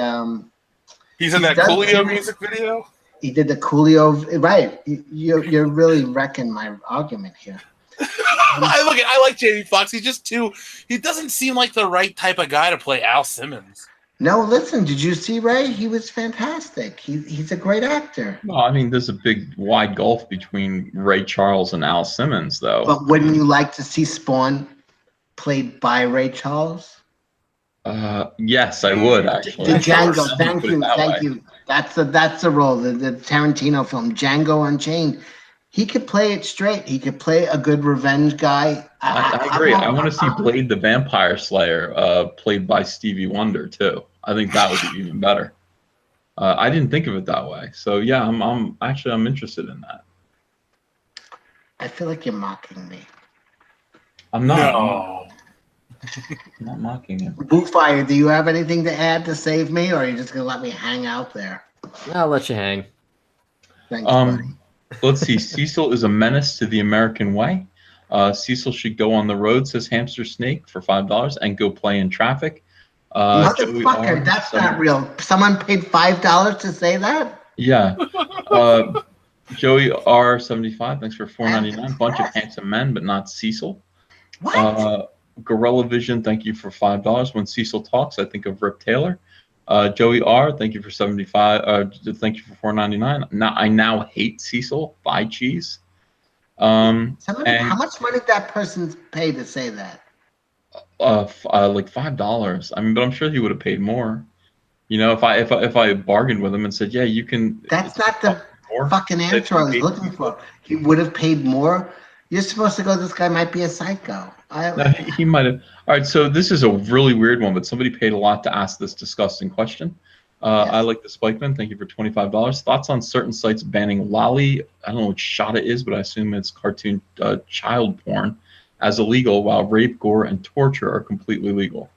He's in that done Coolio serious- music video. he did the Coolio, right. You're really wrecking my argument here. I like Jamie Foxx. He's just too. He doesn't seem like the right type of guy to play Al Simmons. No, listen, did you see Ray? He was fantastic. He's a great actor. Well, I mean, there's a big wide gulf between Ray Charles and Al Simmons, though. But wouldn't you like to see Spawn played by Ray Charles? Yes, I would actually. The Django, Let me thank put it you, that thank way. you. That's the role, the Tarantino film, Django Unchained. He could play it straight. He could play a good revenge guy. I agree. I want to see Blade the Vampire Slayer played by Stevie Wonder too. I think that would be even better. I didn't think of it that way. So yeah, I'm interested in that. I feel like you're mocking me. I'm not. No. I'm not mocking him. Boofire, do you have anything to add to save me, or are you just gonna let me hang out there? I'll let you hang. Thanks, buddy. Let's see. Cecil is a menace to the American way. Cecil should go on the road, says Hamster Snake, for $5 and go play in traffic. Joey Motherfucker, R, that's not real. Someone paid $5 to say that? Yeah. Joey R75, thanks for $4.99. Bunch of handsome men, but not Cecil. What? Gorilla Vision, thank you for $5. When Cecil talks, I think of Rip Taylor. Joey R, thank you for 75. Thank you for $4.99. Now I now hate Cecil. Buy cheese. How much money did that person pay to say that? Like $5. I mean, but I'm sure he would have paid more. You know, if I bargained with him and said, yeah, you can. That's not the fucking answer I was looking for. He would have paid more. You're supposed to go, this guy might be a psycho. No, he might have. All right, so this is a really weird one, but somebody paid a lot to ask this disgusting question. Yes. I like the Spikeman. Thank you for $25. Thoughts on certain sites banning lolly? I don't know what shot it is, but I assume it's cartoon child porn. as illegal, while rape, gore, and torture are completely legal.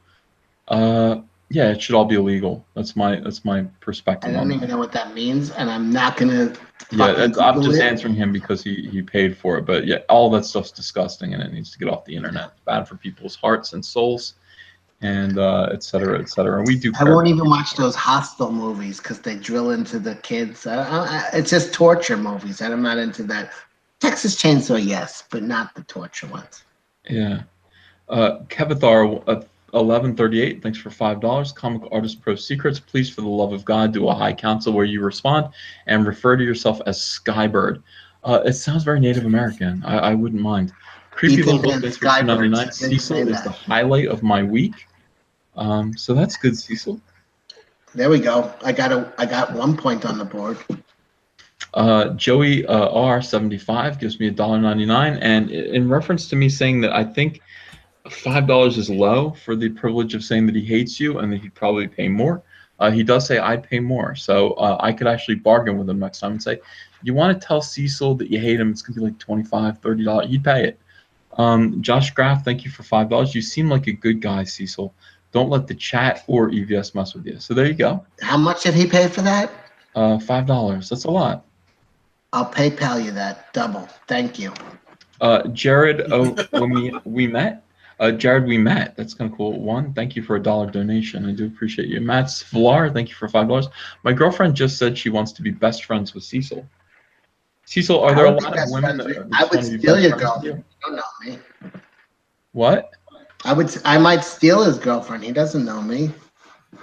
Yeah, it should all be illegal. That's my I perspective on don't that. even know what that means, and I'm not gonna Yeah, fucking I'm Google just it. answering him because he paid for it. But yeah, all that stuff's disgusting and it needs to get off the internet. It's bad for people's hearts and souls, and et cetera, et cetera. We do I care. won't even watch those Hostel movies because they drill into the kids. It's just torture movies, and I'm not into that. Texas Chainsaw, yes, but not the torture ones. Yeah. Kevithar 1138, thanks for $5. Comic Artist Pro Secrets, please, for the love of God, do a high council where you respond and refer to yourself as Skybird. It sounds very Native American. I wouldn't mind. Creepy Ethan Little Book, Van thanks for Skybird. $2.99. Didn't say Cecil is that. the highlight of my week. So that's good, Cecil. There we go. I got 1 point on the board. Joey R75 gives me $1.99, and in reference to me saying that I think $5 is low for the privilege of saying that he hates you and that he'd probably pay more. He does say I'd pay more, so I could actually bargain with him next time and say, you want to tell Cecil that you hate him, it's going to be like $25, $30. He'd pay it. Josh Graff, thank you for $5. You seem like a good guy, Cecil. Don't let the chat or EVS mess with you. So there you go. How much did he pay for that? $5. That's a lot. I'll PayPal you that double. Thank you. Jared, we met. Jared, we met. That's kind of cool. One, thank you for a $1 donation. I do appreciate you. Matt Villar, thank you for $5. My girlfriend just said she wants to be best friends with Cecil. Cecil, are there a lot of women that I would want to be steal best your friends with girlfriend. you? You don't know me. What? I might steal his girlfriend. He doesn't know me.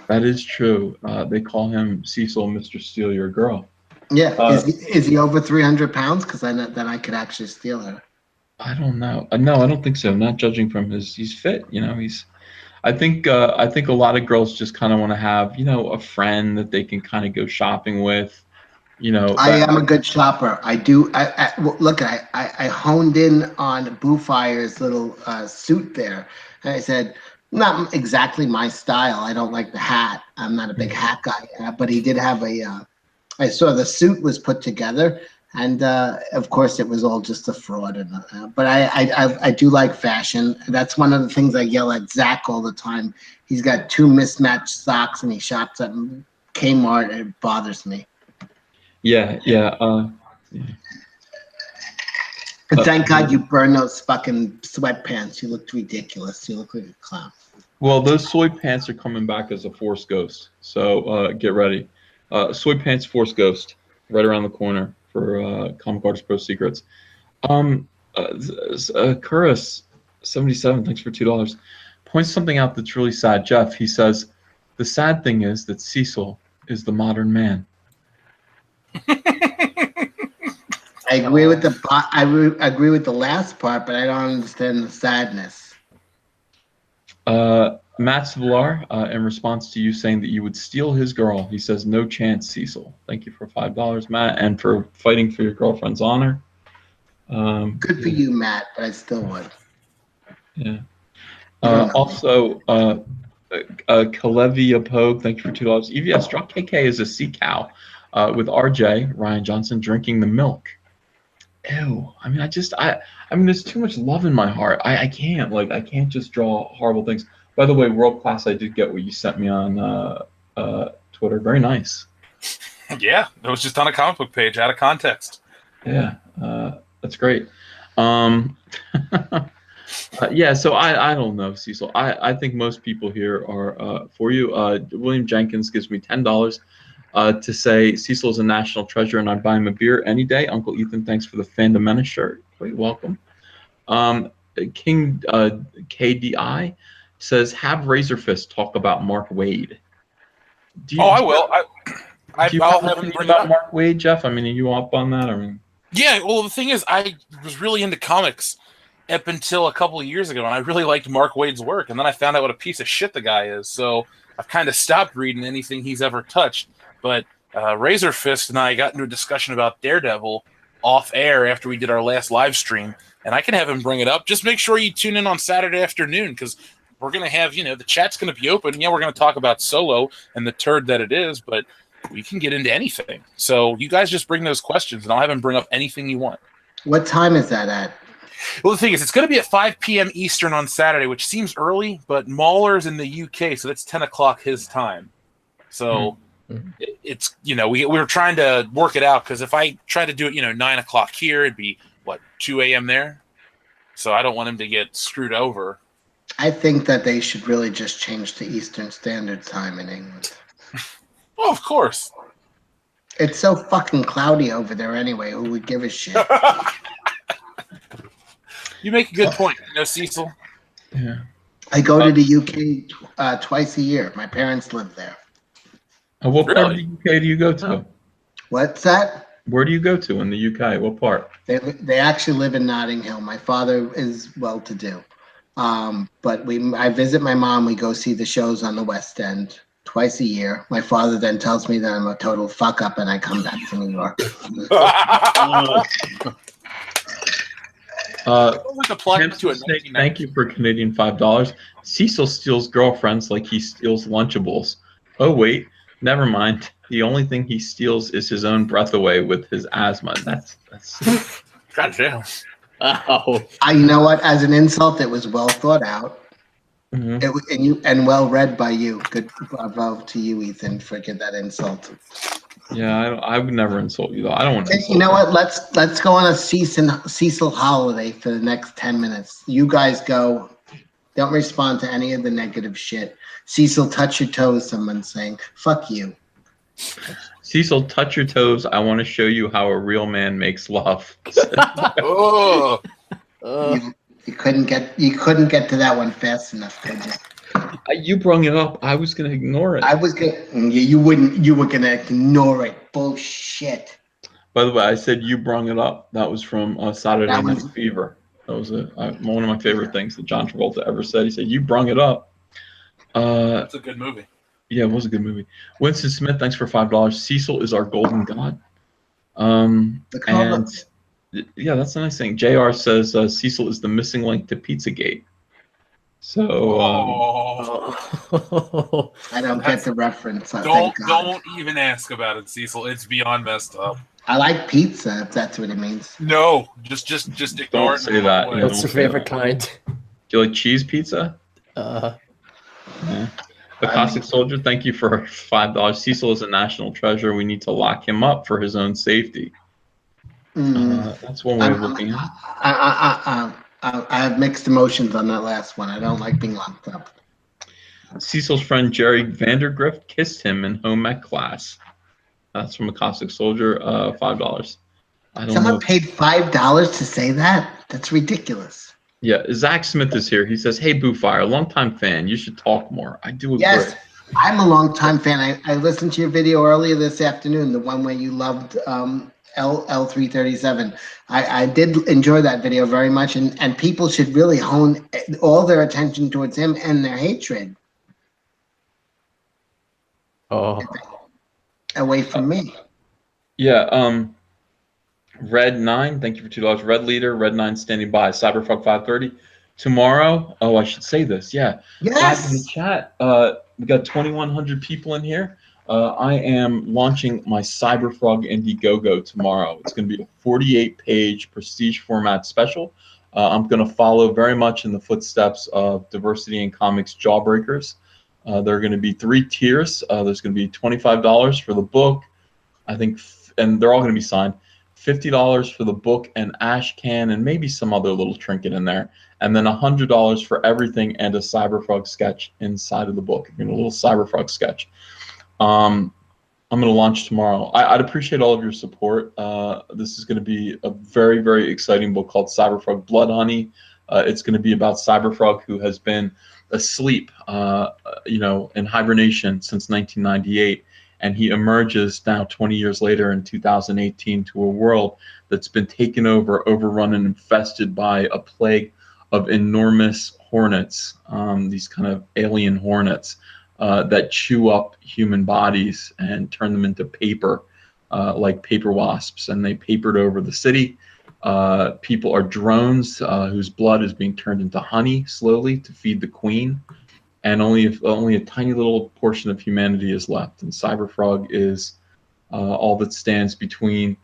That is true. They call him Cecil, Mr. Steal Your Girl. Yeah. Is he over 300 pounds? Because then I could actually steal her. I don't know. No, I don't think so. Not judging from he's fit. You know, I think a lot of girls just kind of want to have, a friend that they can kind of go shopping with. I am a good shopper. I do. Look. I honed in on Boo Fire's little suit there, and I said, not exactly my style. I don't like the hat. I'm not a big hat guy. But he did have a. I saw the suit was put together, and of course it was all just a fraud. But I do like fashion. That's one of the things I yell at Zach all the time. He's got 2 mismatched socks, and he shops at Kmart. And it bothers me. Yeah. Thank God you burned those fucking sweatpants. You looked ridiculous. You look like a clown. Well, those soy pants are coming back as a Force Ghost, so get ready. Soy Pants Force Ghost, right around the corner for Comic Artist Pro Secrets. Kuris 77, thanks for $2. Points something out that's really sad. Jeff, he says, the sad thing is that Cecil is the modern man. I agree with I agree with the last part, but I don't understand the sadness. Matt Villar, in response to you saying that you would steal his girl, he says, no chance, Cecil. Thank you for $5, Matt, and for fighting for your girlfriend's honor. Good for you, Matt, but I still would. Yeah. Also, Kalevia Pogue, thank you for $2. EVS, Drop KK is a sea cow with RJ, Ryan Johnson, drinking the milk. Ew. I mean, there's too much love in my heart. I can't just draw horrible things. By the way, World Class, I did get what you sent me on Twitter. Very nice. Yeah, it was just on a comic book page, out of context. Yeah, that's great. Yeah, so I don't know, Cecil. I think most people here are for you. William Jenkins gives me $10 to say Cecil is a national treasure and I'd buy him a beer any day. Uncle Ethan, thanks for the Fandom Menace shirt. Great, welcome. King KDI says, have Razor Fist talk about Mark Wade. I will. I'll have him bring it up. Mark Wade, Jeff? I mean, are you up on that? I mean, yeah. Well, the thing is, I was really into comics up until a couple of years ago, and I really liked Mark Wade's work. And then I found out what a piece of shit the guy is. So I've kind of stopped reading anything he's ever touched. But Razor Fist and I got into a discussion about Daredevil off air after we did our last live stream, and I can have him bring it up. Just make sure you tune in on Saturday afternoon because we're going to have, the chat's going to be open. Yeah, we're going to talk about Solo and the turd that it is, but we can get into anything. So you guys just bring those questions, and I'll have him bring up anything you want. What time is that at? Well, the thing is, it's going to be at 5 p.m. Eastern on Saturday, which seems early, but Mahler's in the UK, so that's 10 o'clock his time. So it's, we were trying to work it out, because if I try to do it, 9 o'clock here, it'd be, 2 a.m. there? So I don't want him to get screwed over. I think that they should really just change to Eastern Standard Time in England. Oh, of course. It's so fucking cloudy over there anyway. Who would give a shit? You make a good point, Cecil. Yeah. I go to the UK twice a year. My parents live there. What part of the UK do you go to? What's that? Where do you go to in the UK? What part? They actually live in Notting Hill. My father is well-to-do. But I visit my mom. We go see the shows on the West End twice a year. My father then tells me that I'm a total fuck up, and I come back to New York. Thank you for Canadian $5. Cecil steals girlfriends like he steals Lunchables. Oh wait, never mind. The only thing he steals is his own breath away with his asthma. That's Goddamn. Oh, You know what? As an insult, it was well thought out. Mhm. It was, and well read by you. Good, bravo to you, Ethan, for that insult. Yeah, I would never insult you though. I don't want to. Okay, you know what? Let's go on a Cecil holiday for the next 10 minutes. You guys go. Don't respond to any of the negative shit. Cecil, touch your toes. Someone's saying, "Fuck you." Cecil, touch your toes. I want to show you how a real man makes love. Oh. You couldn't get to that one fast enough, could you? You brought it up. I was gonna ignore it. I was gonna. You wouldn't. You were gonna ignore it. Bullshit. By the way, I said you brought it up. That was from Saturday That Night was- Fever. That was one of my favorite things that John Travolta ever said. He said, "You brung it up." That's a good movie. Yeah, it was a good movie. Winston Smith, thanks for $5. Cecil is our golden god. And yeah, that's a nice thing. JR says Cecil is the missing link to Pizzagate. So I don't get the reference. Don't even ask about it, Cecil. It's beyond messed up. I like pizza, if that's what it means. No, just ignore don't it. say that. You know, what's don't your say favorite that. kind? Do you like cheese pizza? Uh, Yeah. The Cossack Soldier, thank you for $5. Cecil is a national treasure. We need to lock him up for his own safety. That's one way of looking at it. I have mixed emotions on that last one. I don't like being locked up. Cecil's friend Jerry Vandergrift kissed him in home ec class. That's from a Cossack Soldier, $5. I don't Someone know. paid $5 to say that? That's ridiculous. Yeah, Zach Smith is here. He says, "Hey, Boofire, longtime fan. You should talk more." I do agree. Yes, I'm a longtime fan. I listened to your video earlier this afternoon, the one where you loved L337. I did enjoy that video very much, and people should really hone all their attention towards him and their hatred away from me. Yeah, Red 9, thank you for $2. Red Leader, Red 9 standing by. Cyberfuck 530. Tomorrow, I should say this, yeah. Guys in the Yes. chat, we got 2,100 people in here. I am launching my Cyberfrog Indiegogo tomorrow. It's going to be a 48-page prestige format special. I'm going to follow very much in the footsteps of Diversity in Comics Jawbreakers. There are going to be 3 tiers. There's going to be $25 for the book, I think, and they're all going to be signed. $50 for the book and ash can and maybe some other little trinket in there, and then $100 for everything and a Cyberfrog sketch inside of the book. A little Cyberfrog sketch. I'm going to launch tomorrow. I'd appreciate all of your support. This is going to be a very, very exciting book called Cyberfrog Blood Honey. It's going to be about Cyberfrog, who has been asleep, in hibernation since 1998. And he emerges now 20 years later in 2018 to a world that's been taken over, overrun, and infested by a plague of enormous hornets, these kind of alien hornets that chew up human bodies and turn them into paper, like paper wasps. And they papered over the city. People are drones whose blood is being turned into honey slowly to feed the queen. And only a tiny little portion of humanity is left. And Cyberfrog is all that stands between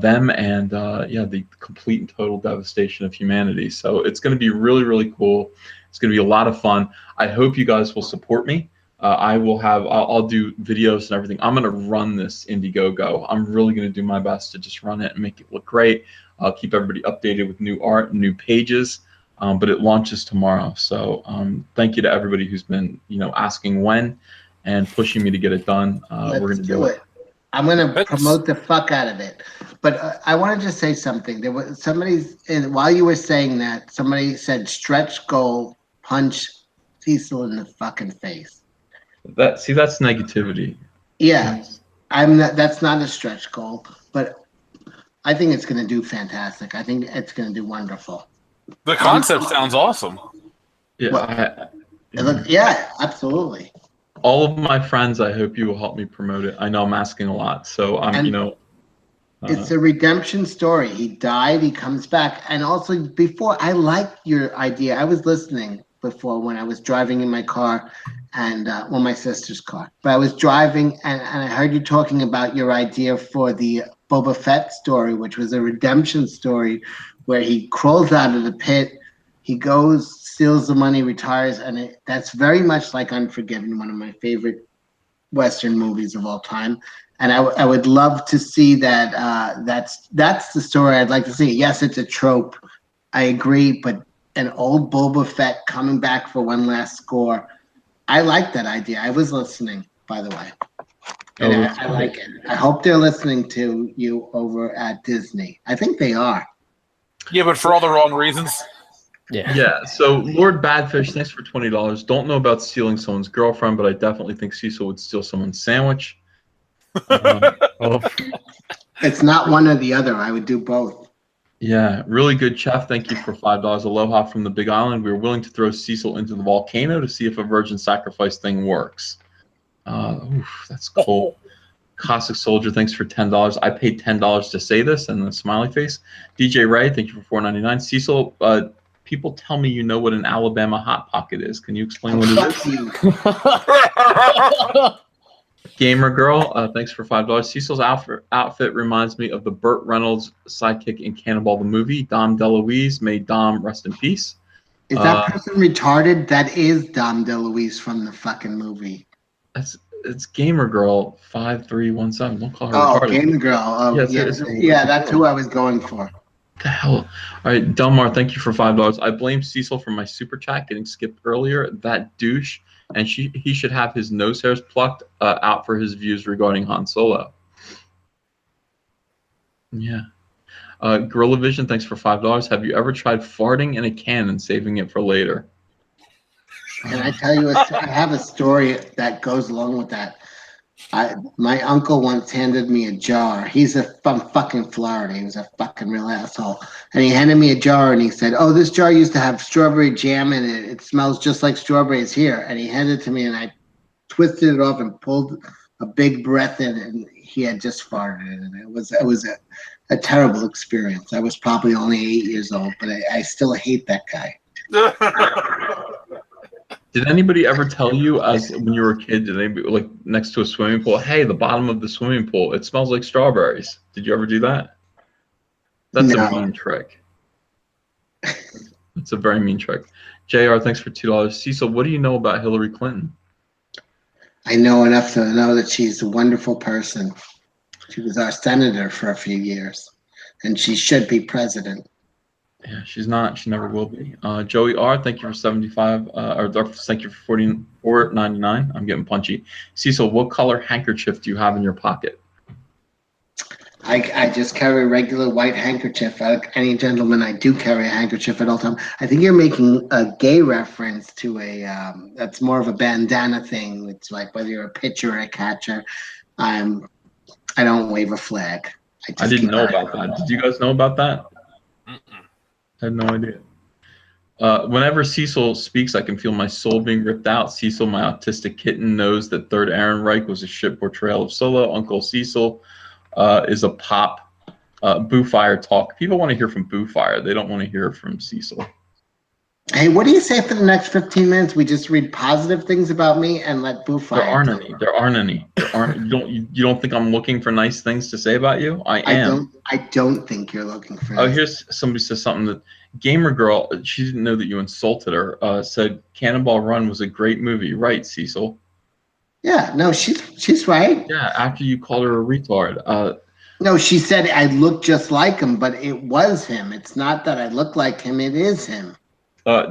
them and yeah, the complete and total devastation of humanity. So it's going to be really, really cool. It's going to be a lot of fun. I hope you guys will support me. I'll do videos and everything. I'm going to run this Indiegogo. I'm really going to do my best to just run it and make it look great. I'll keep everybody updated with new art and new pages. But it launches tomorrow. So thank you to everybody who's been, asking when and pushing me to get it done. We're going to do it. I'm going to promote the fuck out of it. But I wanted to say something. There was while you were saying that, somebody said stretch goal, punch Cecil in the fucking face. That's negativity. Yeah, that's not a stretch goal, but I think it's going to do fantastic. I think it's going to do wonderful. The concept sounds awesome. Yeah, yeah, absolutely. All of my friends, I hope you will help me promote it. I know I'm asking a lot, so it's a redemption story. He died, he comes back, and also before, I like your idea. I was listening before when I was driving in my car, and my sister's car. But I was driving, and I heard you talking about your idea for the Boba Fett story, which was a redemption story, where he crawls out of the pit, he goes, steals the money, retires, and that's very much like Unforgiven, one of my favorite Western movies of all time. And I would love to see that. That's the story I'd like to see. Yes, it's a trope. I agree, but an old Boba Fett coming back for one last score. I like that idea. I was listening, by the way. And I like it. I hope they're listening to you over at Disney. I think they are. Yeah, but for all the wrong reasons. Yeah. So Lord Badfish, thanks for $20. Don't know about stealing someone's girlfriend, but I definitely think Cecil would steal someone's sandwich. It's not one or the other. I would do both. Yeah, really good, Chef. Thank you for $5. Aloha from the Big Island. We were willing to throw Cecil into the volcano to see if a virgin sacrifice thing works. That's cool. Cossack Soldier, thanks for $10. I paid $10 to say this, and the smiley face. DJ Ray, thank you for $4.99. Cecil, people tell me you know what an Alabama Hot Pocket is. Can you explain what it is? Gamer Girl, thanks for $5. Cecil's outfit reminds me of the Burt Reynolds sidekick in Cannonball the movie. Dom DeLuise, may Dom rest in peace. Is that person retarded? That is Dom DeLuise from the fucking movie. It's Gamer Girl 5317. Don't call her retarded. Oh, Gamer Girl. Oh, yeah, that's who I was going for. What the hell? All right, Delmar, thank you for $5. I blame Cecil for my super chat getting skipped earlier. That douche, and he should have his nose hairs plucked out for his views regarding Han Solo. Yeah. Gorilla Vision, thanks for $5. Have you ever tried farting in a can and saving it for later? Can I tell you, I have a story that goes along with that. My uncle once handed me a jar. He's from fucking Florida. He was a fucking real asshole. And he handed me a jar and he said, "Oh, this jar used to have strawberry jam in it. It smells just like strawberries here." And he handed it to me and I twisted it off and pulled a big breath in and he had just farted in it. It was a terrible experience. I was probably only 8 years old, but I still hate that guy. Did anybody ever tell you, as when you were a kid, did anybody, like next to a swimming pool, hey, the bottom of the swimming pool, it smells like strawberries? Did you ever do that? That's a mean trick. It's a very mean trick. JR, thanks for $2. Cecil, what do you know about Hillary Clinton? I know enough to know that she's a wonderful person. She was our senator for a few years, and she should be president. Yeah, she's not. She never will be. Joey R, thank you for 75. Or thank you for $44.99. I'm getting punchy. Cecil, what color handkerchief do you have in your pocket? I just carry a regular white handkerchief. Any gentleman, I do carry a handkerchief at all times. I think you're making a gay reference to that's more of a bandana thing. It's like whether you're a pitcher or a catcher. I don't wave a flag. I didn't know about that. Did you guys know about that? I had no idea. Whenever Cecil speaks, I can feel my soul being ripped out. Cecil, my autistic kitten, knows that Third Ehrenreich was a shit portrayal of Solo. Uncle Cecil is a pop. Boo Fire talk. People want to hear from Boo Fire. They don't want to hear from Cecil. Hey, what do you say for the next 15 minutes? We just read positive things about me and let Boo There Fire aren't talk. any. There aren't any. There aren't. You don't think I'm looking for nice things to say about you? I am. I don't think you're looking for Oh, nice. here's somebody says something that Gamer Girl. She didn't know that you insulted her. Said Cannonball Run was a great movie, right, Cecil? Yeah, no, she's right. Yeah. After you called her a retard. No, she said I look just like him, but it was him. It's not that I look like him, it is him.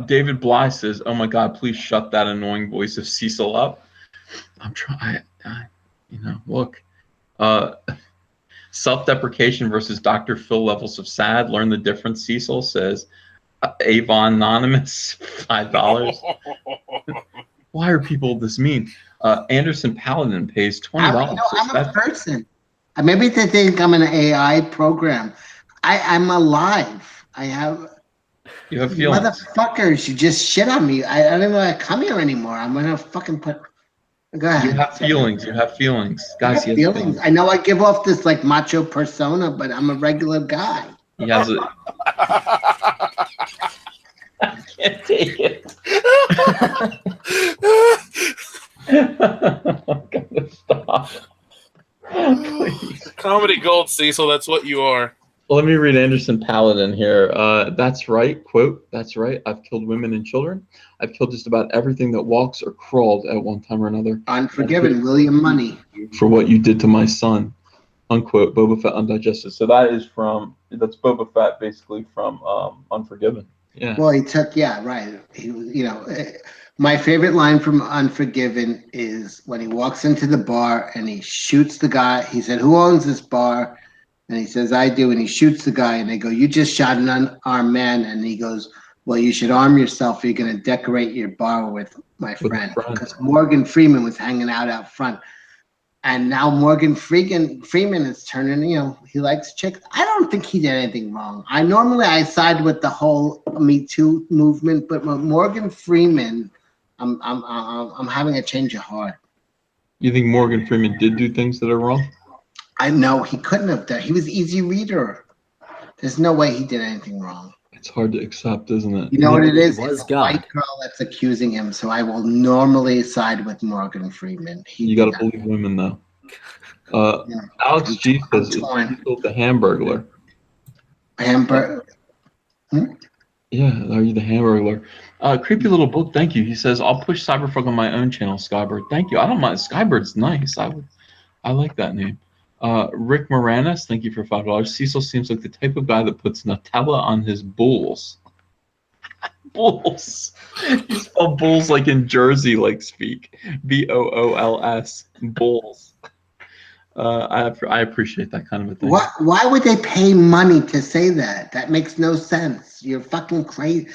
David Bly says, "Oh my God, please shut that annoying voice of Cecil up." I'm trying. Look. Uh, Self-deprecation versus Dr. Phil levels of sad. Learn the difference. Cecil says, Avon Anonymous, $5. Why are people this mean? Anderson Paladin pays $20. I'm a person. Maybe they think I'm an AI program. I'm alive. You have feelings. Motherfuckers, you just shit on me. I don't even want to come here anymore. I'm gonna fucking put. Go ahead. You have feelings. You have feelings, guys. I have feelings. I know I give off this like macho persona, but I'm a regular guy. He has a. I can't take it. I'm gonna stop. Please. Comedy gold, Cecil. That's what you are. Well, let me read Anderson Paladin here. That's right. Quote, that's right. I've killed women and children. I've killed just about everything that walks or crawled at one time or another. Unforgiven, William Money. For what you did to my son. Unquote. Boba Fett Undigested. So that's Boba Fett basically from Unforgiven. Yeah. Well, right. My favorite line from Unforgiven is when he walks into the bar and he shoots the guy. He said, "Who owns this bar?" And he says, "I do." And he shoots the guy and they go, "You just shot an unarmed man." And he goes, "Well, you should arm yourself. You're going to decorate your bar with my friend." Because Morgan Freeman was hanging out front. And now Morgan Freeman is turning, he likes chicks. I don't think he did anything wrong. I side with the whole Me Too movement, but with Morgan Freeman, I'm having a change of heart. You think Morgan Freeman did do things that are wrong? I know he couldn't have done. He was easy reader. There's no way he did anything wrong. It's hard to accept, isn't it? You know what it is? Was it's a white girl that's accusing him, so I will normally side with Morgan Freeman. You got to believe women, though. Alex G says, "Is Cecil the Hamburglar?" Hamburger. Yeah, are you the Hamburglar? Creepy little book. Thank you. He says, "I'll push Cyberfuck on my own channel, Skybird." Thank you. I don't mind. Skybird's nice. I like that name. Rick Moranis, thank you for $5. Cecil seems like the type of guy that puts Nutella on his bulls. Bulls. You spell bulls like in Jersey, like speak. BOOLS. Bulls. I appreciate that kind of a thing. Why would they pay money to say that? That makes no sense. You're fucking crazy.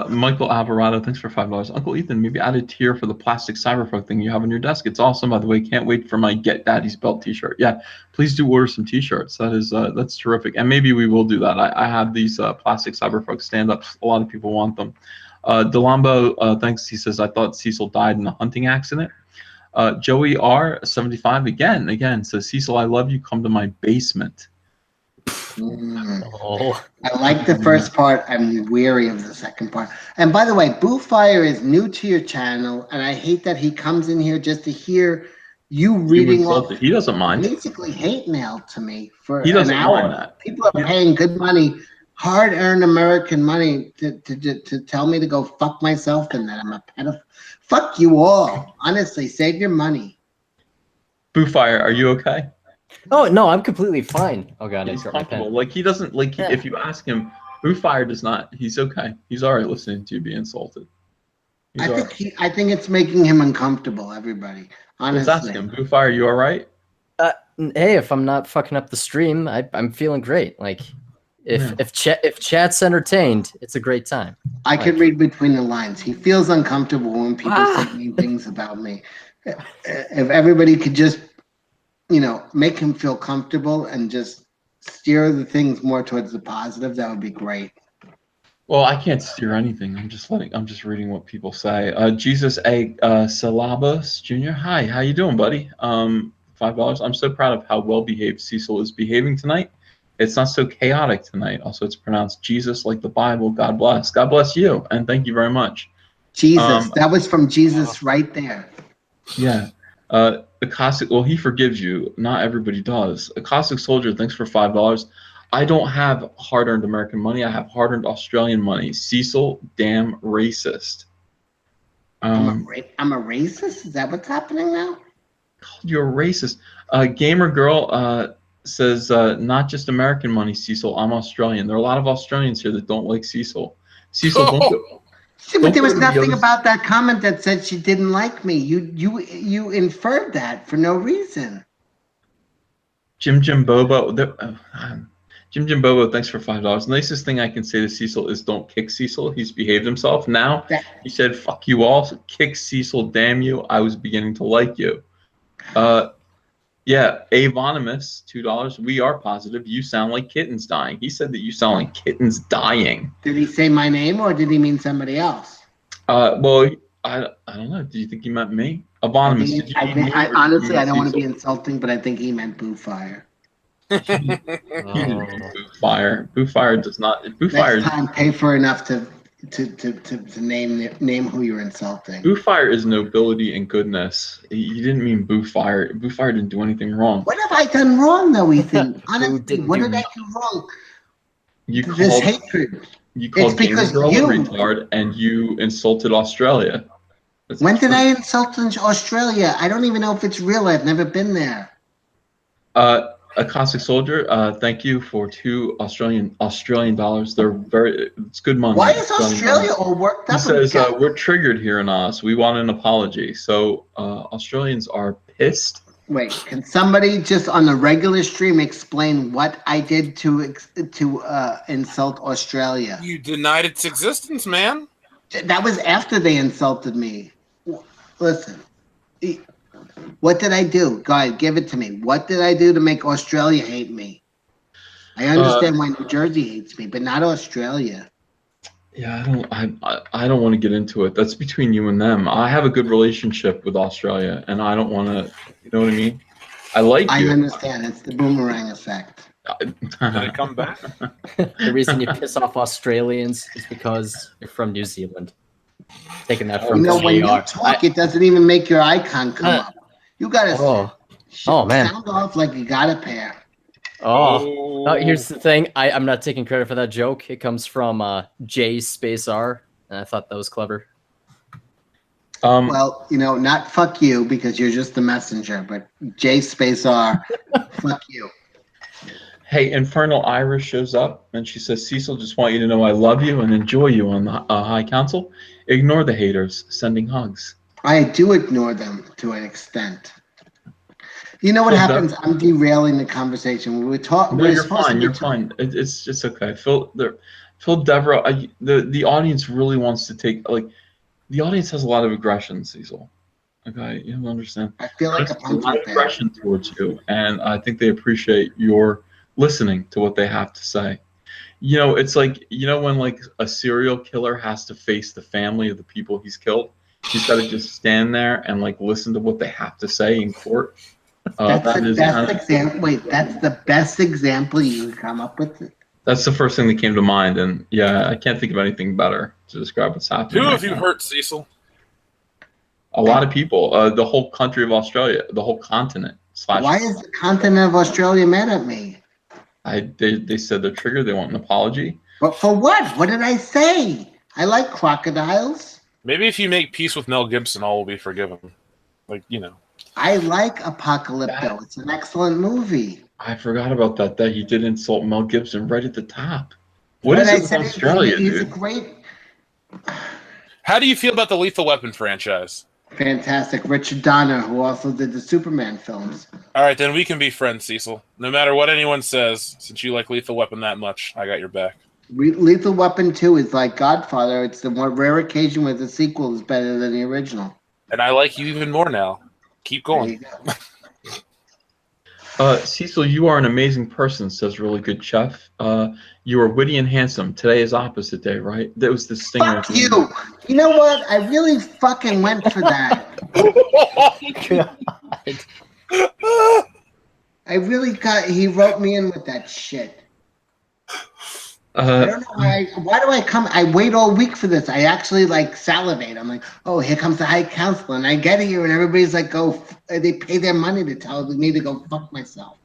Michael Alvarado, thanks for $5. Uncle Ethan, maybe add a tier for the plastic cyberfuck thing you have on your desk. It's awesome, by the way. Can't wait for my Get Daddy's Belt t-shirt. Yeah, please do order some t-shirts. That's terrific. And maybe we will do that. I have these plastic cyberfuck stand-ups. A lot of people want them. Delambo, thanks. He says, I thought Cecil died in a hunting accident. Joey R, 75, again, says, Cecil, I love you. Come to my basement. Oh. I like the first part. I'm weary of the second part. And by the way, Boo Fire is new to your channel, and I hate that he comes in here just to hear you reading off. He doesn't mind. Basically, hate mail to me for he doesn't an hour. Mind that. People are paying good money, hard-earned American money, to tell me to go fuck myself and that I'm a pedophile. Fuck you all. Honestly, save your money. Boo Fire, are you okay? Oh no, I'm completely fine. Oh god, He's I dropped my comfortable. pen. Like he doesn't like. Yeah. If you ask him, Boo Fire does not. He's okay. He's all right listening to you be insulted. I think it's making him uncomfortable. Everybody, honestly. Let's ask him. Boo Fire, you all right? Hey, if I'm not fucking up the stream, I'm feeling great. Like, if chat's entertained, it's a great time. I could read between the lines. He feels uncomfortable when people say mean things about me. If everybody could just, make him feel comfortable and just steer the things more towards the positive, that would be great. Well, I can't steer anything. I'm just reading what people say. Jesus A. Salabas Jr. Hi, how you doing, buddy? $5. I'm so proud of how well behaved Cecil is behaving tonight. It's not so chaotic tonight. Also, it's pronounced Jesus like the Bible. God bless. God bless you, and thank you very much. Jesus, that was from Jesus right there. Yeah. Acoustic, well, he forgives you. Not everybody does. Acoustic Soldier, thanks for $5. I don't have hard-earned American money. I have hard-earned Australian money. Cecil, damn racist. I'm a racist? Is that what's happening now? You're a racist. Gamer Girl says, not just American money, Cecil. I'm Australian. There are a lot of Australians here that don't like Cecil. Cecil, don't go. See, but there was nothing about that comment that said she didn't like me. You inferred that for no reason. Jim Bobo. Jim Bobo, thanks for $5. The nicest thing I can say to Cecil is don't kick Cecil. He's behaved himself. Now he said, fuck you all. So kick Cecil, damn you. I was beginning to like you. Yeah, Avonymous, $2. We are positive. You sound like kittens dying. He said that you sound like kittens dying. Did he say my name or did he mean somebody else? Well, I don't know. Do you think he meant me? Avonymous. Honestly, I don't want to be insulting, but I think he meant Boo Fire. Boo Fire does not. Boo Fire. Next time, pay for enough to name who you're insulting. Boo Fire is nobility and goodness. You didn't mean Boo Fire. Boo Fire didn't do anything wrong. What have I done wrong, though, Ethan? Honestly, what did I do wrong? This hatred. You called Gamer Girl a retard, and you insulted Australia. When did I insult Australia? I don't even know if it's real. I've never been there. Acoustic Soldier, thank you for $2 Australian dollars. It's good money. Why is Australia all worked up? He says we're triggered here in Oz. We want an apology. So Australians are pissed. Wait, can somebody just on the regular stream explain what I did to insult Australia? You denied its existence, man. That was after they insulted me. Listen. What did I do? Go ahead, give it to me. What did I do to make Australia hate me? I understand why New Jersey hates me, but not Australia. Yeah, I don't want to get into it. That's between you and them. I have a good relationship with Australia, and I don't want to. You know what I mean? I like you. I understand. It's the boomerang effect. Did it come back? The reason you piss off Australians is because you're from New Zealand. Taking that from when you talk, it doesn't even make your icon come up. You gotta man, sound off like you got a pair. Here's the thing. I'm not taking credit for that joke. It comes from J space R, and I thought that was clever. Well, not fuck you because you're just the messenger, but J space R, fuck you. Hey, Infernal Iris shows up and she says, Cecil, just want you to know I love you and enjoy you on the High Council. Ignore the haters, sending hugs. I do ignore them to an extent. You know what happens? I'm derailing the conversation. We were talking. No, you're fine. You're fine. It's okay. Phil Devereaux, the audience really wants to take, the audience has a lot of aggression, Cecil. Okay, you don't understand. I feel like a lot of aggression towards you, and I think they appreciate your listening to what they have to say. It's like, when a serial killer has to face the family of the people he's killed, he's got to just stand there and listen to what they have to say in court. That's the best example. Wait, that's the best example you can come up with? That's the first thing that came to mind, and yeah, I can't think of anything better to describe what's happening. Who have you hurt, Cecil? A lot of people. The whole country of Australia, the whole continent. Why is the continent of Australia mad at me? They said they're triggered. They want an apology. But for what? What did I say? I like crocodiles. Maybe if you make peace with Mel Gibson, all will be forgiven. I like Apocalypto. It's an excellent movie. I forgot about that. That he did insult Mel Gibson right at the top. What is it with Australia, he's dude? a great. How do you feel about the Lethal Weapon franchise? Fantastic. Richard Donner, who also did the Superman films. All right, then we can be friends, Cecil. No matter what anyone says, since you like Lethal Weapon that much, I got your back. Lethal Weapon 2 is like Godfather. It's the one rare occasion where the sequel is better than the original. And I like you even more now. Keep going. Cecil, you are an amazing person, says Really Good Chef. You are witty and handsome. Today is opposite day, right? That was the stinger. Fuck you! You know what? I really fucking went for that. I really he wrote me in with that shit. I don't know why do I come? I wait all week for this. I actually like salivate. I'm like, oh, here comes the High Council, and I get here, and everybody's like, they pay their money to tell me to go fuck myself.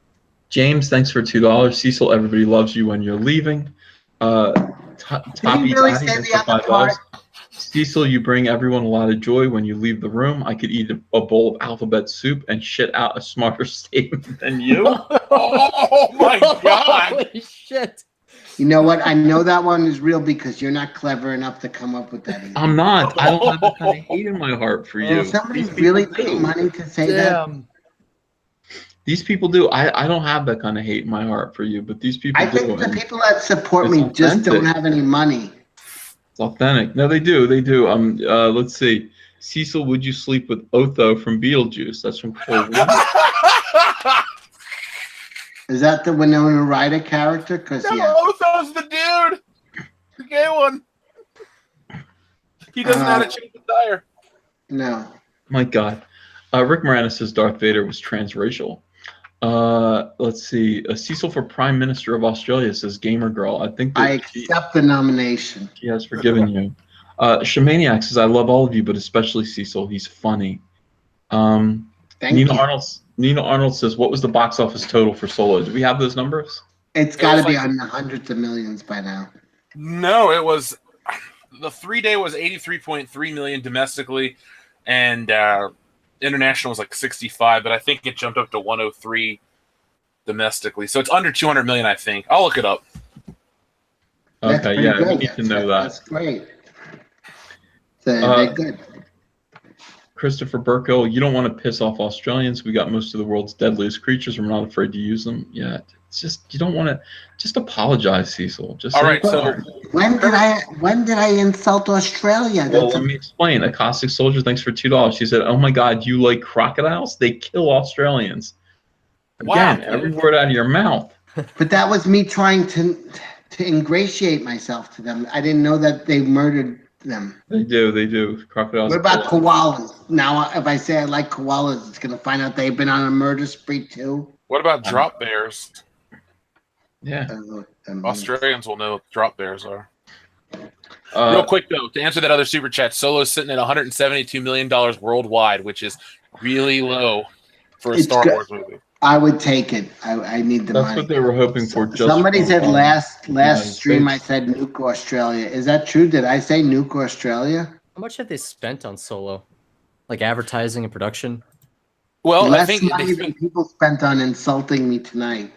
James, thanks for $2. Cecil, everybody loves you when you're leaving. Toppy really Daddy, say thanks the for other $5. part? Cecil, you bring everyone a lot of joy when you leave the room. I could eat a bowl of alphabet soup and shit out a smarter statement than you. Oh my god! Holy shit! You know what? I know that one is real because you're not clever enough to come up with that either. I'm not. I don't have that kind of hate in my heart for you. Somebody These people really do. paid money to say that. Damn. These people do. I don't have that kind of hate in my heart for you, but these people I do. think the and people that support it's me just don't authentic. have any money. It's authentic. No, they do. They do. Let's see. Cecil, would you sleep with Otho from Beetlejuice? That's from Cole. Is that the Winona Ryder character? Because No, yeah, Otho's the dude. The gay one. He doesn't know how to change the tire. no. My God. Rick Moranis says Darth Vader was transracial. Let's see. Cecil for Prime Minister of Australia says Gamer Girl. I think that I accept the nomination. she has forgiven you. Shamaniac says I love all of you, but especially Cecil. He's funny. Thank Nina you. Arnold says, what was the box office total for Solo? Do we have those numbers? It's got to was be like- on the hundreds of millions by now. No, it was the 3-day was 83.3 million domestically, and international was like 65, but I think it jumped up to 103 domestically. So it's under 200 million, I think. I'll look it up. That's Okay, pretty yeah, good. we need to know that. That's great. They're good. Christopher Burko, you don't want to piss off Australians. We got most of the world's deadliest creatures. We're not afraid to use them. Yeah, it's just you don't want to. Just apologize, Cecil. Just All say right, so sorry. When did I insult Australia? Well, let me explain. A caustic soldier, thanks for $2. She said, "Oh my God, you like crocodiles? They kill Australians." Again, Wow. every word out of your mouth. But that was me trying to ingratiate myself to them. I didn't know that they murdered them. They do. Crocodiles. What about kill. koalas? Now, if I say I like koalas, it's going to find out they've been on a murder spree too. what about drop bears? Yeah. Australians will know what drop bears are. Uh, Real quick though, to answer that other super chat, Solo's sitting at $172 million worldwide, which is really low for a It's Star good. Wars movie. I would take it. I need the That's money. what they were hoping for. Just Somebody for, said last United stream I States. said Nuke Australia. Is that true? Did I say Nuke Australia? How much have they spent on Solo? Like advertising and production? Well, I Less think money than people spent on insulting me tonight.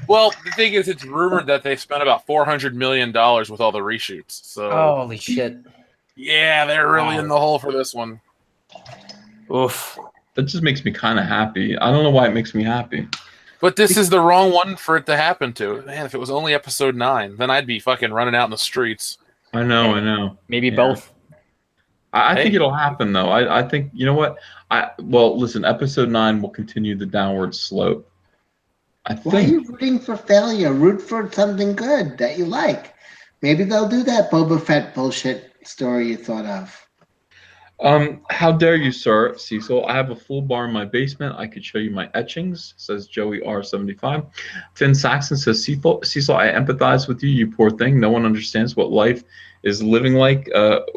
Well, the thing is, it's rumored that they spent about $400 million with all the reshoots. So, Holy shit. yeah, they're really in the hole for this one. Oof. That just makes me kind of happy. I don't know why it makes me happy. But this is the wrong one for it to happen to. Man, if it was only episode 9, then I'd be fucking running out in the streets. I know. Maybe Yeah. both. I think Hey. it'll happen though. I think you know what? Well, listen. Episode 9 will continue the downward slope. I Why are you think. rooting for failure? Root for something good that you like. Maybe they'll do that Boba Fett bullshit story you thought of. How dare you, sir, Cecil? I have a full bar in my basement. I could show you my etchings, says Joey R75. Finn Saxon says, Cecil, I empathize with you, you poor thing. No one understands what life is living like,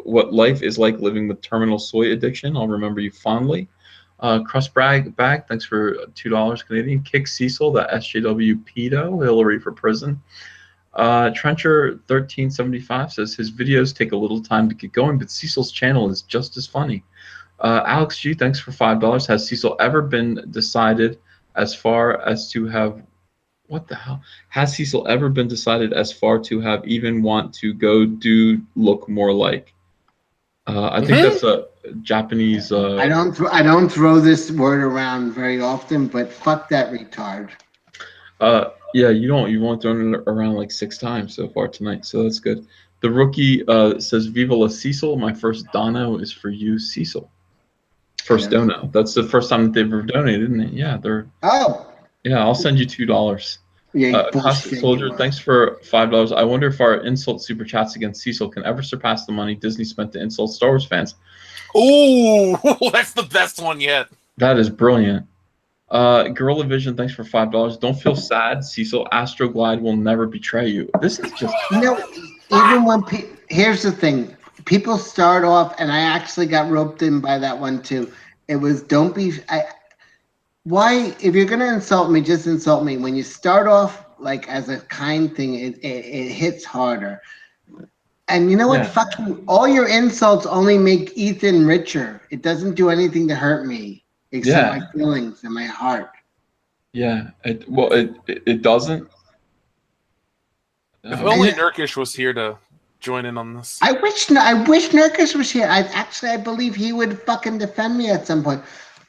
what life is like living with terminal soy addiction. I'll remember you fondly. Crust Bag, thanks for $2 Canadian. Kick Cecil, the SJW pedo, Hillary for prison. Trencher 1375 says his videos take a little time to get going, but Cecil's channel is just as funny. Alex G, thanks for $5. Has Cecil ever been decided as far as to have what the hell? Has Cecil ever been decided as far to have even want to go do look more like? I think that's a Japanese. I don't throw this word around very often, but fuck that retard. Yeah, you've only thrown it around like 6 times so far tonight, so that's good. The rookie says, Viva la Cecil. My first dono is for you, Cecil. First dono. That's the first time that they've ever donated, isn't it? Yeah, yeah, I'll send you $2. Yeah, Caustic Soldier, thanks for $5. I wonder if our insult super chats against Cecil can ever surpass the money Disney spent to insult Star Wars fans. Ooh, that's the best one yet. That is brilliant. Gorilla Vision, thanks for $5. Don't feel sad. Cecil, Astroglide will never betray you. This is just Even when here's the thing, people start off, and I actually got roped in by that one too. It was don't be. Why, if you're gonna insult me, just insult me. When you start off like as a kind thing, it hits harder. And you know what? Yeah. Fucking all your insults only make Ethan richer. It doesn't do anything to hurt me, except my feelings and my heart. Yeah. It doesn't. If only Nurkish was here to join in on this. I wish Nurkish was here. I believe he would fucking defend me at some point.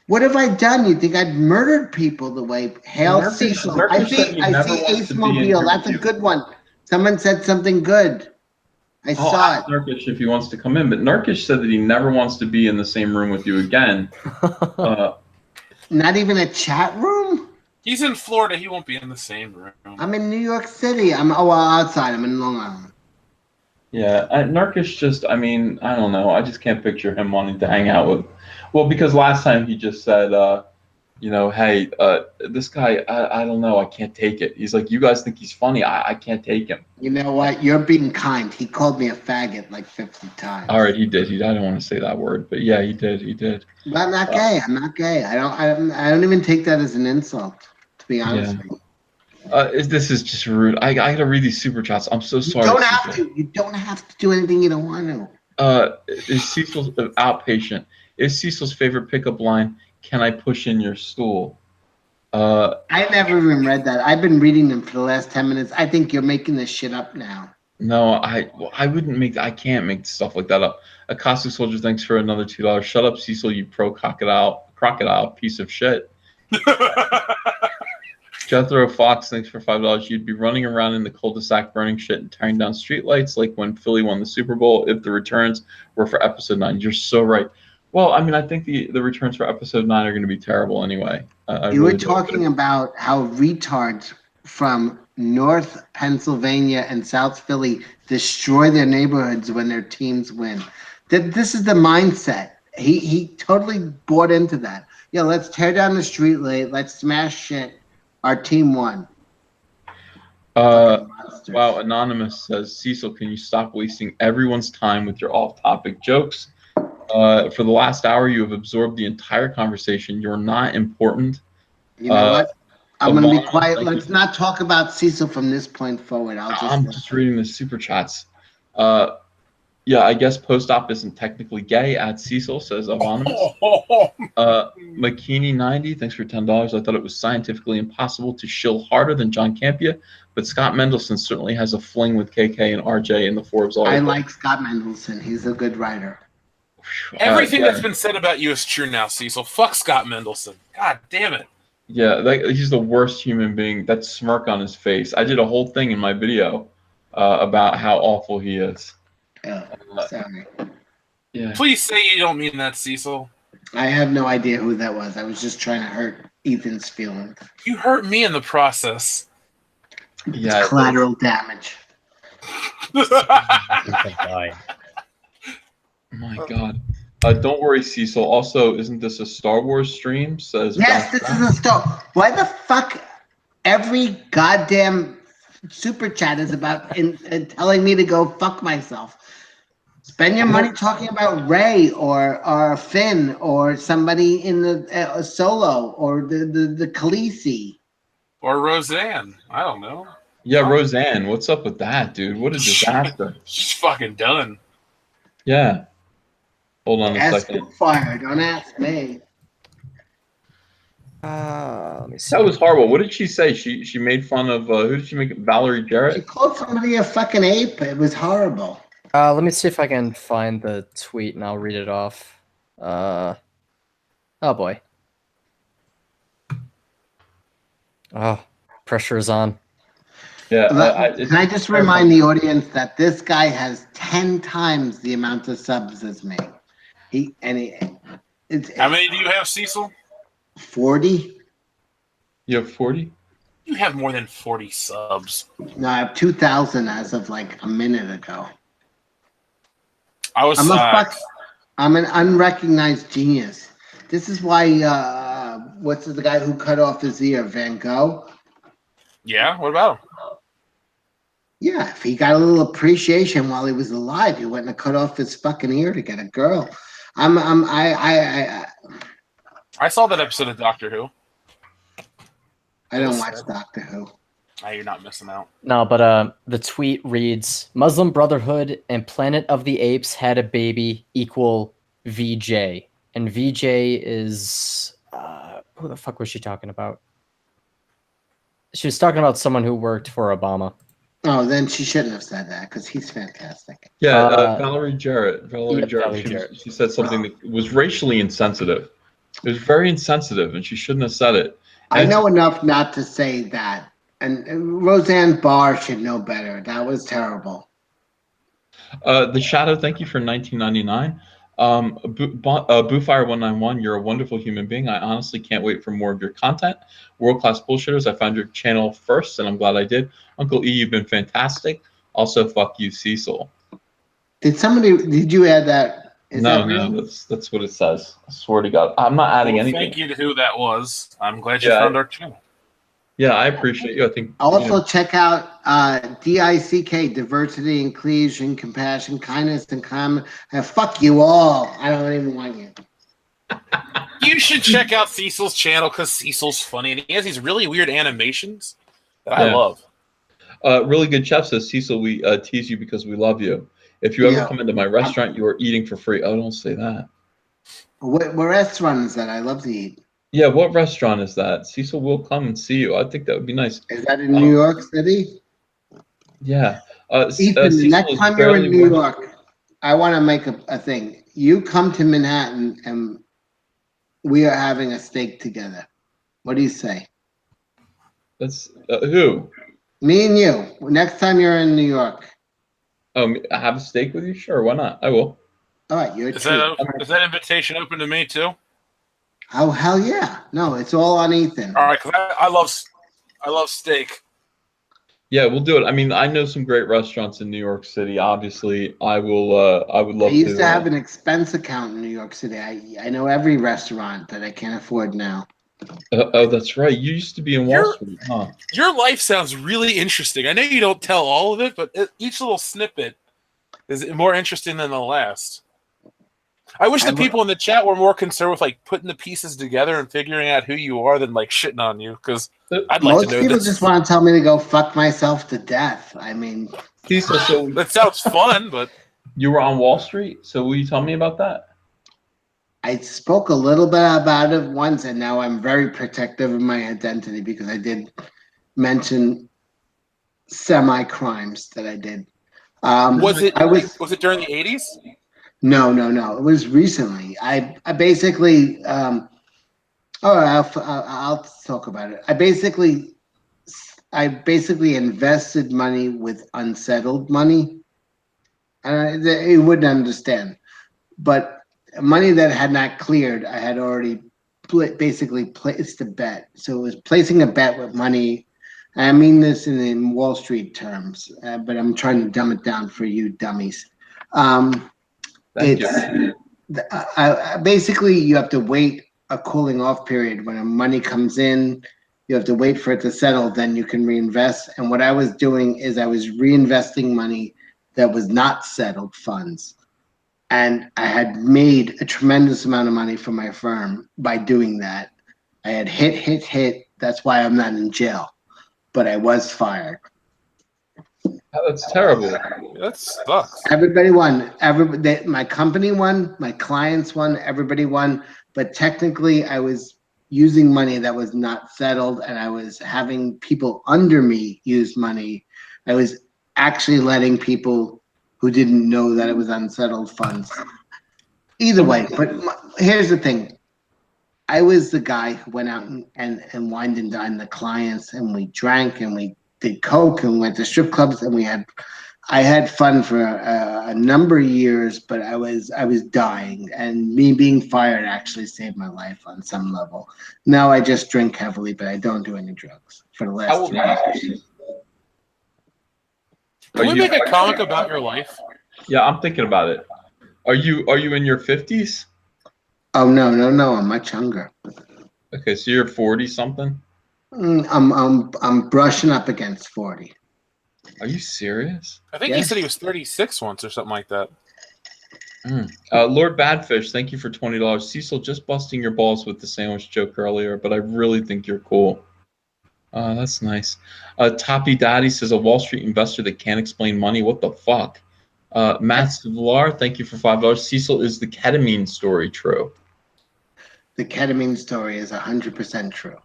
What have I done? You think I'd murdered people the way Hail Cecil? I see Ace Mobile. That's a good one. Someone said something good. I saw it. Nurkish if he wants to come in, but Nurkish said that he never wants to be in the same room with you again. Not even a chat room? He's in Florida. He won't be in the same room. I'm in New York City. Outside. I'm in Long Island. Yeah, Nurkish just, I mean, I don't know. I just can't picture him wanting to hang out with. Well, because last time he just said, hey, this guy, I don't know. I can't take it. He's like, you guys think he's funny. I can't take him. You know what? You're being kind. He called me a faggot like 50 times. All right, he did. I don't want to say that word, but yeah, he did. But I'm not gay. I'm not gay. I don't even take that as an insult, to be honest with you. This is just rude. I gotta read these super chats. I'm so sorry. You don't have to. You don't have to do anything you don't want to. Is Cecil's outpatient? Is Cecil's favorite pickup line? Can I push in your stool? I never even read that. I've been reading them for the last 10 minutes. I think you're making this shit up now. No, I wouldn't make. I can't make stuff like that up. A Cosmic Soldier, thanks for another $2. Shut up, Cecil, you pro crocodile piece of shit. Jethro Fox, thanks for $5. You'd be running around in the cul-de-sac burning shit and tearing down streetlights like when Philly won the Super Bowl if the returns were for episode 9. You're so right. Well, I mean, I think the returns for episode 9 are going to be terrible anyway. You were talking about how retards from North Pennsylvania and South Philly destroy their neighborhoods when their teams win. This is the mindset. He totally bought into that. Yeah, let's tear down the street light. Let's smash shit. Our team won. Wow, Anonymous says, Cecil, can you stop wasting everyone's time with your off-topic jokes? For the last hour, you have absorbed the entire conversation. You're not important. You know what? I'm going to be quiet. Let's not talk about Cecil from this point forward. I'm just reading the super chats. Yeah, I guess post-op isn't technically gay at Cecil, says Anonymous. McKinney90, thanks for $10. I thought it was scientifically impossible to shill harder than John Campea, but Scott Mendelson certainly has a fling with KK and RJ in the Forbes article. I like Scott Mendelson. He's a good writer. Everything that's been said about you is true now, Cecil. Fuck Scott Mendelson. God damn it. Yeah, he's the worst human being. That smirk on his face. I did a whole thing in my video about how awful he is. Sorry. Yeah. Please say you don't mean that, Cecil. I have no idea who that was. I was just trying to hurt Ethan's feelings. You hurt me in the process. Yeah, it's collateral damage. My God. Don't worry, Cecil. Also, isn't this a Star Wars stream? Says yes, this is a Star. Why the fuck every goddamn super chat is about telling me to go fuck myself? Spend your money talking about Ray or Finn or somebody in the Solo or the Khaleesi. Or Roseanne. I don't know. Yeah, Roseanne. What's up with that, dude? What a disaster. She's fucking done. Yeah. Hold on a second. Fire. Don't ask me. Let me see. That was horrible. What did she say? She made fun of who did she make? Valerie Jarrett? She called somebody a fucking ape. It was horrible. Let me see if I can find the tweet and I'll read it off. Oh boy. Oh, pressure is on. Yeah. Can I just remind the audience that this guy has 10 times the amount of subs as me? How many do you have, Cecil? 40. You have 40? You have more than 40 subs. No, I have 2,000 as of like a minute ago. I'm an unrecognized genius. This is why what's the guy who cut off his ear? Van Gogh. Yeah, what about him? Yeah, if he got a little appreciation while he was alive, he wouldn't have cut off his fucking ear to get a girl. I saw that episode of Doctor Who. I don't watch Doctor Who. Oh, you're not missing out. No, but the tweet reads: Muslim Brotherhood and Planet of the Apes had a baby equal VJ, and VJ is who the fuck was she talking about? She was talking about someone who worked for Obama. Oh, then she shouldn't have said that because he's fantastic. Yeah, Valerie Jarrett. Valerie Yep, Jarrett. Valerie Jarrett. She said something that was racially insensitive. It was very insensitive, and she shouldn't have said it. And I know enough not to say that. And Roseanne Barr should know better. That was terrible. The Shadow, thank you for 1999. Boofire191, you're a wonderful human being. I honestly can't wait for more of your content. World Class Bullshitters, I found your channel first, and I'm glad I did. Uncle E, you've been fantastic. Also, fuck you, Cecil. Did you add that? No, that's what it says. I swear to God. I'm not adding anything. Thank you to who that was. I'm glad you found our channel. Yeah, I appreciate you. I think also check out DICK, diversity, inclusion, compassion, kindness, and common. Fuck you all. I don't even want you. You should check out Cecil's channel because Cecil's funny and he has these really weird animations that I love. Really good chef says, Cecil, we tease you because we love you. If you ever come into my restaurant, you are eating for free. Oh, don't say that. What restaurant is that? I love to eat. Yeah, what restaurant is that? Cecil will come and see you. I think that would be nice. Is that in New York City? Yeah. Ethan, next time you're in New York, I want to make a thing. You come to Manhattan and we are having a steak together. What do you say? That's who? Me and you. Next time you're in New York. Have a steak with you? Sure, why not? I will. All right, is that invitation open to me too? Oh hell yeah! No, it's all on Ethan. All right, because I love steak. Yeah, we'll do it. I mean, I know some great restaurants in New York City. Obviously, I would love to. I used to have an expense account in New York City. I know every restaurant that I can't afford now. Oh, that's right. You used to be in Wall Street, huh? Your life sounds really interesting. I know you don't tell all of it, but each little snippet is more interesting than the last. I wish the people in the chat were more concerned with like putting the pieces together and figuring out who you are than like shitting on you, because I'd like to know. Most people just want to tell me to go fuck myself to death. I mean, so that sounds fun, but you were on Wall Street. So will you tell me about that? I spoke a little bit about it once, and now I'm very protective of my identity because I did mention semi-crimes that I did. Was it during the 80s? No. It was recently. I basically, I'll talk about it. I basically invested money with unsettled money. You wouldn't understand, but money that had not cleared, I had already basically placed a bet. So it was placing a bet with money. I mean this in Wall Street terms, but I'm trying to dumb it down for you dummies. Basically, you have to wait a cooling off period. When money comes in, you have to wait for it to settle, then you can reinvest. And what I was doing is I was reinvesting money that was not settled funds. And I had made a tremendous amount of money for my firm by doing that. I had hit. That's why I'm not in jail, but I was fired. Oh, that's terrible. That sucks. Everybody won. My company won. My clients won. Everybody won. But technically, I was using money that was not settled, and I was having people under me use money. I was actually letting people who didn't know that it was unsettled funds. Either way, but here's the thing. I was the guy who went out and wined and dined the clients, and we drank and we did coke and we went to strip clubs, and I had fun for a number of years, but I was dying, and me being fired actually saved my life on some level. Now I just drink heavily, but I don't do any drugs for the last 3 years. Can we make a comic about your life? Yeah, I'm thinking about it. Are you in your 50s? Oh no, I'm much younger. Okay, so you're 40 something. I'm brushing up against 40. Are you serious? I think he said he was 36 once or something like that. Lord Badfish, thank you for $20. Cecil, just busting your balls with the sandwich joke earlier, but I really think you're cool. That's nice. Toppy Daddy says a Wall Street investor that can't explain money. What the fuck? Matt Stavlar, thank you for $5. Cecil, is the ketamine story true? The ketamine story is 100% true.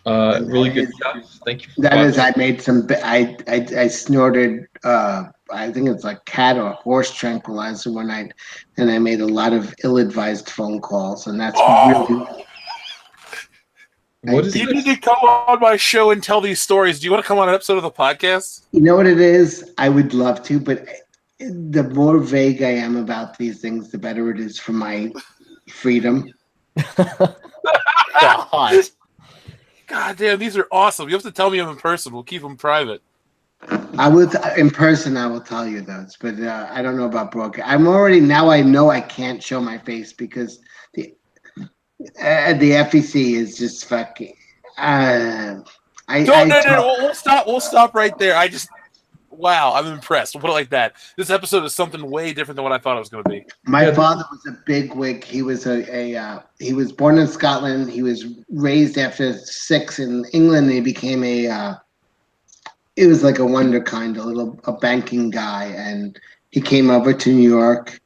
Really good job. Thank you for That is, $5. I made some. I snorted. I think it's like cat or horse tranquilizer one night, and I made a lot of ill-advised phone calls, and that's really. What is You this? need to come on my show and tell these stories. Do you want to come on an episode of the podcast? You know what it is? I would love to, but the more vague I am about these things, the better it is for my freedom. God. God damn, these are awesome. You have to tell me them in person. We'll keep them private. I will in person. I will tell you those, but I don't know about broadcast. I'm already now. I know I can't show my face because the FEC is just fucking. No. We'll stop. We'll stop right there. Wow, I'm impressed. We'll put it like that. This episode is something way different than what I thought it was going to be. My father was a big wig. He was he was born in Scotland. He was raised after 6 in England. And he became it was like a wonderkind, a banking guy, and he came over to New York,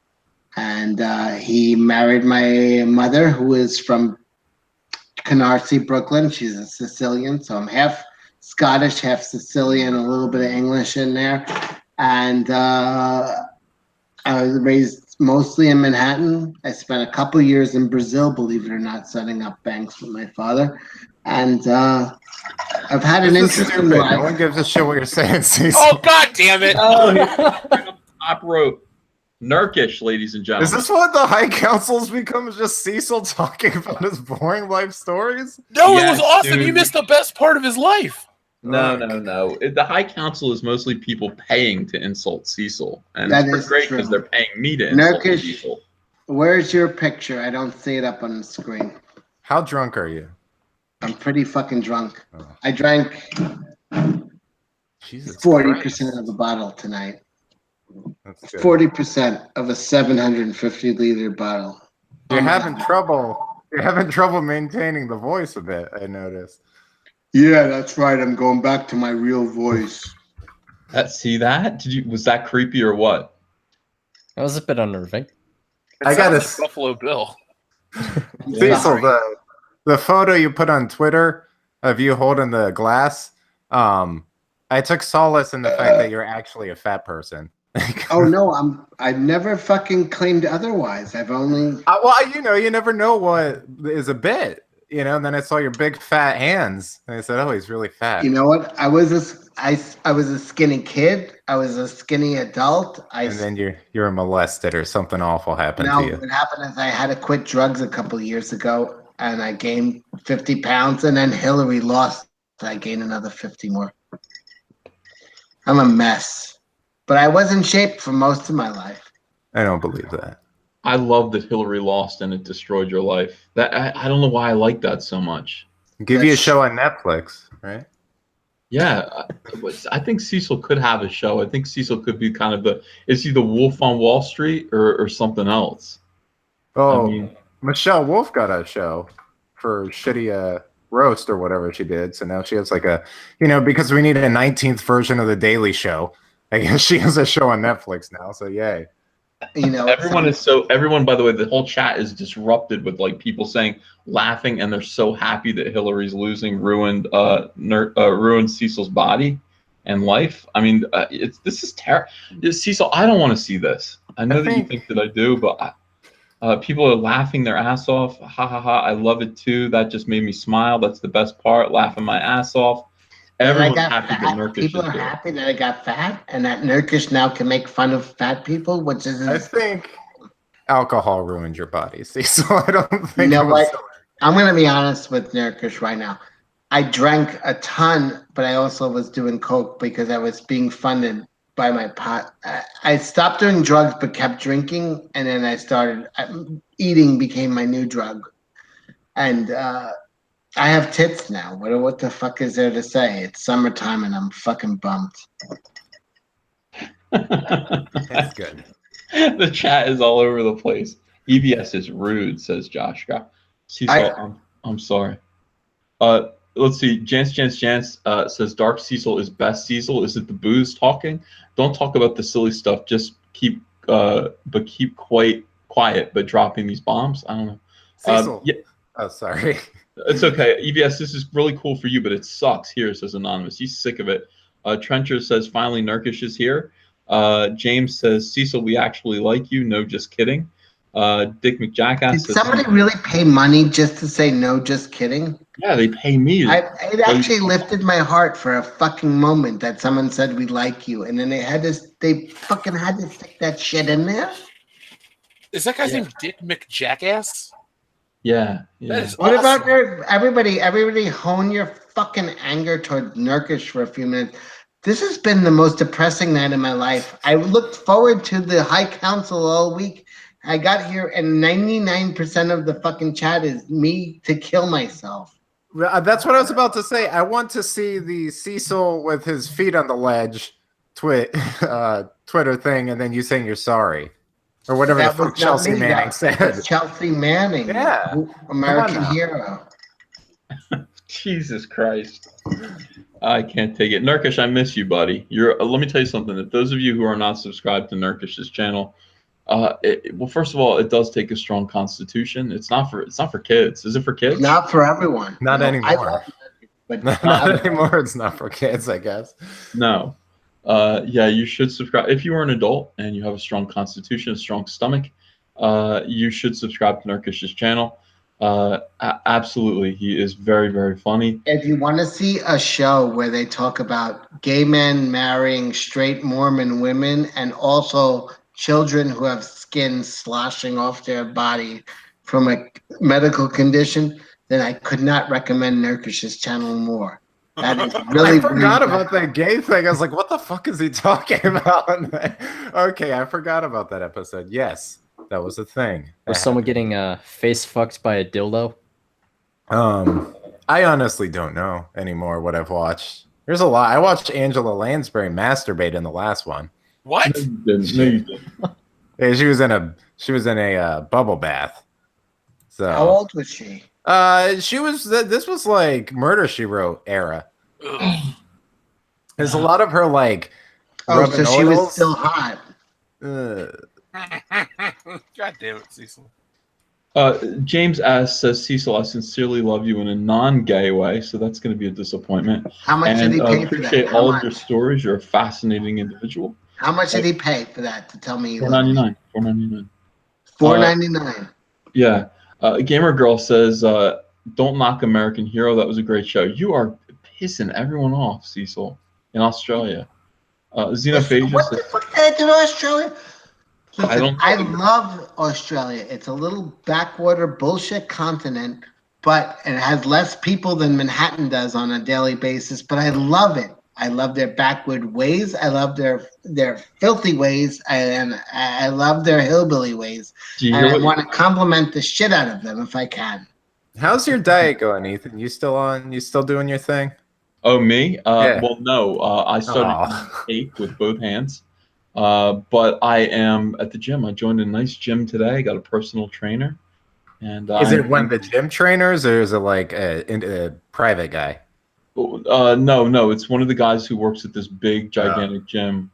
and he married my mother, who is from Canarsie, Brooklyn. She's a Sicilian, so I'm half Scottish, half Sicilian, a little bit of English in there, and I was raised mostly in Manhattan. I spent a couple years in Brazil, believe it or not, setting up banks with my father, and I've had an interesting life. No one gives a shit what you're saying, Cecil. Oh, God damn it. Top rope. Nurkish, ladies and gentlemen. Is this what the High Council's become? Is just Cecil talking about his boring life stories? No, Yes, it was awesome. dude. You missed the best part of his life. No. The High Council is mostly people paying to insult Cecil. And That it's is great true. because they're paying me to insult Nurkish. Cecil. Where's your picture? I don't see it up on the screen. How drunk are you? I'm pretty fucking drunk. Oh. I drank Jesus 40% Christ. of a bottle tonight. That's good. 40% of a 750-liter bottle. You're having trouble. You're having trouble maintaining the voice a bit, I noticed. Yeah, that's right. I'm going back to my real voice. See that? Was that creepy or what? That was a bit unnerving. I gotta Sounds like Buffalo Bill. Cecil, the photo you put on Twitter of you holding the glass, I took solace in the fact that you're actually a fat person. Oh no, I've never fucking claimed otherwise. I've only Well, you never know what is a bit, and then I saw your big fat hands, and I said, "Oh, he's really fat." You know what? I was a skinny kid. I was a skinny adult. And then you're molested or something awful happened to you. What happened is I had to quit drugs a couple of years ago, and I gained 50 pounds, and then Hillary lost. So I gained another 50 more. I'm a mess, but I was in shape for most of my life. I don't believe that. I love that Hillary lost and it destroyed your life. I don't know why I like that so much. Give you a show on Netflix, right? Yeah, I think Cecil could have a show. I think Cecil could be kind of is he the Wolf on Wall Street or something else? Oh, I mean, Michelle Wolf got a show for shitty roast or whatever she did. So now she has like because we need a 19th version of The Daily Show. I guess she has a show on Netflix now. So yay. Everyone, by the way, the whole chat is disrupted with like people laughing, and they're so happy that Hillary's losing ruined Cecil's body and life. I mean, this is terrible. Cecil, I don't want to see this. I know that you think that I do, but people are laughing their ass off. Ha ha ha! I love it too. That just made me smile. That's the best part. Laughing my ass off. Everyone's happy that Nurkish people is are good. happy that I got fat, and that Nurkish now can make fun of fat people, which is. I think alcohol ruined your body, Cecil. I don't think. You know what? I'm going to be honest with Nurkish right now. I drank a ton, but I also was doing coke because I was being funded by my pot. I stopped doing drugs but kept drinking, and then I started eating became my new drug. And I have tits now. What the fuck is there to say? It's summertime and I'm fucking bummed. That's good. The chat is all over the place. EBS is rude, says Joshua. Cecil, I'm sorry. Let's see. Jance says Dark Cecil is best Cecil. Is it the booze talking? Don't talk about the silly stuff. Just keep quiet, but dropping these bombs. I don't know. Cecil. Yeah, Oh, sorry. it's okay. EBS, this is really cool for you, but it sucks. Here, says Anonymous. He's sick of it. Trencher says finally Nurkish is here. James says Cecil, we actually like you. No, just kidding. Dick McJackass Did says somebody really pay money just to say no, just kidding? yeah, they pay me. It actually lifted my heart for a fucking moment that someone said we like you, and then they fucking had to stick that shit in there. Is that guy's name Dick McJackass? Yeah. That is What awesome. about everybody hone your fucking anger toward Nurkish for a few minutes. This has been the most depressing night of my life. I looked forward to the High Council all week. I got here and 99% of the fucking chat is me to kill myself. That's what I was about to say. I want to see the Cecil with his feet on the ledge Twitter thing, and then you saying you're sorry. Or whatever That the fuck was not Chelsea me. Manning said. That's Chelsea Manning. Yeah. American hero. Jesus Christ. I can't take it. Nurkish, I miss you, buddy. Let me tell you something. If those of you who are not subscribed to Nurkish's channel, well, first of all, it does take a strong constitution. It's not for kids. Is it for kids? Not for everyone. Not anymore. But Not anymore. It's not for kids, I guess. No. Yeah, you should subscribe. If you are an adult and you have a strong constitution, a strong stomach, you should subscribe to Nurkish's channel. Absolutely. He is very, very funny. if you want to see a show where they talk about gay men marrying straight Mormon women and also children who have skin sloshing off their body from a medical condition, then I could not recommend Nurkish's channel more. That is really I forgot really about that gay thing. I was like, what the fuck is he talking about? Okay, I forgot about that episode. Yes, that was a thing. Was someone getting face fucked by a dildo? I honestly don't know anymore what I've watched. There's a lot. I watched Angela Lansbury masturbate in the last one. What? No, you didn't. Yeah, she was in a bubble bath. So How old was she? she was. This was like Murder She Wrote era. Ugh. There's a lot of her like. Oh, so she was rubbing still hot. oils. God damn it, Cecil. James S. says, Cecil, I sincerely love you in a non-gay way, so that's going to be a disappointment. How much did And he pay for that? appreciate How all much? of your stories. You're a fascinating individual. How much did he pay for that to tell me? $4.99. $4.99. $4.99. Yeah. Gamer Girl says, don't knock American Hero. That was a great show. You are pissing everyone off, Cecil, in Australia. Xenophagia What says, the fuck did I do to Australia? I don't know. I love Australia. It's a little backwater bullshit continent, but it has less people than Manhattan does on a daily basis. But I love it. I love their backward ways. I love their filthy ways, and I love their hillbilly ways. Do you And hear I what want to compliment the shit out of them if I can. How's your diet going, Ethan? You still on? You still doing your thing? Oh, me? Yeah. Well, no. I started eating cake with both hands. But I am at the gym. I joined a nice gym today. I got a personal trainer. And Is it one of the gym trainers, or is it like a private guy? No. It's one of the guys who works at this big, gigantic gym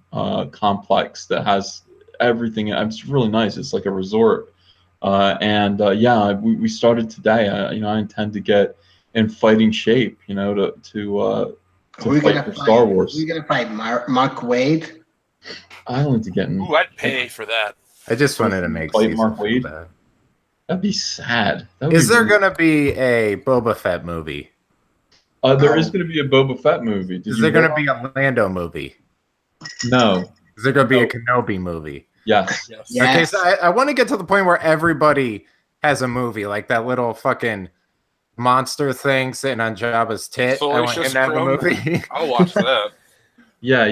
complex that has everything. It's really nice. It's like a resort. Yeah, we started today. I intend to get in fighting shape. To fight for Star Wars. We're gonna fight Mark Wade. I don't need to get in. Ooh, I'd pay for that. I just wanted to make Fight Cecil Mark feel Wade? bad. That'd be sad. That would Is be there really- gonna be a Boba Fett movie? There is going to be a Boba Fett movie. Is there gonna be a Lando movie? No. Is there gonna be No. a Kenobi movie? Yes. Yes. Yeah. Okay, Yes. so I want to get to the point where everybody has a movie, like that little fucking monster thing sitting on Jabba's tit. I want Salacious him to have a Crumb? movie. I'll watch that. Yeah.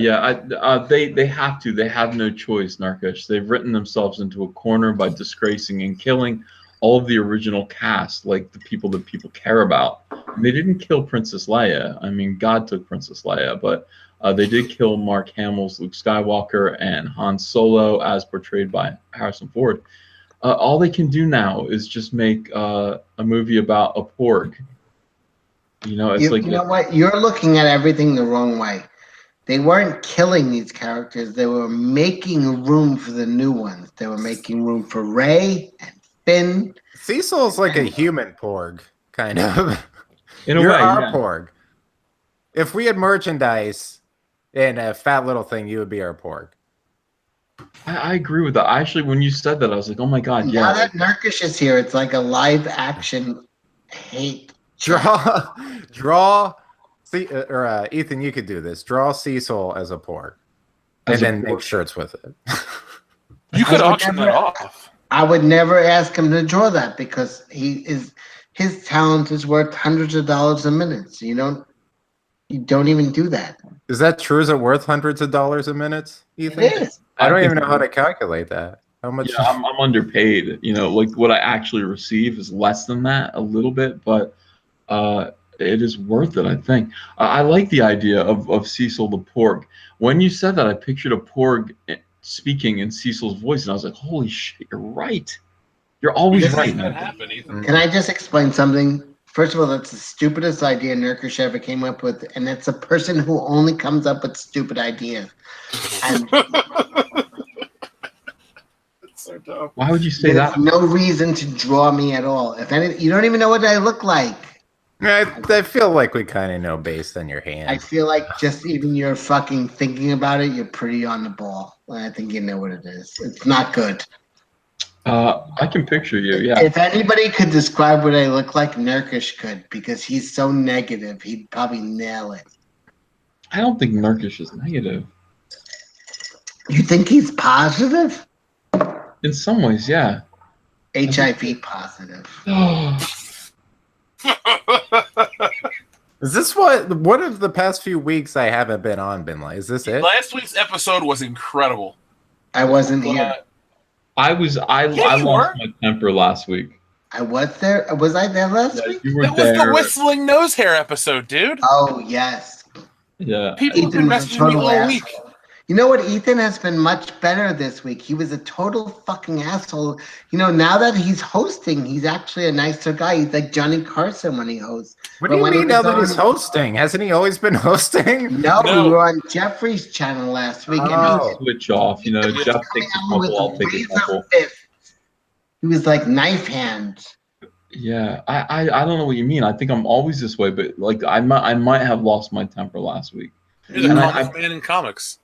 They have to. They have no choice, Narkish. They've written themselves into a corner by disgracing and killing all of the original cast, like the people that people care about. And they didn't kill Princess Leia. I mean, God took Princess Leia, but they did kill Mark Hamill's Luke Skywalker and Han Solo, as portrayed by Harrison Ford. All they can do now is just make a movie about a porg. You know, it's You know what? You're looking at everything the wrong way. They weren't killing these characters. They were making room for the new ones. They were making room for Rey and Finn. Cecil's like a human porg, kind of. in a You're way, our yeah. porg. If we had merchandise and a fat little thing, you would be our porg. I agree with that. Actually, when you said that, I was like, oh my God, Now yeah. that Nurkish is here, it's like a live action hate. Draw. See, or Ethan, you could do this. Draw Cecil as a porg, and then make shirts with it. You could auction that off. I would never ask him to draw that because his talent is worth hundreds of dollars a minute. So you don't even do that. Is that true? Is it worth hundreds of dollars a minute, Ethan? It is. I don't even know how to calculate that. How much? Yeah, I'm underpaid. You know, like what I actually receive is less than that a little bit, but it is worth it, I think. I like the idea of Cecil the Porg. When you said that, I pictured a Porg speaking in Cecil's voice, and I was like, holy shit, you're right. You're always right. That happen, Ethan. Can I just explain something? First of all, that's the stupidest idea Nurkish ever came up with, and it's a person who only comes up with stupid ideas. And So dumb. Why would you say there's that? no reason to draw me at all. If any, you don't even know what I look like. I feel like we kind of know based on your I hand. feel like just even you're fucking thinking about it, you're pretty on the ball. I think you know what it is. It's not good. I can picture you, yeah. If anybody could describe what I look like, Nurkish could, because he's so negative. He'd probably nail it. I don't think Nurkish is negative. You think he's positive? In some ways, yeah. HIV positive. Is this what of the past few weeks I haven't been on been like? Is this it? Last week's episode was incredible. I wasn't here. I you lost were. my temper last week. I was there. Was I there last Yeah, week? you were That was there. the whistling nose hair episode, dude. Oh, yes. Yeah. People have been Ethan was a messaging me total all week. asshole. You know what? Ethan has been much better this week. He was a total fucking asshole. You know, now that he's hosting, he's actually a nicer guy. He's like Johnny Carson when he hosts. What But do you when he mean now was that he's on- hosting? Hasn't he always been hosting? No, No. we were on Jeffrey's channel last week, and Oh. Switch off. You know, he was Jeff coming takes a out with couple, I'll take a razor couple. fists. He was like knife hand. Yeah, I don't know what you mean. I think I'm always this way, but like I might have lost my temper last week. You're the And calmest man in comics.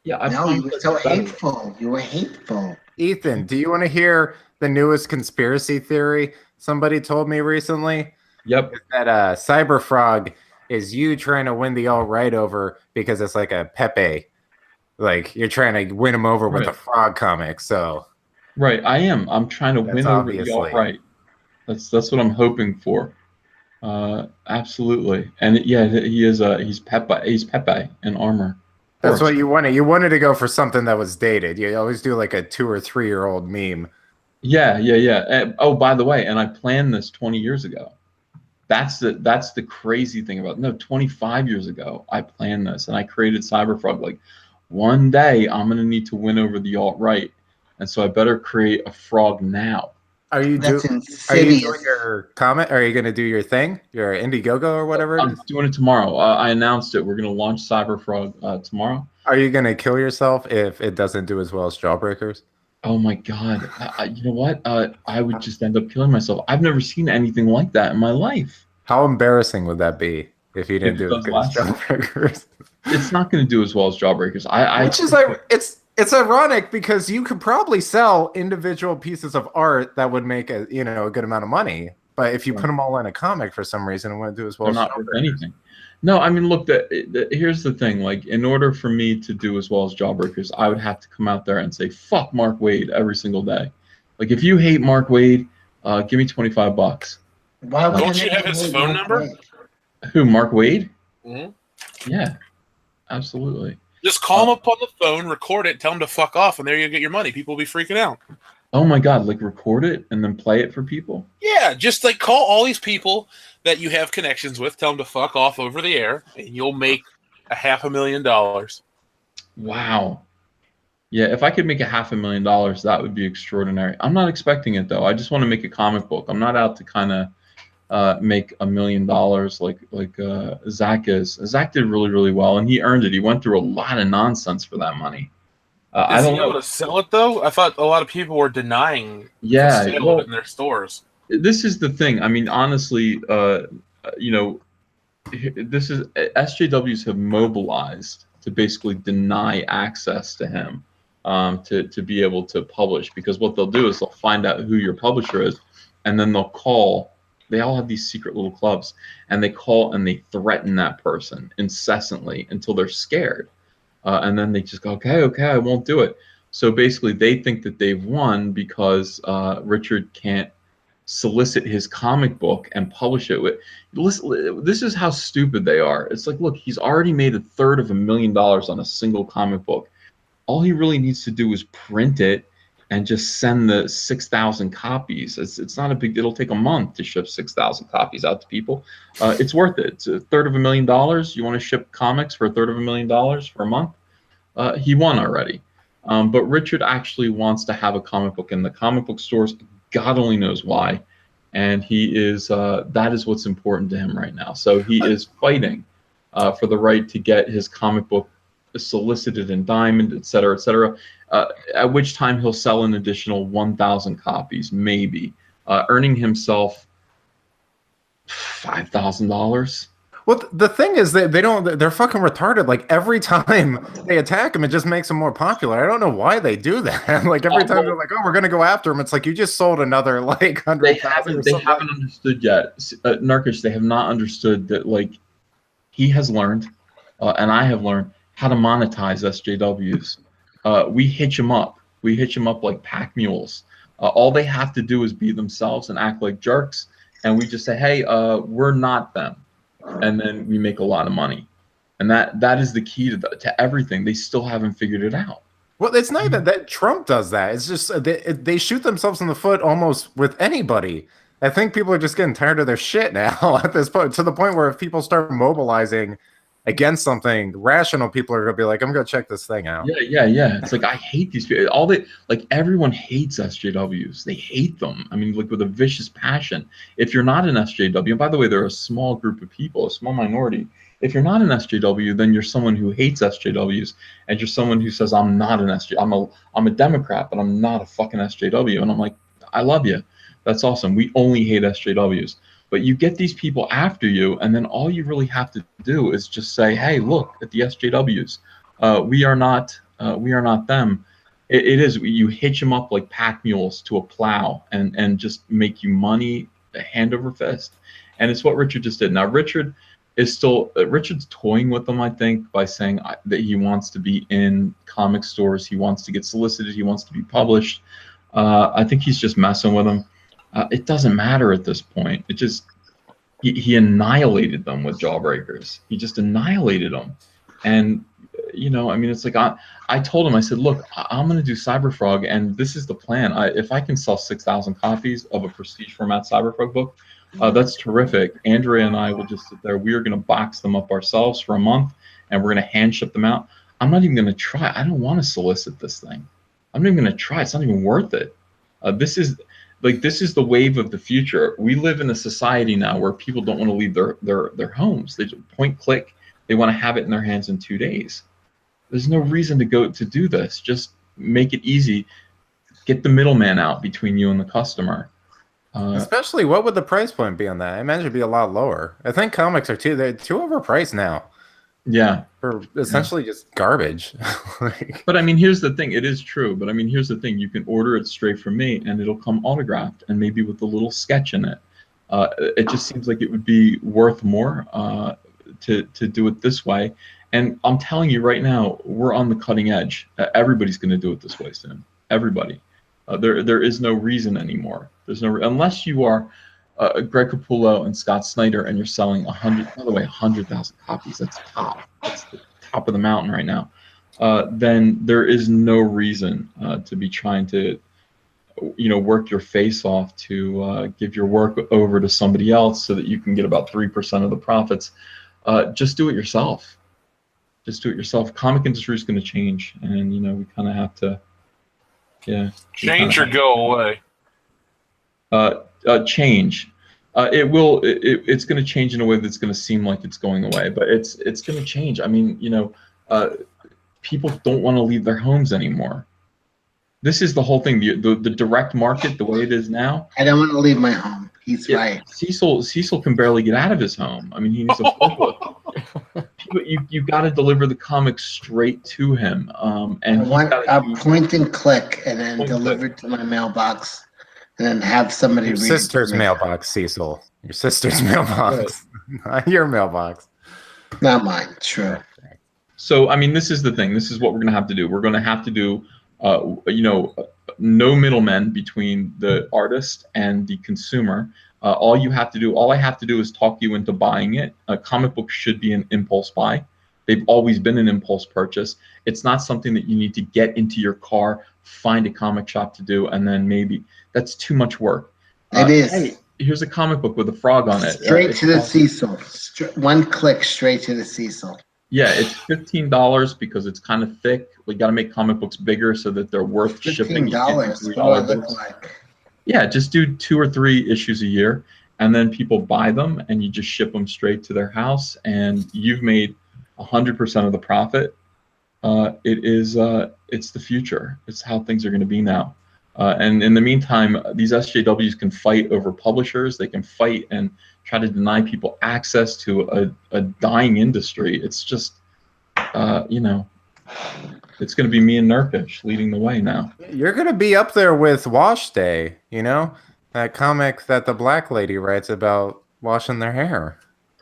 Yeah, I No, you promise were so that's better. hateful. You were hateful. Ethan, do you want to hear the newest conspiracy theory somebody told me recently? Yep. That Cyberfrog is you trying to win the alt-right over because it's like a Pepe. Like you're trying to win him over with Right. a frog comic. So Right, I am. I'm trying to That's win over the obviously- alt-right. That's what I'm hoping for. Absolutely. And yeah, he's Pepe in armor. Of that's course. what you wanted. You wanted to go for something that was dated. You always do like a 2 or 3 year old meme. Yeah. Oh, by the way, and I planned this 20 years ago. That's the crazy thing about 25 years ago I planned this and I created Cyberfrog. Like one day I'm gonna need to win over the alt-right, and so I better create a frog now. Are you That's doing insidious. your comment? Are you going to do your thing, your Indiegogo or whatever it I'm is? doing it tomorrow. I announced it. We're gonna launch Cyberfrog tomorrow. Are you going to kill yourself if it doesn't do as well as Jawbreakers? Oh my God! You know what? I would just end up killing myself. I've never seen anything like that in my life. How embarrassing would that be if you didn't If it do as does good as less. Jawbreakers? It's not going to do as well as Jawbreakers. Which is like it's ironic because you could probably sell individual pieces of art that would make a good amount of money, but if you put them all in a comic for some reason, it wouldn't do as well. they're as not worth Jawbreakers. anything. No, I mean, look. Here's the thing. Like, in order for me to do as well as Jawbreakers, I would have to come out there and say "fuck Mark Waid" every single day. Like, if you hate Mark Waid, give me $25. Why would Don't I you have never his hate phone Mark number? Waid? Who? Mark Waid? Mhm. Yeah, absolutely. Just call him up on the phone, record it, tell him to fuck off, and there you get your money. People will be freaking out. Oh my God, like record it and then play it for people? Yeah, just like call all these people that you have connections with, tell them to fuck off over the air, and you'll make $500,000. Wow. Yeah, if I could make $500,000, that would be extraordinary. I'm not expecting it though. I just want to make a comic book. I'm not out to kind of make $1,000,000 like Zach is. Zach did really, really well, and he earned it. He went through a lot of nonsense for that money. I Is don't he able know. to sell it though? I thought a lot of people were denying the Yeah, sale of it well, in their stores. this is the thing. I mean, honestly, you know, this is SJWs have mobilized to basically deny access to him to be able to publish, because what they'll do is they'll find out who your publisher is, and then they'll call. They all have these secret little clubs, and they call and they threaten that person incessantly until they're scared, and then they just go, okay, okay, I won't do it. So basically, they think that they've won because Richard can't solicit his comic book and publish it with. Listen, this is how stupid they are. It's like, look, he's already made $1/3 of $1 million on a single comic book. All he really needs to do is print it and just send the 6,000 copies. It's not a big. It'll take a month to ship 6,000 copies out to people. It's worth it. It's $1/3 of $1 million. You want to ship comics for $1/3 of $1 million for a month? He won already. But Richard actually wants to have a comic book in the comic book stores. God only knows why. And he is that is what's important to him right now. So he is fighting for the right to get his comic book solicited in Diamond, et cetera, et cetera. At which time he'll sell an additional 1,000 copies, maybe, earning himself $5,000. Well, the thing is that they're fucking retarded. Like every time they attack him, it just makes him more popular. I don't know why they do that. Like every time they're like, oh, we're going to go after him. It's like, you just sold another like 100,000. They haven't understood yet. Narkish, they have not understood that, like, he has learned, and I have learned how to monetize SJWs. We hitch them up. We hitch them up like pack mules. All they have to do is be themselves and act like jerks. And we just say, hey, we're not them. And then we make a lot of money, and that is the key to everything. They still haven't figured it out. Well, it's not even that Trump does that. It's just they shoot themselves in the foot almost with anybody. I think people are just getting tired of their shit now at this point, to the point where if people start mobilizing against something, rational people are going to be like, I'm going to check this thing out. Yeah. It's like, I hate these people. Everyone hates SJWs. They hate them. I mean, like, with a vicious passion. If you're not an SJW, and by the way, they're a small group of people, a small minority. If you're not an SJW, then you're someone who hates SJWs, and you're someone who says, I'm not an SJW. I'm a Democrat, but I'm not a fucking SJW. And I'm like, I love you. That's awesome. We only hate SJWs. But you get these people after you, and then all you really have to do is just say, "Hey, look at the SJWs. We are not them." It is, you hitch them up like pack mules to a plow, and just make you money hand over fist. And it's what Richard just did. Now Richard's toying with them, I think, by saying that he wants to be in comic stores. He wants to get solicited. He wants to be published. I think he's just messing with them. It doesn't matter at this point. It just he annihilated them with Jawbreakers. He just annihilated them, and I mean, it's like I told him, I said, look, I'm going to do Cyberfrog, and this is the plan. If I can sell 6,000 copies of a prestige format Cyberfrog book, that's terrific. Andrea and I will just sit there. We are going to box them up ourselves for a month, and we're going to hand ship them out. I'm not even going to try. I don't want to solicit this thing. I'm not even going to try. It's not even worth it. This is the wave of the future. We live in a society now where people don't want to leave their homes. They just point click. They want to have it in their hands in 2 days. There's no reason to do this. Just make it easy. Get the middleman out between you and the customer. Especially, what would the price point be on that? I imagine it'd be a lot lower. I think comics they're too overpriced now. Yeah. For essentially just garbage. But I mean, here's the thing. It is true. But I mean, here's the thing. You can order it straight from me, and it'll come autographed, and maybe with a little sketch in it. It just seems like it would be worth more to do it this way. And I'm telling you right now, we're on the cutting edge. Everybody's going to do it this way soon. Everybody. There is no reason anymore. There's no unless you are Greg Capullo and Scott Snyder, and you're selling 100,000 copies. That's top. That's the top of the mountain right now. Then there is no reason to be trying to work your face off to give your work over to somebody else so that you can get about 3% of the profits. Just do it yourself. Just do it yourself. Comic industry is going to change, and we kind of have to, change or go away. Change. It will. It's going to change in a way that's going to seem like it's going away, but it's going to change. I mean, people don't want to leave their homes anymore. This is the whole thing. The direct market, the way it is now. I don't want to leave my home. He's right. Cecil can barely get out of his home. I mean, he needs a forklift. You got to deliver the comics straight to him. And I want a point and click, and then deliver it to my mailbox, and then have somebody Your read sister's it to me. mailbox, Cecil. Your sister's mailbox, not your mailbox. Not mine. True. So, I mean, this is the thing. This is what we're going to have to do. We're going to have to do, no middlemen between the artist and the consumer. All I have to do is talk you into buying it. Comic books should be an impulse buy. They've always been an impulse purchase. It's not something that you need to get into your car, find a comic shop to do, and then maybe. That's too much work. It is. Hey, here's a comic book with a frog on it. Straight to the Cecil. One click straight to the Cecil. Yeah, it's $15 because it's kind of thick. We got to make comic books bigger so that they're worth shipping. $15. What do I look like? Yeah, just do 2 or 3 issues a year, and then people buy them, and you just ship them straight to their house, and you've made 100% of the profit. It's the future. It's how things are going to be now. And in the meantime, these SJWs can fight over publishers. They can fight and try to deny people access to a dying industry. It's just, it's going to be me and Nurkish leading the way now. You're going to be up there with Wash Day, that comic that the black lady writes about washing their hair.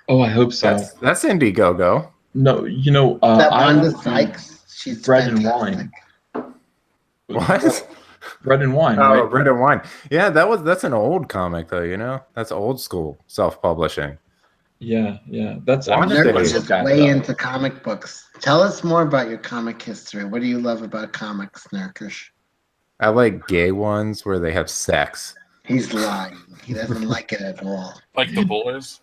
Oh, I hope so. That's Indiegogo. No, that Wanda Sykes. She's Bread and fantastic. Wine. What? Bread and Wine. Oh, right? Bread and Wine. Yeah, that's an old comic though. That's old school self-publishing. Yeah. That's Nurkish is way into comic books. Tell us more about your comic history. What do you love about comics, Nurkish? I like gay ones where they have sex. He's lying. He doesn't like it at all. Like the boys.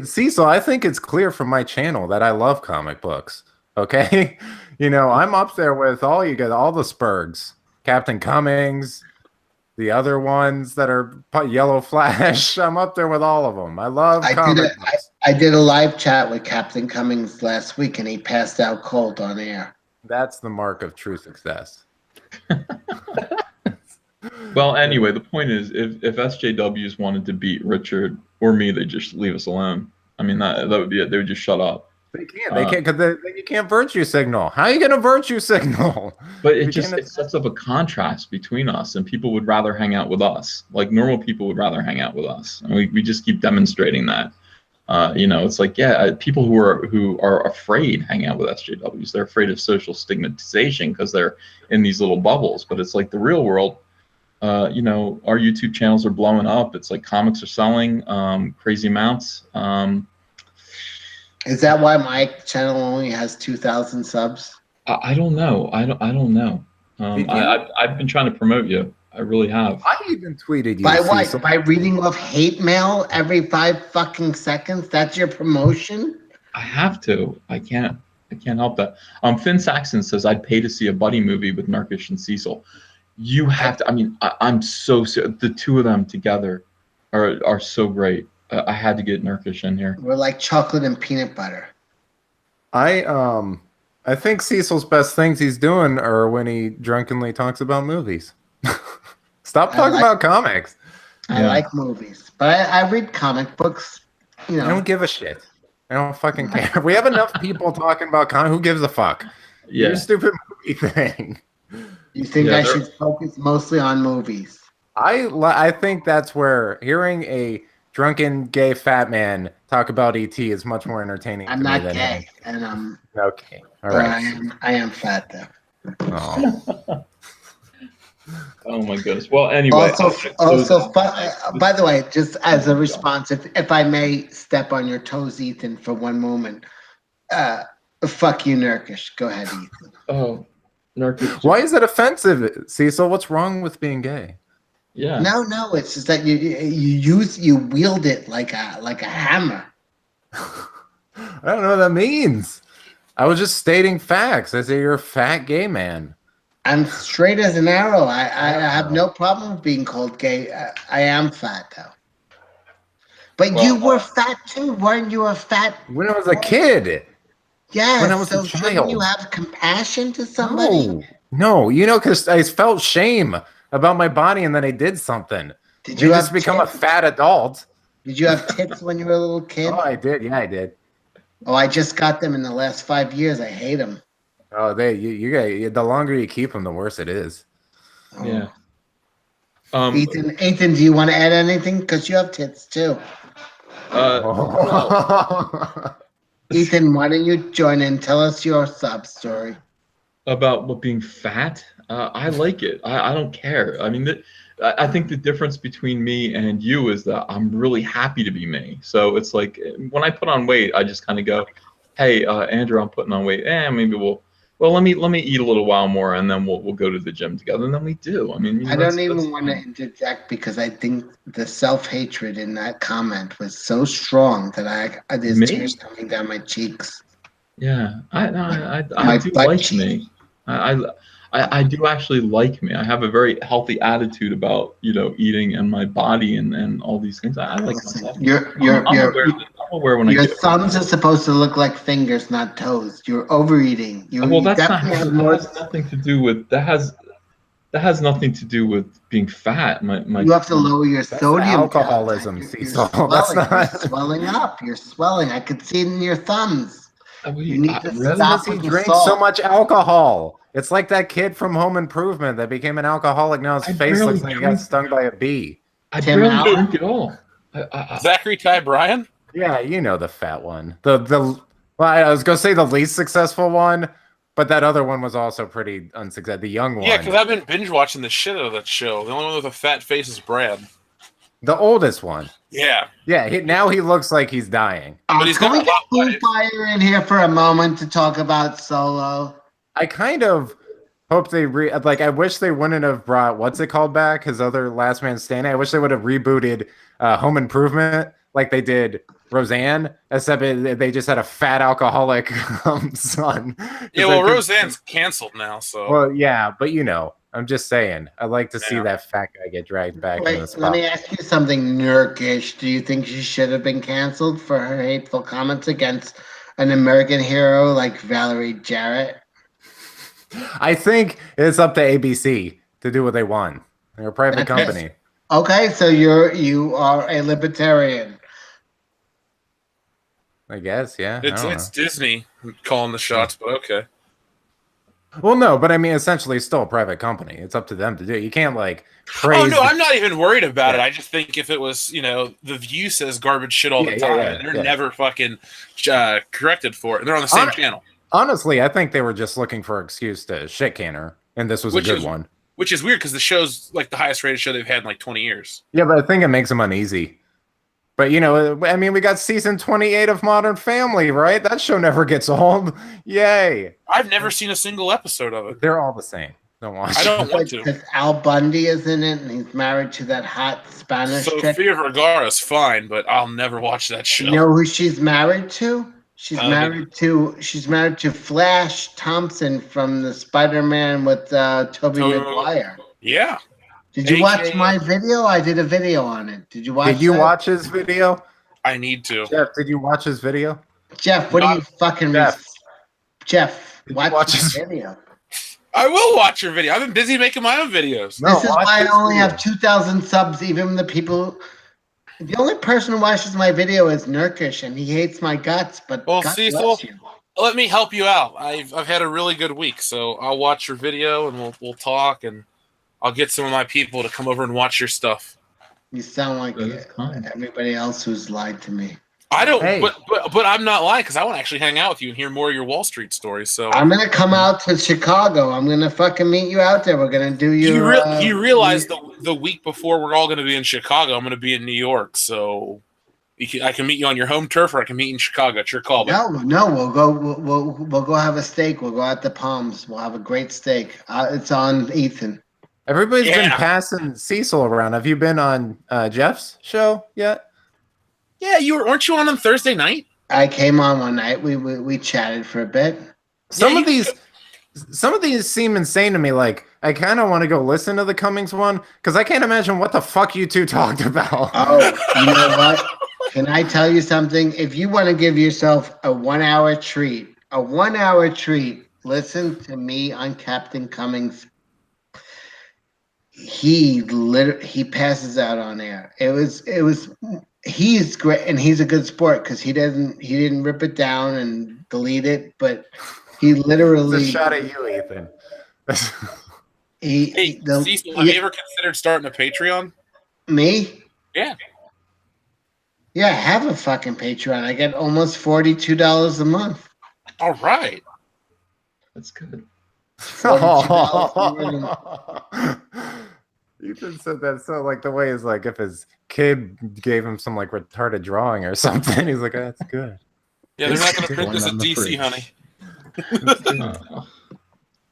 Cecil, I think it's clear from my channel that I love comic books. Okay? I'm up there with all you guys, all the Spurgs, Captain Cummings, the other ones that are Yellow Flash. I'm up there with all of them. I love comic books. I did a live chat with Captain Cummings last week, and he passed out cold on air. That's the mark of true success. Well, anyway, the point is, if SJWs wanted to beat Richard or me, they'd just leave us alone. I mean, that would be it. They would just shut up. They can't, because you can't virtue signal. How are you going to virtue signal? But it sets up a contrast between us, and people would rather hang out with us. Like normal people would rather hang out with us, and we just keep demonstrating that. It's like, people who are afraid hang out with SJWs. They're afraid of social stigmatization because they're in these little bubbles. But it's like the real world. Our YouTube channels are blowing up. It's like comics are selling crazy amounts. Is that why my channel only has 2,000 subs? I don't know. I don't know. I've been trying to promote you. I really have. I even tweeted you. By what? By reading off hate mail every 5 fucking seconds? That's your promotion? I have to. I can't help that. Finn Saxon says I'd pay to see a buddy movie with Nurkish and Cecil. You have to. I mean, I'm so the two of them together are so great. I had to get Nurkish in here. We're like chocolate and peanut butter. I think Cecil's best things he's doing are when he drunkenly talks about movies. Stop talking about comics. I like movies, but I read comic books. I don't give a shit. I don't fucking care. We have enough people talking about comics. Who gives a fuck? Yeah. Your stupid movie thing. You think I should focus mostly on movies? I think that's where hearing a drunken gay fat man talk about ET is much more entertaining. I'm not gay, and I'm okay. All right. I am fat though. Oh. Oh my goodness. Well, anyway. By the way, just as a response, if I may step on your toes, Ethan, for one moment, fuck you, Nurkish. Go ahead, Ethan. Oh, Nurkic. Why is it offensive, Cecil? What's wrong with being gay? Yeah. No, it's just that you wield it like a hammer. I don't know what that means. I was just stating facts. I say you're a fat gay man. I'm straight as an arrow. I have no problem with being called gay. I am fat though. But Well, you were fat too, weren't you? A fat. When I was a kid. Yes. when I was a so shouldn't you child. have compassion to somebody? No, because I felt shame about my body, and then I did something. Did You you just have become a tits? fat adult. Did you have tits when you were a little kid? Oh, I did. Yeah, I did. Oh, I just got them in the last 5 years. I hate them. Oh, the longer you keep them, the worse it is. Yeah. Ethan, do you want to add anything? Because you have tits too. Ethan, why don't you join in? Tell us your sob story. About what being fat, I like it. I don't care. I mean, I think the difference between me and you is that I'm really happy to be me. So it's like when I put on weight, I just kind of go, "Hey, Andrew, I'm putting on weight. Maybe let me eat a little while more, and then we'll go to the gym together." And then we do. I mean, I don't even that's want to fine. interject because I think the self-hatred in that comment was so strong that there's Me? tears coming down my cheeks. Yeah, I My do butt like cheek. me. I do actually like me. I have a very healthy attitude about eating and my body and all these things. I like Listen, myself. your I'm aware when I your get. thumbs are supposed to look like fingers, not toes. You're overeating. Well, You that's not definitely have more. that has nothing to do with that has nothing to do with being fat. You have to lower your That's sodium alcoholism, content. You're Cecil. swelling. That's You're not. swelling up. You're swelling. I could see it in your thumbs. You need to That's stop because he with the drank so salt. much alcohol. It's like that kid from Home Improvement that became an alcoholic. Now his I face barely looks like he got drink. stung by a bee. I Tim barely Allen? drink at all. Zachary Ty Bryan. Yeah, you know the fat one. Well, I was gonna say the least successful one, but that other one was also pretty unsuccessful. The young one. Yeah, because I've been binge watching the shit out of that show. The only one with a fat face is Brad. The oldest one. Yeah. Yeah, now he looks like he's dying. But he's Can got we a get hot Blue wife. Fire in here for a moment to talk about Solo? I kind of hope they I wish they wouldn't have brought what's it called back, his other Last Man Standing. I wish they would have rebooted Home Improvement like they did Roseanne, except they just had a fat alcoholic son. Yeah, well, Roseanne's canceled now, so. Well, yeah, but I'm just saying, I'd like to see that fat guy get dragged back in the Wait, let spot. me ask you something nerkish. Do you think she should have been canceled for her hateful comments against an American hero like Valerie Jarrett? I think it's up to ABC to do what they want. They're a private company. Okay, so you are a libertarian. I guess, yeah. It's Disney calling the shots, but okay. Well, no, but I mean, essentially, it's still a private company. It's up to them to do it. You can't praise. Oh no, I'm not even worried about it. I just think if it was, The View says garbage shit all the time, and they're never fucking corrected for it. And they're on the same channel. Honestly, I think they were just looking for an excuse to shit can her, and this was a good one. Which is weird because the show's like the highest rated show they've had in like 20 years. Yeah, but I think it makes them uneasy. But I mean, we got season 28 of Modern Family, right? That show never gets old. Yay! I've never seen a single episode of it. They're all the same. Don't watch. I don't want to. Because Al Bundy is in it, and he's married to that hot Spanish chick. Sofia Vergara's fine, but I'll never watch that show. You know who she's married to? She's married to Flash Thompson from the Spider-Man with Tobey Maguire. Yeah. Did you watch my video? I did a video on it. Did you watch? Did you watch his video? I need to. Jeff, did you watch his video? Jeff, what are you fucking? Jeff, watch his video. I will watch your video. I've been busy making my own videos. This is why I only have 2,000 subs. Even the people. The only person who watches my video is Nurkish, and he hates my guts. But well, God Cecil, bless you. Let me help you out. I've had a really good week, so I'll watch your video and we'll talk, and I'll get some of my people to come over and watch your stuff. You sound like everybody else who's lied to me. I don't, but I'm not lying because I want to actually hang out with you and hear more of your Wall Street stories. So I'm gonna come out to Chicago. I'm gonna fucking meet you out there. We're gonna do your. You realize the week before we're all gonna be in Chicago, I'm gonna be in New York. So, I can meet you on your home turf, or I can meet you in Chicago. It's your call. No, we'll go. We'll go have a steak. We'll go out to Palms. We'll have a great steak. It's on Ethan. Everybody's been Yeah. passing Cecil around. Have you been on Jeff's show yet? Yeah, weren't you on Thursday night? I came on one night. We chatted for a bit. Some of these seem insane to me. Like, I kind of want to go listen to the Cummings one because I can't imagine what the fuck you two talked about. Oh, you know what? Can I tell you something? If you want to give yourself a 1 hour treat, listen to me on Captain Cummings. He passes out on air. He's great, and he's a good sport because he didn't rip it down and delete it, but he literally. It's a shot at you, Ethan. Cecil, have you ever considered starting a Patreon? Me? Yeah. Yeah, I have a fucking Patreon. I get almost $42 a month. All right. That's good. Ethan said that so like the way is like if his kid gave him some like retarded drawing or something. He's like, oh, that's good. Yeah, they're not going to print this at DC, honey.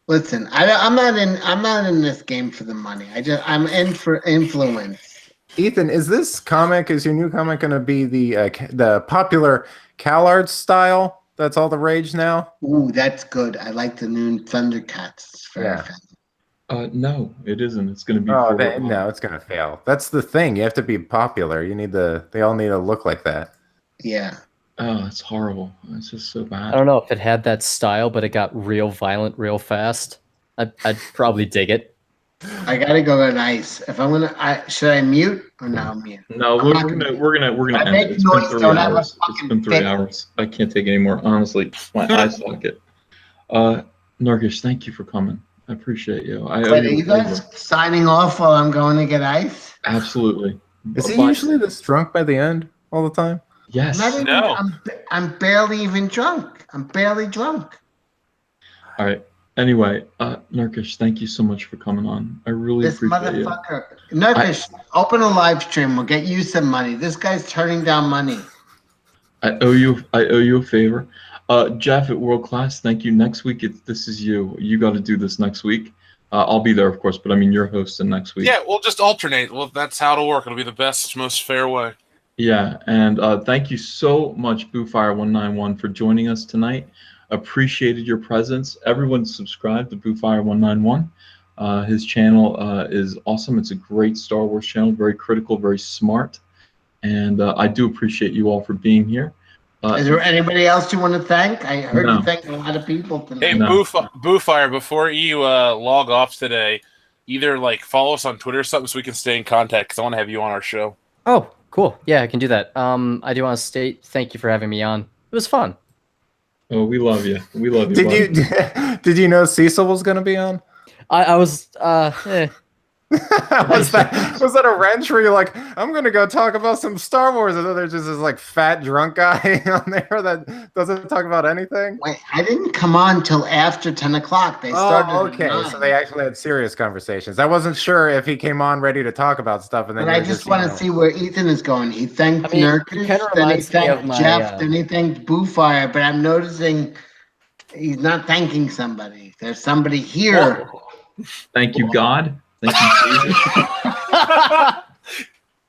Listen, I'm not in this game for the money. I'm in for influence. Ethan, is your new comic going to be the popular CalArts style? That's all the rage now. Ooh, that's good. I like the new Thundercats. It's very fun. No, it isn't. It's going to be. No, it's going to fail. That's the thing. You have to be popular. They all need to look like that. Yeah. Oh, it's horrible. It's just so bad. I don't know if it had that style, but it got real violent real fast. I'd probably dig it. I gotta go on ice. If I'm gonna, should I mute or no mute? No, we're gonna end it. It's been 3 hours. It's been 3 hours. I can't take it anymore. Honestly, my eyes suck it. Nargish, thank you for coming. I appreciate you. Wait, are you guys signing off while I'm going to get ice? Absolutely. Is he usually this drunk by the end all the time? Yes. No. I'm barely even drunk. I'm barely drunk. All right. Anyway, Narkish, thank you so much for coming on. I really appreciate it. Narkish, open a live stream. We'll get you some money. This guy's turning down money. I owe you a favor. Jeff at World Class, thank you. Next week, this is you. You got to do this next week. I'll be there, of course, but I mean, you're hosting next week. Yeah, we'll just alternate. Well, that's how it'll work. It'll be the best, most fair way. Yeah, and thank you so much, BooFire191, for joining us tonight. Appreciated your presence. Everyone subscribe to BooFire191. His channel is awesome. It's a great Star Wars channel, very critical, very smart. And I do appreciate you all for being here. Is there anybody else you want to thank? I heard you thank a lot of people tonight. Hey, BooFire, before you log off today, either like follow us on Twitter or something so we can stay in contact because I want to have you on our show. Oh, cool. Yeah, I can do that. I do want to state thank you for having me on. It was fun. Oh, we love you. We love you. Did you know Cecil was going to be on? I was was that a wrench where you're like, I'm gonna go talk about some Star Wars, and then there's just this like fat drunk guy on there that doesn't talk about anything? Wait, I didn't come on till after 10 o'clock. They started. Oh, okay. So they actually had serious conversations. I wasn't sure if he came on ready to talk about stuff, and then. But I just want to see where Ethan is going. He thanked Nurkish, then he thanked Jeff, then he thanked BooFire. But I'm noticing he's not thanking somebody. There's somebody here. Whoa. Thank you, God. Thank you, Jesus.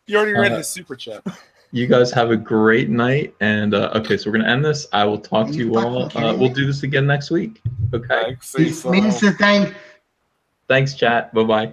You already read the super chat. You guys have a great night. And okay, so we're going to end this. I will talk to you all. We'll do this again next week. Okay. He means to thank. Thanks, chat. Bye-bye.